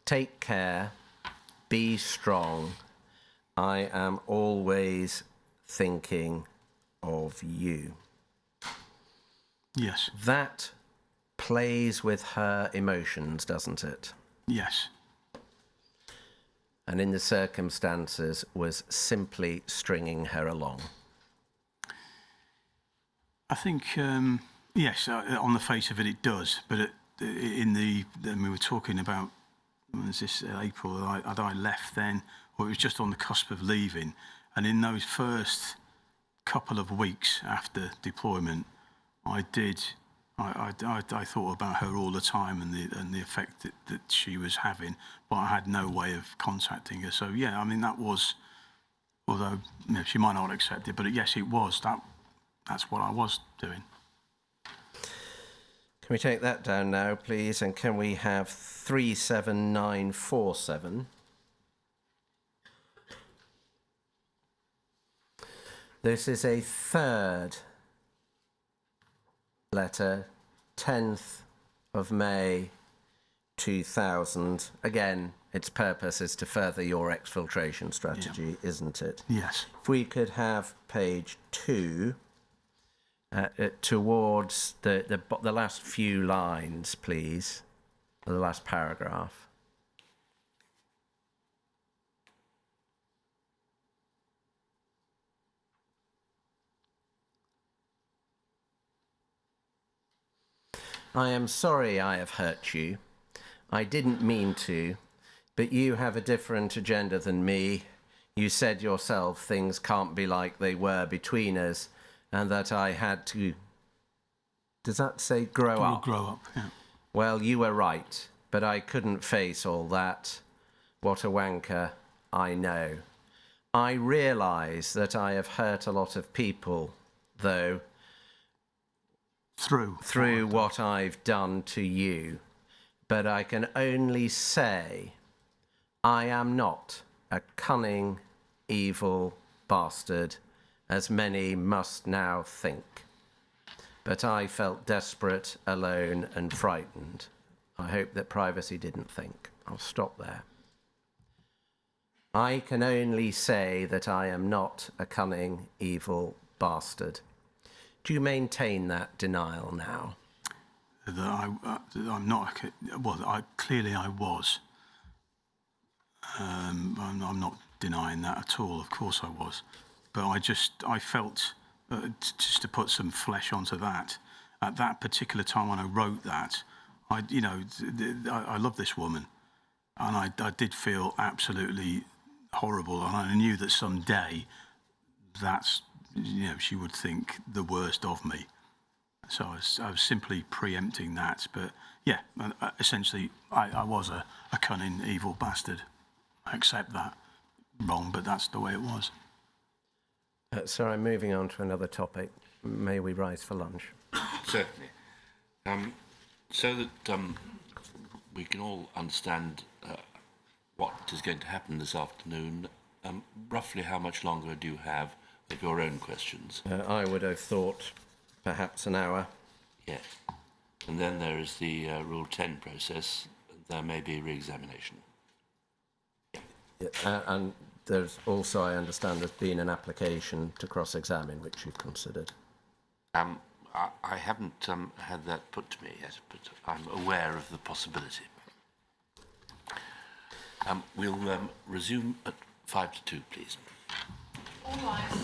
Take care, be strong. I am always thinking of you. Yes. That plays with her emotions, doesn't it? Yes. And in the circumstances was simply stringing her along. I think, yes, on the face of it, it does. But we were talking about, when was this, April, had I left then, or it was just on the cusp of leaving. And in those first couple of weeks after deployment, I thought about her all the time and the effect that she was having, but I had no way of contacting her. So yeah, I mean that was, although she might not accept it, but yes, it was that's what I was doing. Can we take that down now, please? And can we have 37947? This is a third letter, 10th of May 2000. Again, its purpose is to further your exfiltration strategy, isn't it? Yes. If we could have page 2 towards the last few lines, please, the last paragraph. I am sorry I have hurt you. I didn't mean to, but you have a different agenda than me. You said yourself things can't be like they were between us, and that I had to... Does that say grow up? Grow up, yeah. Well, you were right, but I couldn't face all that. What a wanker, I know. I realise that I have hurt a lot of people, though, through what I've done to you. But I can only say I am not a cunning, evil bastard, as many must now think. But I felt desperate, alone, and frightened. I hope that privacy didn't think. I'll stop there. I can only say that I am not a cunning, evil bastard. Do you maintain that denial now? That I'm not. Well, clearly I was. I'm not denying that at all. Of course I was, but I felt just to put some flesh onto that. At that particular time when I wrote that, I love this woman, and I did feel absolutely horrible, and I knew that someday she would think the worst of me. So I was simply preempting that. But yeah, essentially, I was a cunning, evil bastard. I accept that. Wrong, but that's the way it was. Sorry, moving on to another topic. May we rise for lunch? Certainly. So that we can all understand what is going to happen this afternoon, Roughly how much longer do you have of your own questions? I would have thought perhaps an hour. Yes. And then there is the Rule 10 process. There may be re-examination. And there's also, I understand, there's been an application to cross-examine, which you've considered. I haven't had that put to me yet, but I'm aware of the possibility. We'll resume at 1:55, please. All rise.